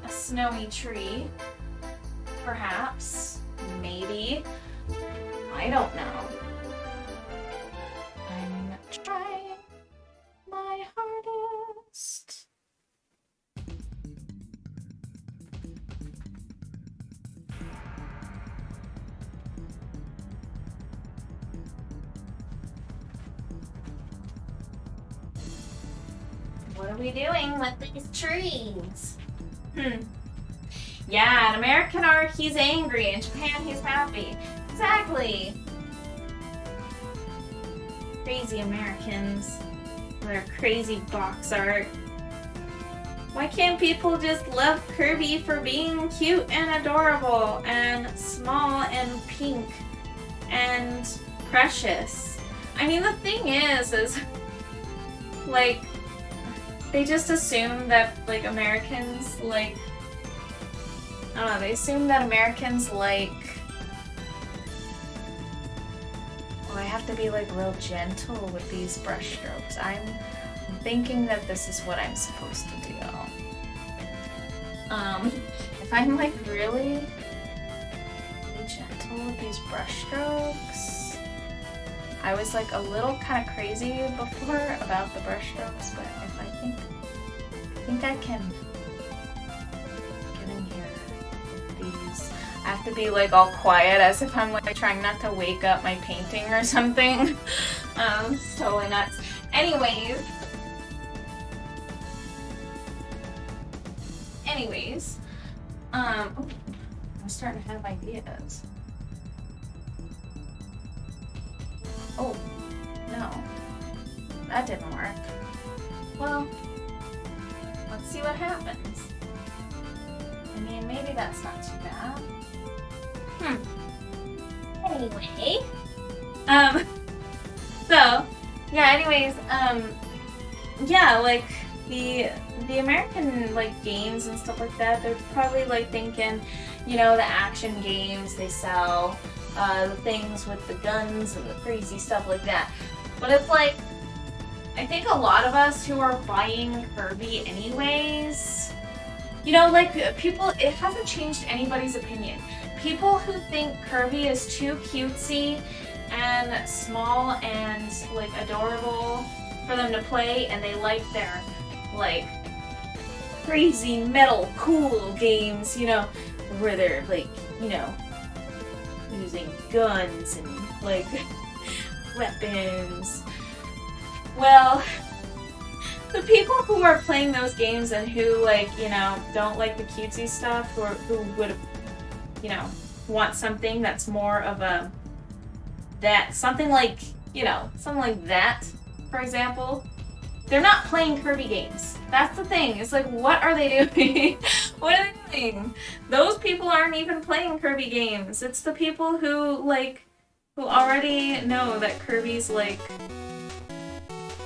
a snowy tree. Perhaps. Maybe. I don't know. I'm trying my hardest. What are we doing with these trees? Yeah, in American art, he's angry. In Japan, he's happy. Exactly. Crazy Americans. Their crazy box art. Why can't people just love Kirby for being cute and adorable and small and pink and precious? I mean, the thing is like, they just assume that, like, Americans, like, I don't know, they assume that Americans, like, oh, I have to be, like, real gentle with these brush strokes. I'm thinking that this is what I'm supposed to do. If I'm, like, really gentle with these brush strokes. I was, like, a little kind of crazy before about the brush strokes, but if I think I can get in here with these. I have to be, like, all quiet as if I'm, like, trying not to wake up my painting or something. It's totally nuts. Anyways, I'm starting to have ideas. Oh, no. That didn't work. Well, let's see what happens. I mean, maybe that's not too bad. Anyway. So, yeah, anyways, yeah, like, the American, like, games and stuff like that, they're probably, like, thinking, you know, the action games they sell, the things with the guns and the crazy stuff like that. But it's like, I think a lot of us who are buying Kirby anyways, you know, like, people, it hasn't changed anybody's opinion. People who think Kirby is too cutesy and small and, like, adorable for them to play, and they like their, like, crazy metal cool games, you know, where they're, like, you know, using guns and, like, weapons. Well, the people who are playing those games and who, like, you know, don't like the cutesy stuff, who would, you know, want something that's more of a, something like, you know, something like that, for example, they're not playing Kirby games. That's the thing. It's like, what are they doing? What are they doing? Those people aren't even playing Kirby games. It's the people who, like, who already know that Kirby's, like,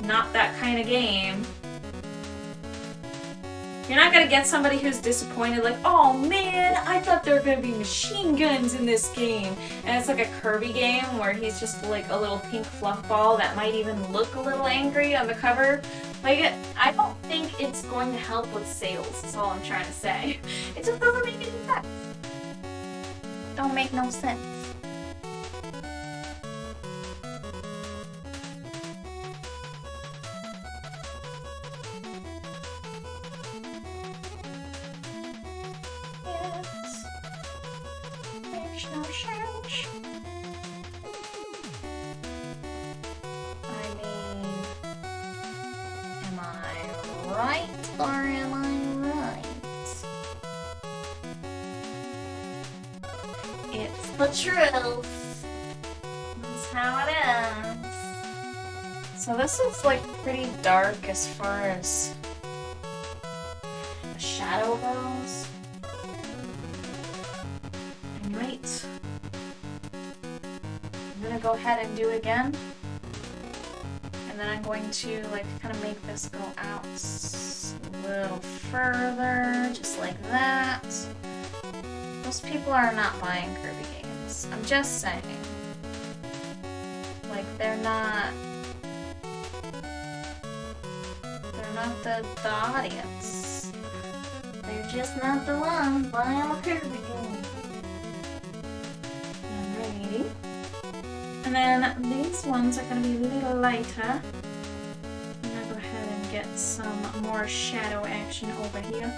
not that kind of game. You're not gonna get somebody who's disappointed, like, oh man, I thought there were gonna be machine guns in this game. And it's like a Kirby game where he's just like a little pink fluff ball that might even look a little angry on the cover. Like, I don't think it's going to help with sales, is all I'm trying to say. It just doesn't make any sense. Don't make no sense. No change. I mean, am I right or am I right? It's the truth. That's how it is. So this is like pretty dark as far as the shadow goes. Right. I'm gonna go ahead and do it again. And then I'm going to like kind of make this go out a little further, just like that. Most people are not buying Kirby games. I'm just saying. Like they're not the audience. They're just not the ones buying a Kirby game. Alrighty. And then these ones are going to be a little lighter. I'm going to go ahead and get some more shadow action over here.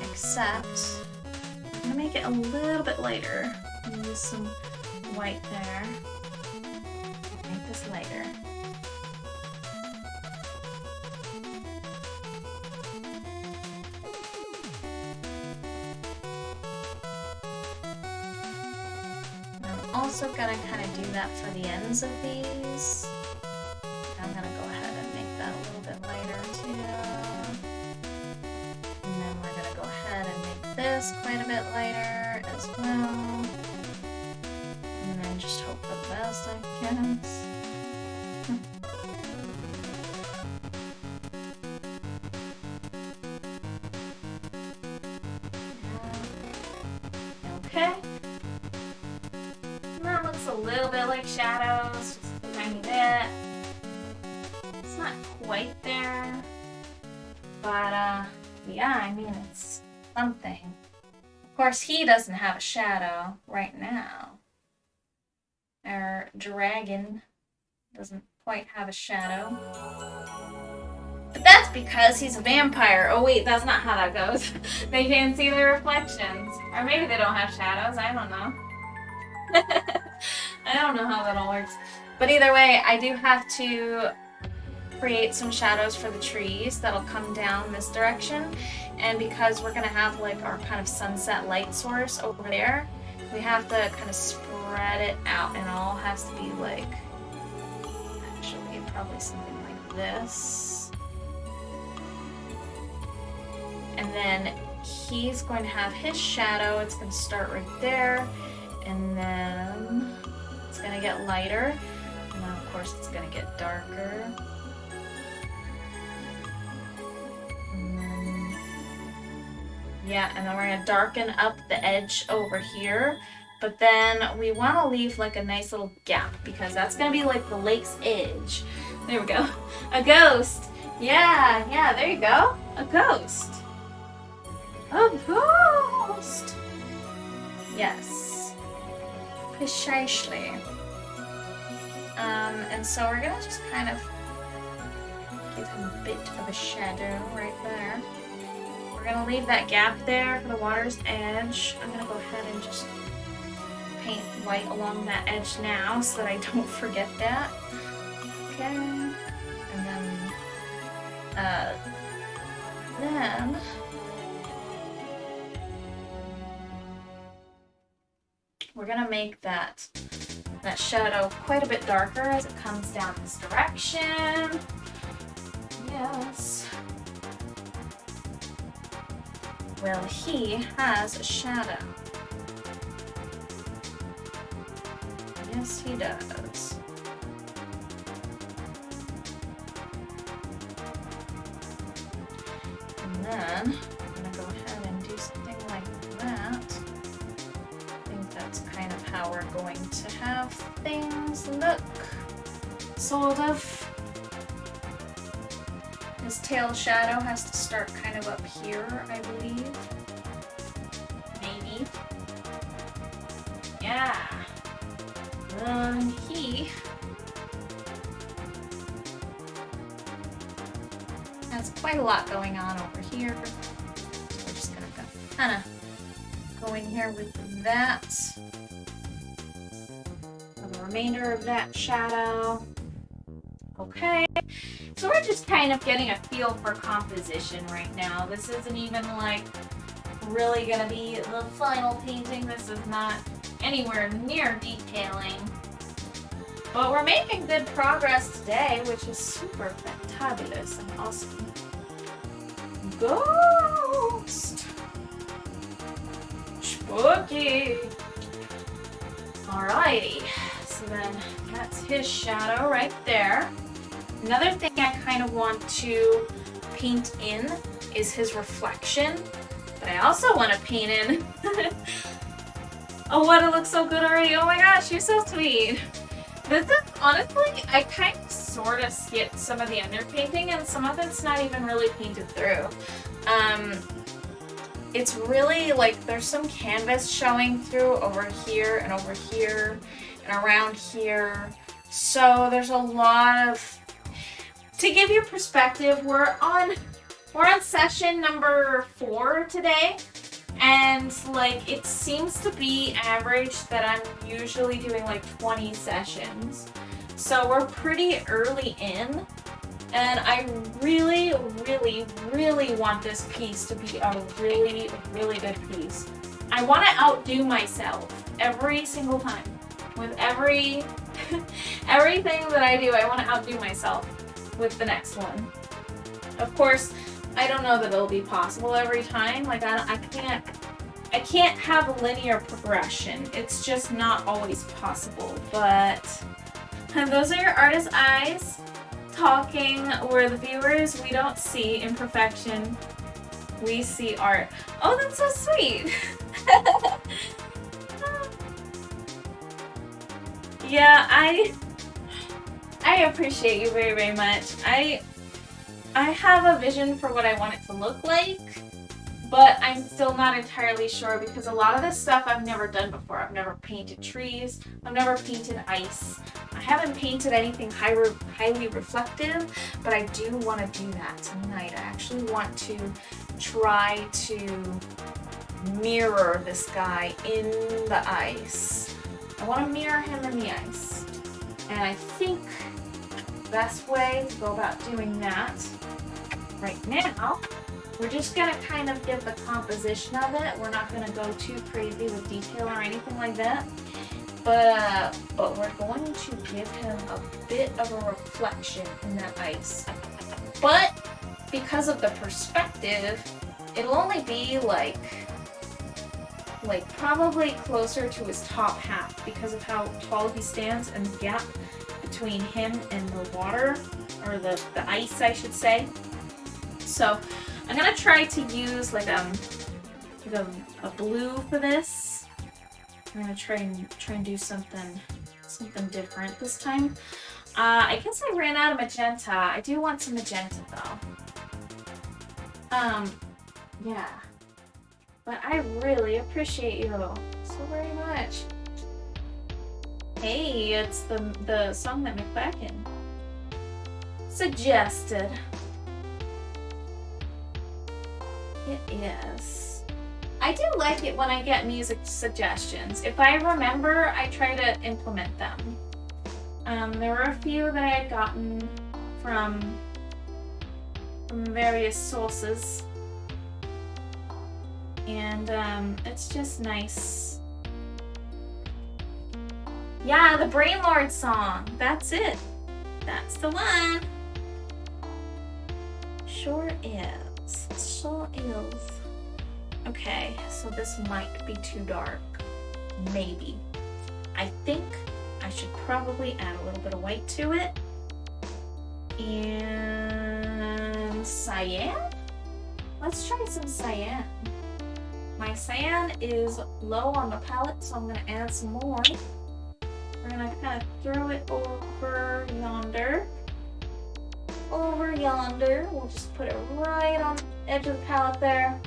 Except, I'm going to make it a little bit lighter. And use some white there. Make this lighter. Also gonna kind of do that for the ends of these. I'm gonna go ahead and make that a little bit lighter too. And then we're gonna go ahead and make this quite a bit lighter as well. And then just hope for the best, I guess. Okay. That looks a little bit like shadows, just a tiny bit. It's not quite there, but yeah, I mean, it's something. Of course, he doesn't have a shadow right now. Our dragon doesn't quite have a shadow. But that's because he's a vampire. Oh wait, that's not how that goes. They can't see their reflections. Or maybe they don't have shadows, I don't know. I don't know how that all works. But either way, I do have to create some shadows for the trees that'll come down this direction. And because we're going to have like our kind of sunset light source over there, we have to kind of spread it out. And it all has to be like, actually, probably something like this. And then he's going to have his shadow. It's going to start right there. And then it's going to get lighter. And then, of course, it's going to get darker. And then, yeah, and then we're going to darken up the edge over here. But then we want to leave like a nice little gap because that's going to be like the lake's edge. There we go. A ghost. Yeah, there you go. A ghost. A ghost. Yes. Precisely. And so we're gonna just kind of give him a bit of a shadow right there. We're gonna leave that gap there for the water's edge. I'm gonna go ahead and just paint white along that edge now so that I don't forget that. Okay. And then we're gonna make that shadow quite a bit darker as it comes down this direction. Yes. Well, he has a shadow. Yes, he does. And then that's kind of how we're going to have things look. Sort of. His tail shadow has to start kind of up here, I believe. Maybe. Yeah. He has quite a lot going on over here. So we're just gonna kind of go in here with that. And the remainder of that shadow. Okay. So we're just kind of getting a feel for composition right now. This isn't even like really gonna be the final painting. This is not anywhere near detailing. But we're making good progress today, which is super fantabulous and awesome. Ghost! Spooky! Alrighty, so then that's his shadow right there. Another thing I kind of want to paint in is his reflection, but I also want to paint in oh, what, it looks so good already. Oh my gosh, you're so sweet. This is, honestly, I kind of sort of skipped some of the underpainting, and some of it's not even really painted through. It's really, like, there's some canvas showing through over here and around here. So there's a lot of, to give you perspective, we're on session number 4 today. And like, it seems to be average that I'm usually doing like 20 sessions. So we're pretty early in, and I really, really, really want this piece to be a really, really good piece. I want to outdo myself every single time. With everything that I do, I want to outdo myself with the next one. Of course, I don't know that it'll be possible every time. Like, I can't have a linear progression. It's just not always possible. But those are your artist's eyes talking, where the viewers, we don't see imperfection. We see art. Oh, that's so sweet. Yeah, I appreciate you very, very much. I have a vision for what I want it to look like, but I'm still not entirely sure because a lot of this stuff I've never done before. I've never painted trees. I've never painted ice. I haven't painted anything highly reflective, but I do want to do that tonight. I actually want to try to mirror this guy in the ice. I want to mirror him in the ice. And I think the best way to go about doing that right now, we're just going to kind of get the composition of it. We're not going to go too crazy with detail or anything like that. But we're going to give him a bit of a reflection in that ice. But because of the perspective, it'll only be like probably closer to his top half because of how tall he stands and the gap between him and the water, or the ice, I should say. So I'm gonna try to use like a blue for this. I'm gonna try and do something different this time. I guess I ran out of magenta. I do want some magenta though. Yeah. But I really appreciate you so very much. Hey, it's the song that McQuacken suggested. It is. I do like it when I get music suggestions. If I remember, I try to implement them. There were a few that I had gotten from various sources. And it's just nice. Yeah, the Brainlord song. That's it. That's the one. Sure is. Sure is. Okay, so this might be too dark. Maybe. I think I should probably add a little bit of white to it. And cyan? Let's try some cyan. My cyan is low on the palette, so I'm gonna add some more. We're gonna kind of throw it over yonder. Over yonder. We'll just put it right on the edge of the palette there.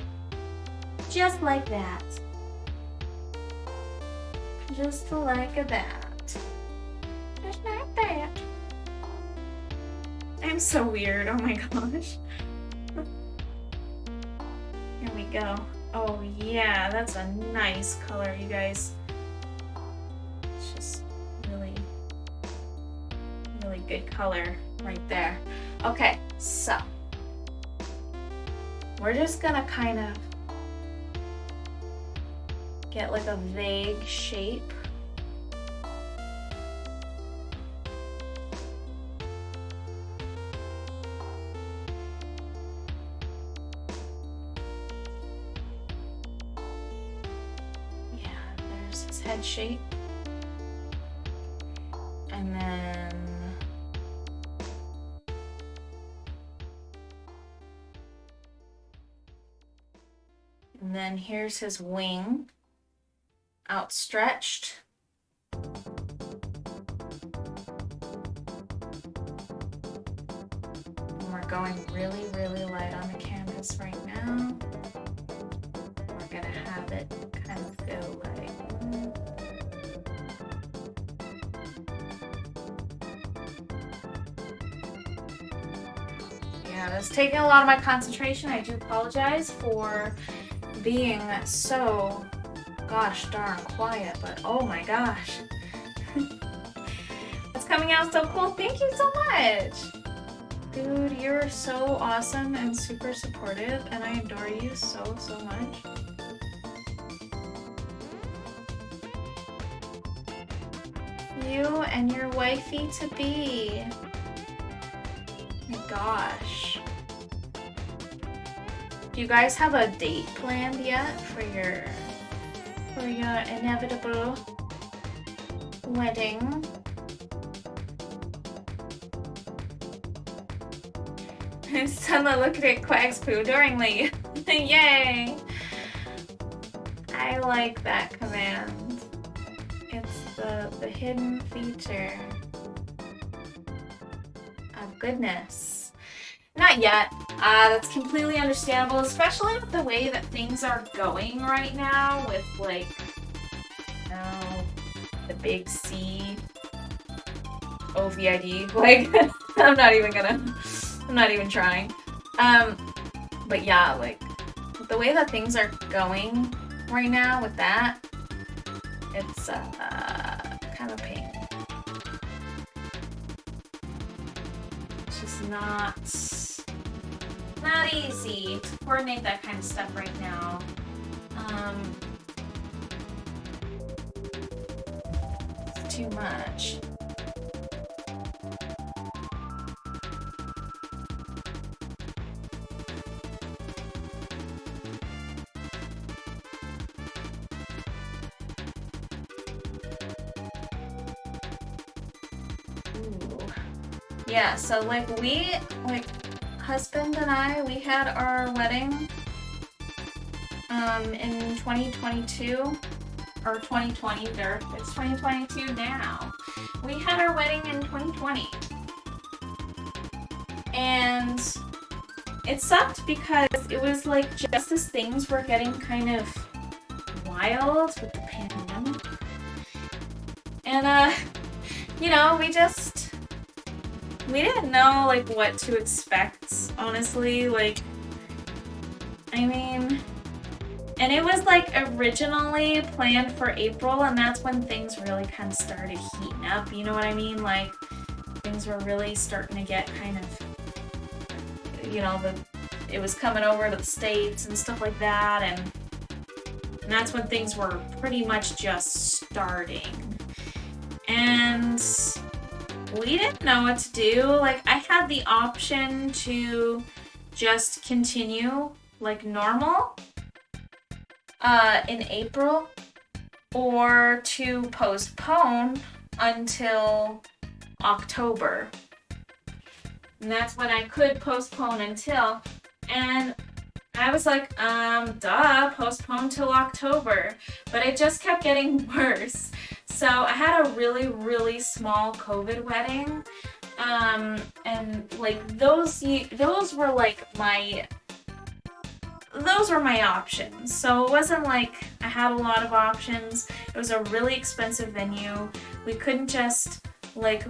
Just like that. Just like that. Just like that. I'm so weird, oh my gosh. Here we go. Oh yeah, that's a nice color, you guys. It's just really, really good color right there. Okay, so we're just gonna kind of get like a vague shape. Head shape, and then here's his wing, outstretched. And we're going really, really light on the canvas right now. We're gonna have it kind of go like. Yeah, that's taking a lot of my concentration. I do apologize for being so gosh darn quiet, but oh my gosh. It's coming out so cool. Thank you so much. Dude, you're so awesome and super supportive, and I adore you so, so much. You and your wifey to be. My gosh. Do you guys have a date planned yet for your inevitable wedding? Someone look at it, quacks poo adoringly. Yay! I like that command. It's the hidden feature of goodness. Not yet. That's completely understandable, especially with the way that things are going right now with like, you know, the big C OVID. Like, I'm not even trying. But yeah, like the way that things are going right now with that, it's kind of a pain. It's just not easy to coordinate that kind of stuff right now. It's too much. Yeah, so like husband and I, we had our wedding in 2022 or 2020. It's 2022 now. We had our wedding in 2020, and it sucked because it was like just as things were getting kind of wild with the pandemic, and you know, we didn't know like what to expect, honestly. Like, I mean, and it was like originally planned for April, and that's when things really kind of started heating up, you know what I mean? Like, things were really starting to get kind of, you know, it was coming over to the States and stuff like that, and that's when things were pretty much just starting. And we didn't know what to do. Like, I had the option to just continue like normal in April, or to postpone until October. And that's when I could postpone until. And I was like, duh, postponed till October. But it just kept getting worse. So I had a really, really small COVID wedding. And like those were like those were my options. So it wasn't like I had a lot of options. It was a really expensive venue. We couldn't just like,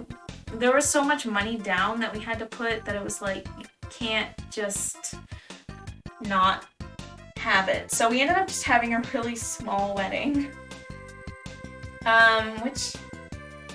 there was so much money down that we had to put that it was like, you can't just not have it. So we ended up just having a really small wedding. Which,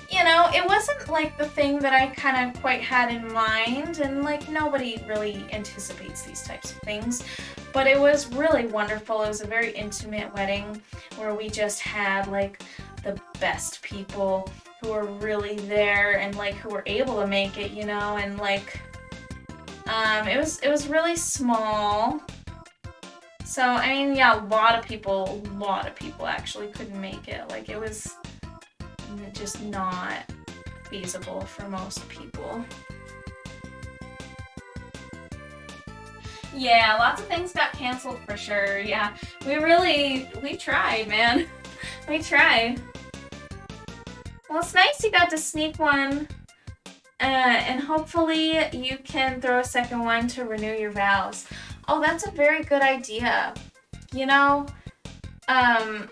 you know, it wasn't like the thing that I kind of quite had in mind, and like nobody really anticipates these types of things. But it was really wonderful. It was a very intimate wedding where we just had like the best people who were really there and like who were able to make it, you know, and like it was really small. So I mean, yeah, a lot of people actually couldn't make it. Like it was just not feasible for most people. Yeah, lots of things got canceled for sure. Yeah, we tried, man. We tried. Well, it's nice you got to sneak one, and hopefully you can throw a second one to renew your vows. Oh, that's a very good idea. You know, I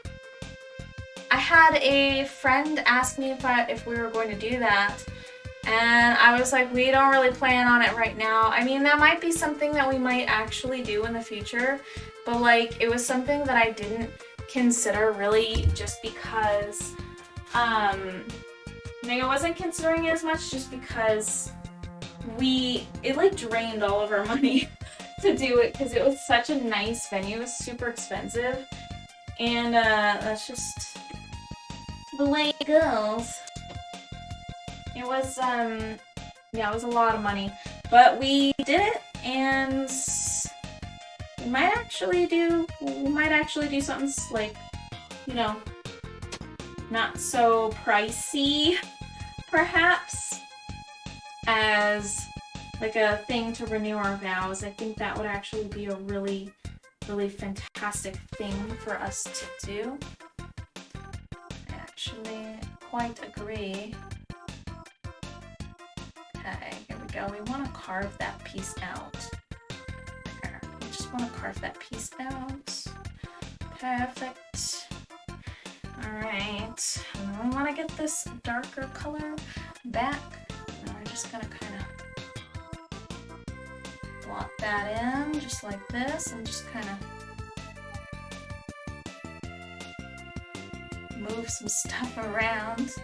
had a friend ask me if we were going to do that. And I was like, we don't really plan on it right now. I mean, that might be something that we might actually do in the future, but like, it was something that I didn't consider really just because, like, I wasn't considering it as much just because it like drained all of our money to do it because it was such a nice venue. It was super expensive. And, that's just the way it goes. It was, yeah, it was a lot of money, but we did it, and we might actually do something like, you know, not so pricey, perhaps, as like a thing to renew our vows. I think that would actually be a really, really fantastic thing for us to do. I actually quite agree. Okay, here we go. We want to carve that piece out. Here, we just want to carve that piece out. Perfect. Alright, and then we want to get this darker color back. Now we're just going to kind of blot that in, just like this, and just kind of move some stuff around.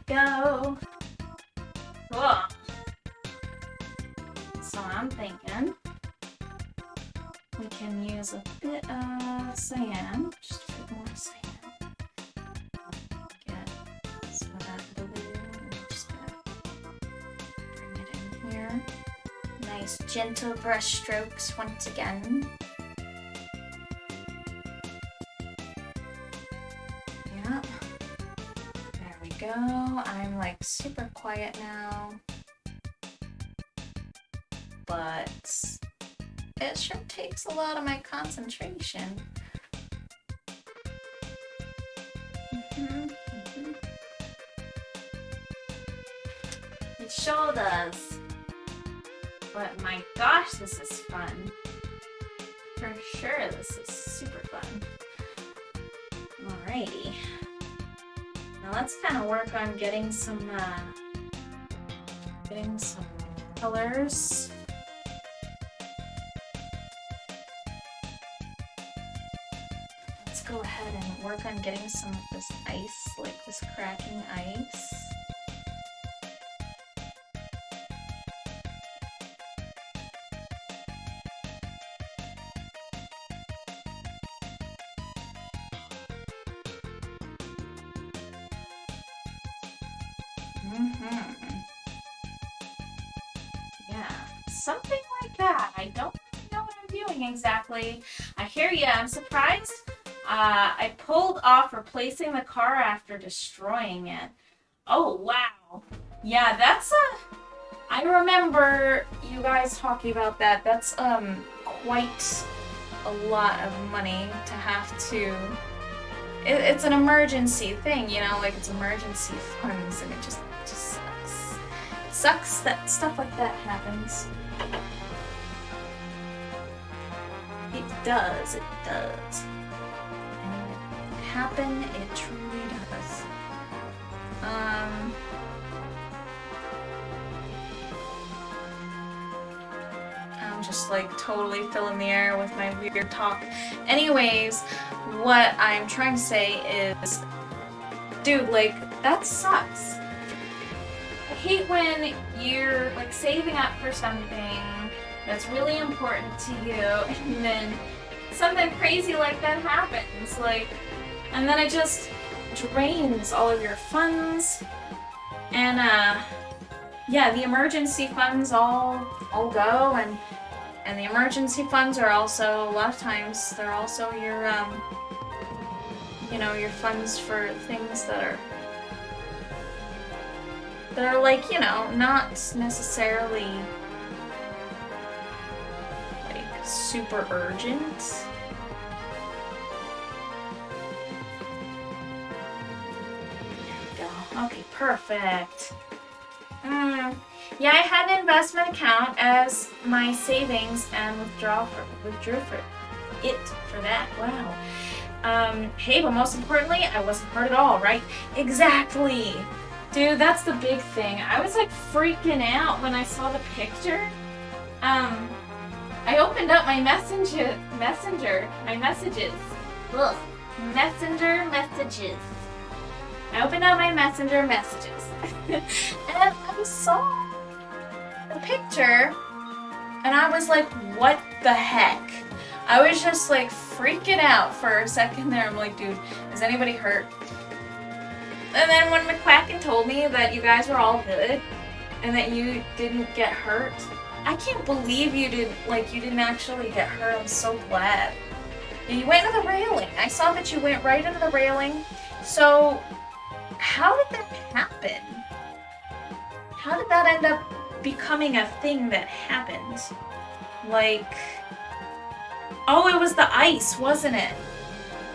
Go. Cool. So I'm thinking we can use a bit of cyan, just a bit more cyan. Get some of that blue. I'm just gonna bring it in here. Nice gentle brush strokes once again. Go. I'm like super quiet now, but it sure takes a lot of my concentration. It sure does. But my gosh, this is fun. For sure, this is super fun. Alrighty. Now let's kind of work on getting some colors. Let's go ahead and work on getting some of this ice, like this cracking ice. Yeah, something like that. I don't know what I'm doing exactly. I hear ya. I'm surprised. I pulled off replacing the car after destroying it. Oh, wow. Yeah, that's I remember you guys talking about that. That's, quite a lot of money to have to... It's an emergency thing, you know? Like, it's emergency funds, and it just sucks. It sucks that stuff like that happens. It does. And it happen, it truly does. I'm just like totally filling the air with my weird talk. Anyways, what I'm trying to say is, dude, like, that sucks. I hate when you're like saving up for something that's really important to you, and then something crazy like that happens, like, and then it just drains all of your funds, and yeah, the emergency funds all go, and the emergency funds are also, a lot of times, they're also your, you know, your funds for things that are like, you know, not necessarily like super urgent. There we go. Okay, perfect. Yeah, I had an investment account as my savings and withdrew for that. Wow. Hey, but most importantly, I wasn't hurt at all, right? Exactly. Dude, that's the big thing. I was like freaking out when I saw the picture. I opened up my messenger, my messages. Ugh. Messenger messages. I opened up my messenger messages. And I saw the picture, and I was like, what the heck? I was just like freaking out for a second there. I'm like, dude, is anybody hurt? And then when McQuacken told me that you guys were all good and that you didn't get hurt, I can't believe you didn't actually get hurt. I'm so glad. You went into the railing. I saw that you went right into the railing. So how did that happen? How did that end up becoming a thing that happened? Like, oh, it was the ice, wasn't it?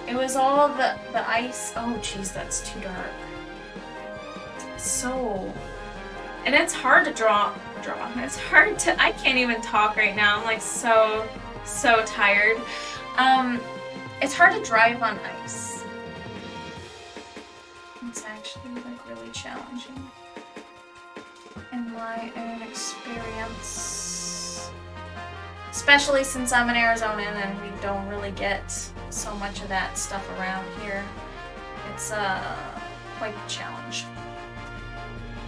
It was all the ice. Oh, jeez, that's too dark. So, and it's hard to draw. It's hard to, I can't even talk right now. I'm like so tired. It's hard to drive on ice. It's actually like really challenging. In my own experience. Especially since I'm in Arizona and we don't really get so much of that stuff around here. It's quite a challenge.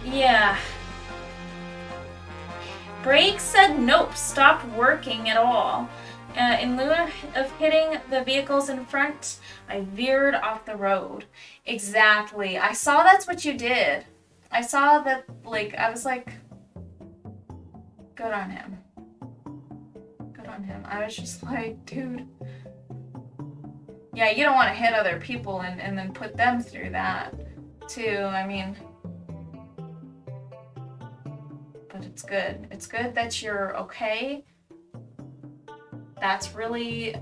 Yeah. Brakes said nope, stopped working at all. In lieu of hitting the vehicles in front, I veered off the road. Exactly. I saw that's what you did. I saw that, like, I was like, good on him. Good on him. I was just like, dude. Yeah, you don't want to hit other people and then put them through that, too. I mean, but it's good. It's good that you're okay. That's really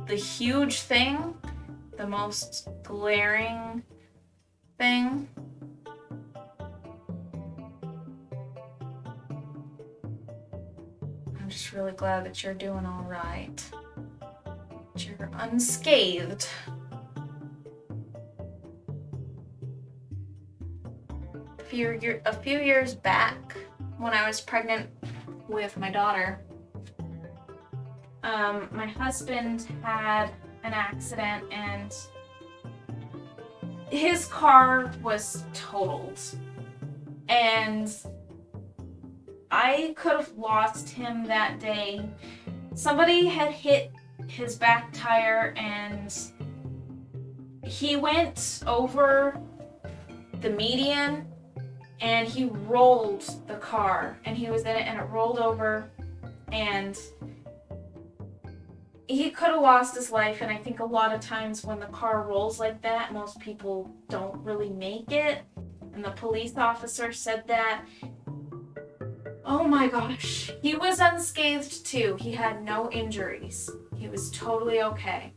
the huge thing, the most glaring thing. I'm just really glad that you're doing all right. That you're unscathed. A few years back, when I was pregnant with my daughter, my husband had an accident and his car was totaled. And I could have lost him that day. Somebody had hit his back tire and he went over the median and he rolled the car, and he was in it and it rolled over, and he could have lost his life, and I think a lot of times when the car rolls like that, most people don't really make it. And the police officer said that. Oh my gosh. He was unscathed too. He had no injuries. He was totally okay.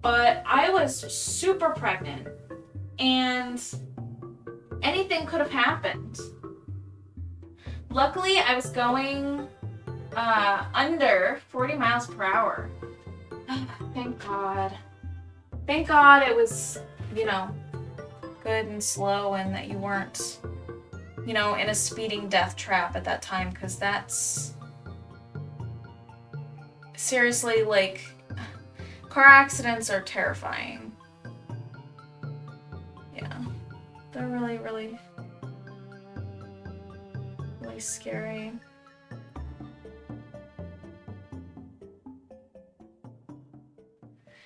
But I was super pregnant, and anything could have happened. Luckily, I was going under 40 miles per hour. Thank God. Thank God it was, you know, good and slow, and that you weren't, you know, in a speeding death trap at that time, because that's seriously, like, car accidents are terrifying. Yeah, they're really, really, really scary.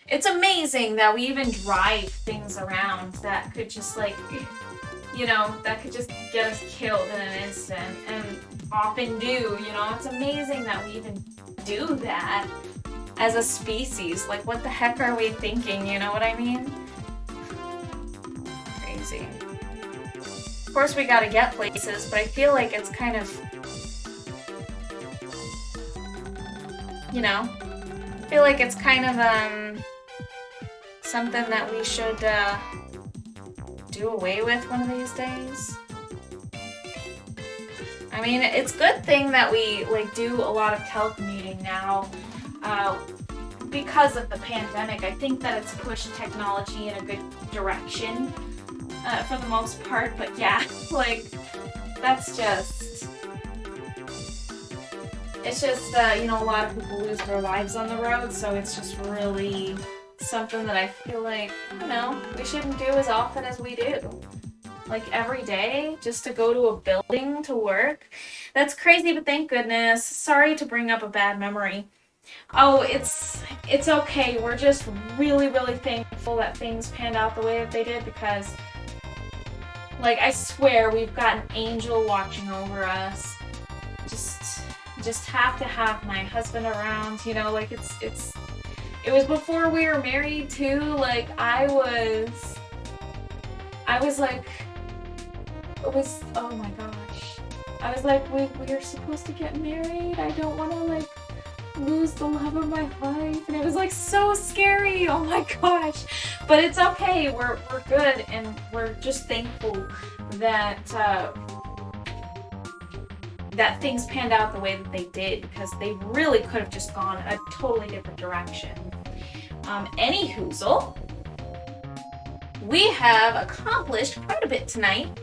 It's amazing that we even drive things around that could just, like, you know, that could just get us killed in an instant, and often do, you know. It's amazing that we even do that as a species. Like, what the heck are we thinking, you know what I mean? Crazy. Of course we gotta get places, but I feel like it's kind of, you know, I feel like it's kind of, something that we should, do away with one of these days. I mean, it's a good thing that we, like, do a lot of telecommuting now, because of the pandemic. I think that it's pushed technology in a good direction, for the most part, but yeah, like, that's just, it's just, you know, a lot of people lose their lives on the road, so it's just really something that I feel like, you know, we shouldn't do as often as we do. Like, every day, just to go to a building to work. That's crazy, but thank goodness. Sorry to bring up a bad memory. Oh, it's okay. We're just really, really thankful that things panned out the way that they did, because, like, I swear we've got an angel watching over us. Just have to have my husband around, you know, like, it was before we were married too. Like, I was like, oh my gosh. I was like, we are supposed to get married. I don't want to, like, lose the love of my life. And it was, like, so scary. Oh my gosh. But it's okay. We're good, and we're just thankful that that things panned out the way that they did, because they really could have just gone a totally different direction. Anyhoozle, we have accomplished quite a bit tonight.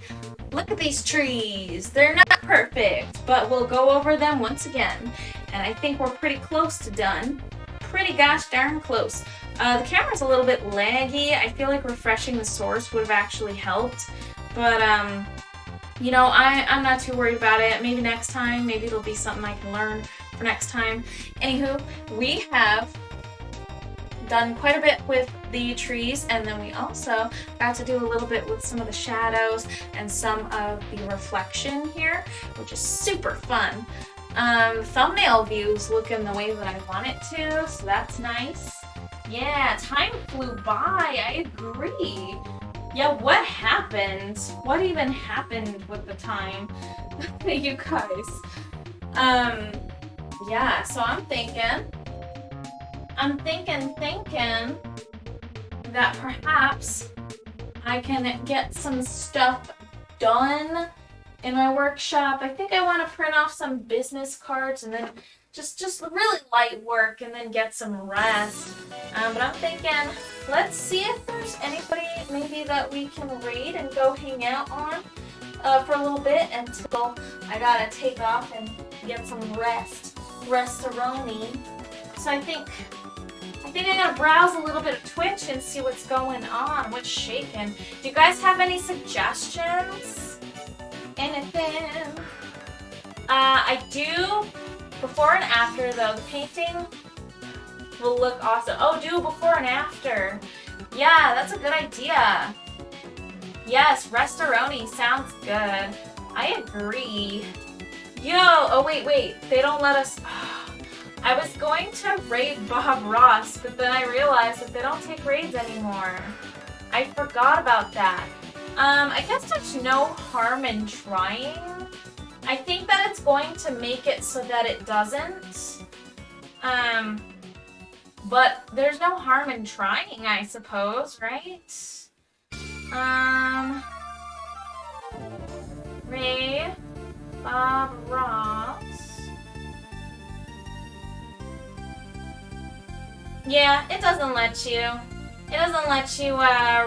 Look at these trees. They're not perfect, but we'll go over them once again. And I think we're pretty close to done. Pretty gosh darn close. The camera's a little bit laggy. I feel like refreshing the source would have actually helped. But, you know, I'm not too worried about it. Maybe next time. Maybe it'll be something I can learn for next time. Anywho, we have done quite a bit with the trees, and then we also got to do a little bit with some of the shadows and some of the reflection here, which is super fun. Thumbnail views looking the way that I want it to, so that's nice. Yeah, time flew by, I agree. Yeah, what happened? What even happened with the time? You guys. Yeah, so I'm thinking that perhaps I can get some stuff done in my workshop. I think I want to print off some business cards and then just really light work and then get some rest. But I'm thinking, let's see if there's anybody maybe that we can raid and go hang out on for a little bit until I gotta take off and get some rest-a-roni. So I think I'm gonna browse a little bit of Twitch and see what's going on, what's shaking. Do you guys have any suggestions? Anything? I do. Before and after, though, the painting will look awesome. Oh, do before and after. Yeah, that's a good idea. Yes, rest-a-roni sounds good. I agree. Yo, oh wait, they don't let us. I was going to raid Bob Ross, but then I realized that they don't take raids anymore. I forgot about that. I guess there's no harm in trying. I think that it's going to make it so that it doesn't. But there's no harm in trying, I suppose, right? Raid Bob Ross. Yeah, it doesn't let you. It doesn't let you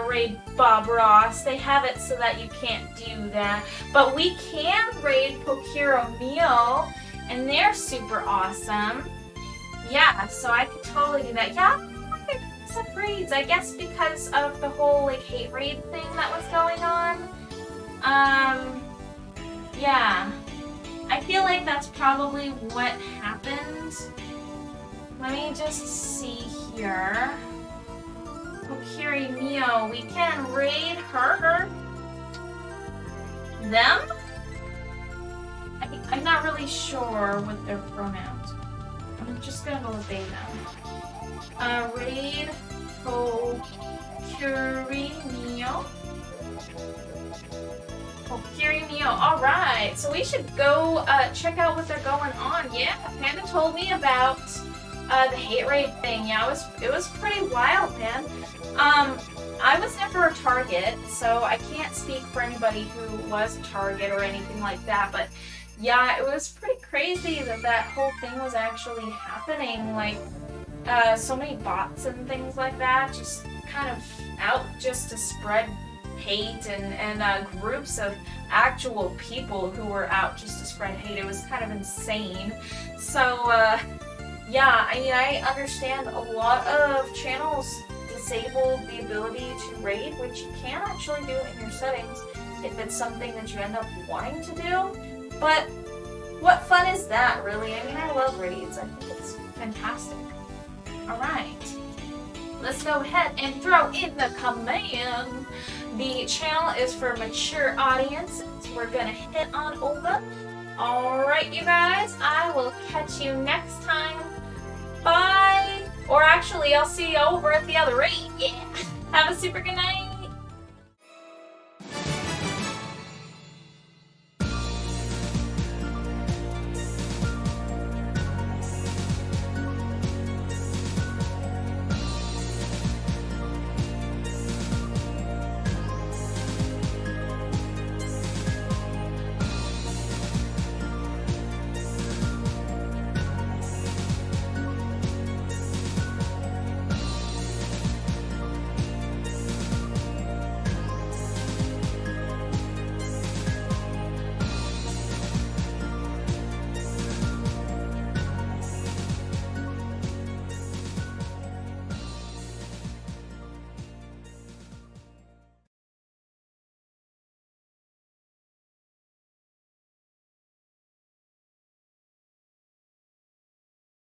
raid Bob Ross. They have it so that you can't do that. But we can raid Pokiro Mio, and they're super awesome. Yeah, so I could totally do that. Yeah, some raids. I guess because of the whole like hate raid thing that was going on. Yeah. I feel like that's probably what happened. Let me just see here. Pokiri Mio, we can raid her. Them? I'm not really sure what their pronouns are. I'm just gonna go with they them. Raid Pokiri Mio. Pokiri Mio, alright. So we should go check out what they're going on. Yeah, Panda told me about the hate raid thing. Yeah, it was pretty wild, man. I was never a target, so I can't speak for anybody who was a target or anything like that, but yeah, it was pretty crazy that that whole thing was actually happening. Like, so many bots and things like that just kind of out just to spread hate and groups of actual people who were out just to spread hate. It was kind of insane. So, yeah, I mean, I understand a lot of channels disable the ability to raid, which you can actually do in your settings if it's something that you end up wanting to do. But what fun is that, really? I mean, I love raids. I think it's fantastic. Alright, let's go ahead and throw in the command. The channel is for mature audiences. We're gonna hit on over. Alright, you guys, I will catch you next time. Bye! Or actually, I'll see you over at the other raid. Yeah! Have a super good night!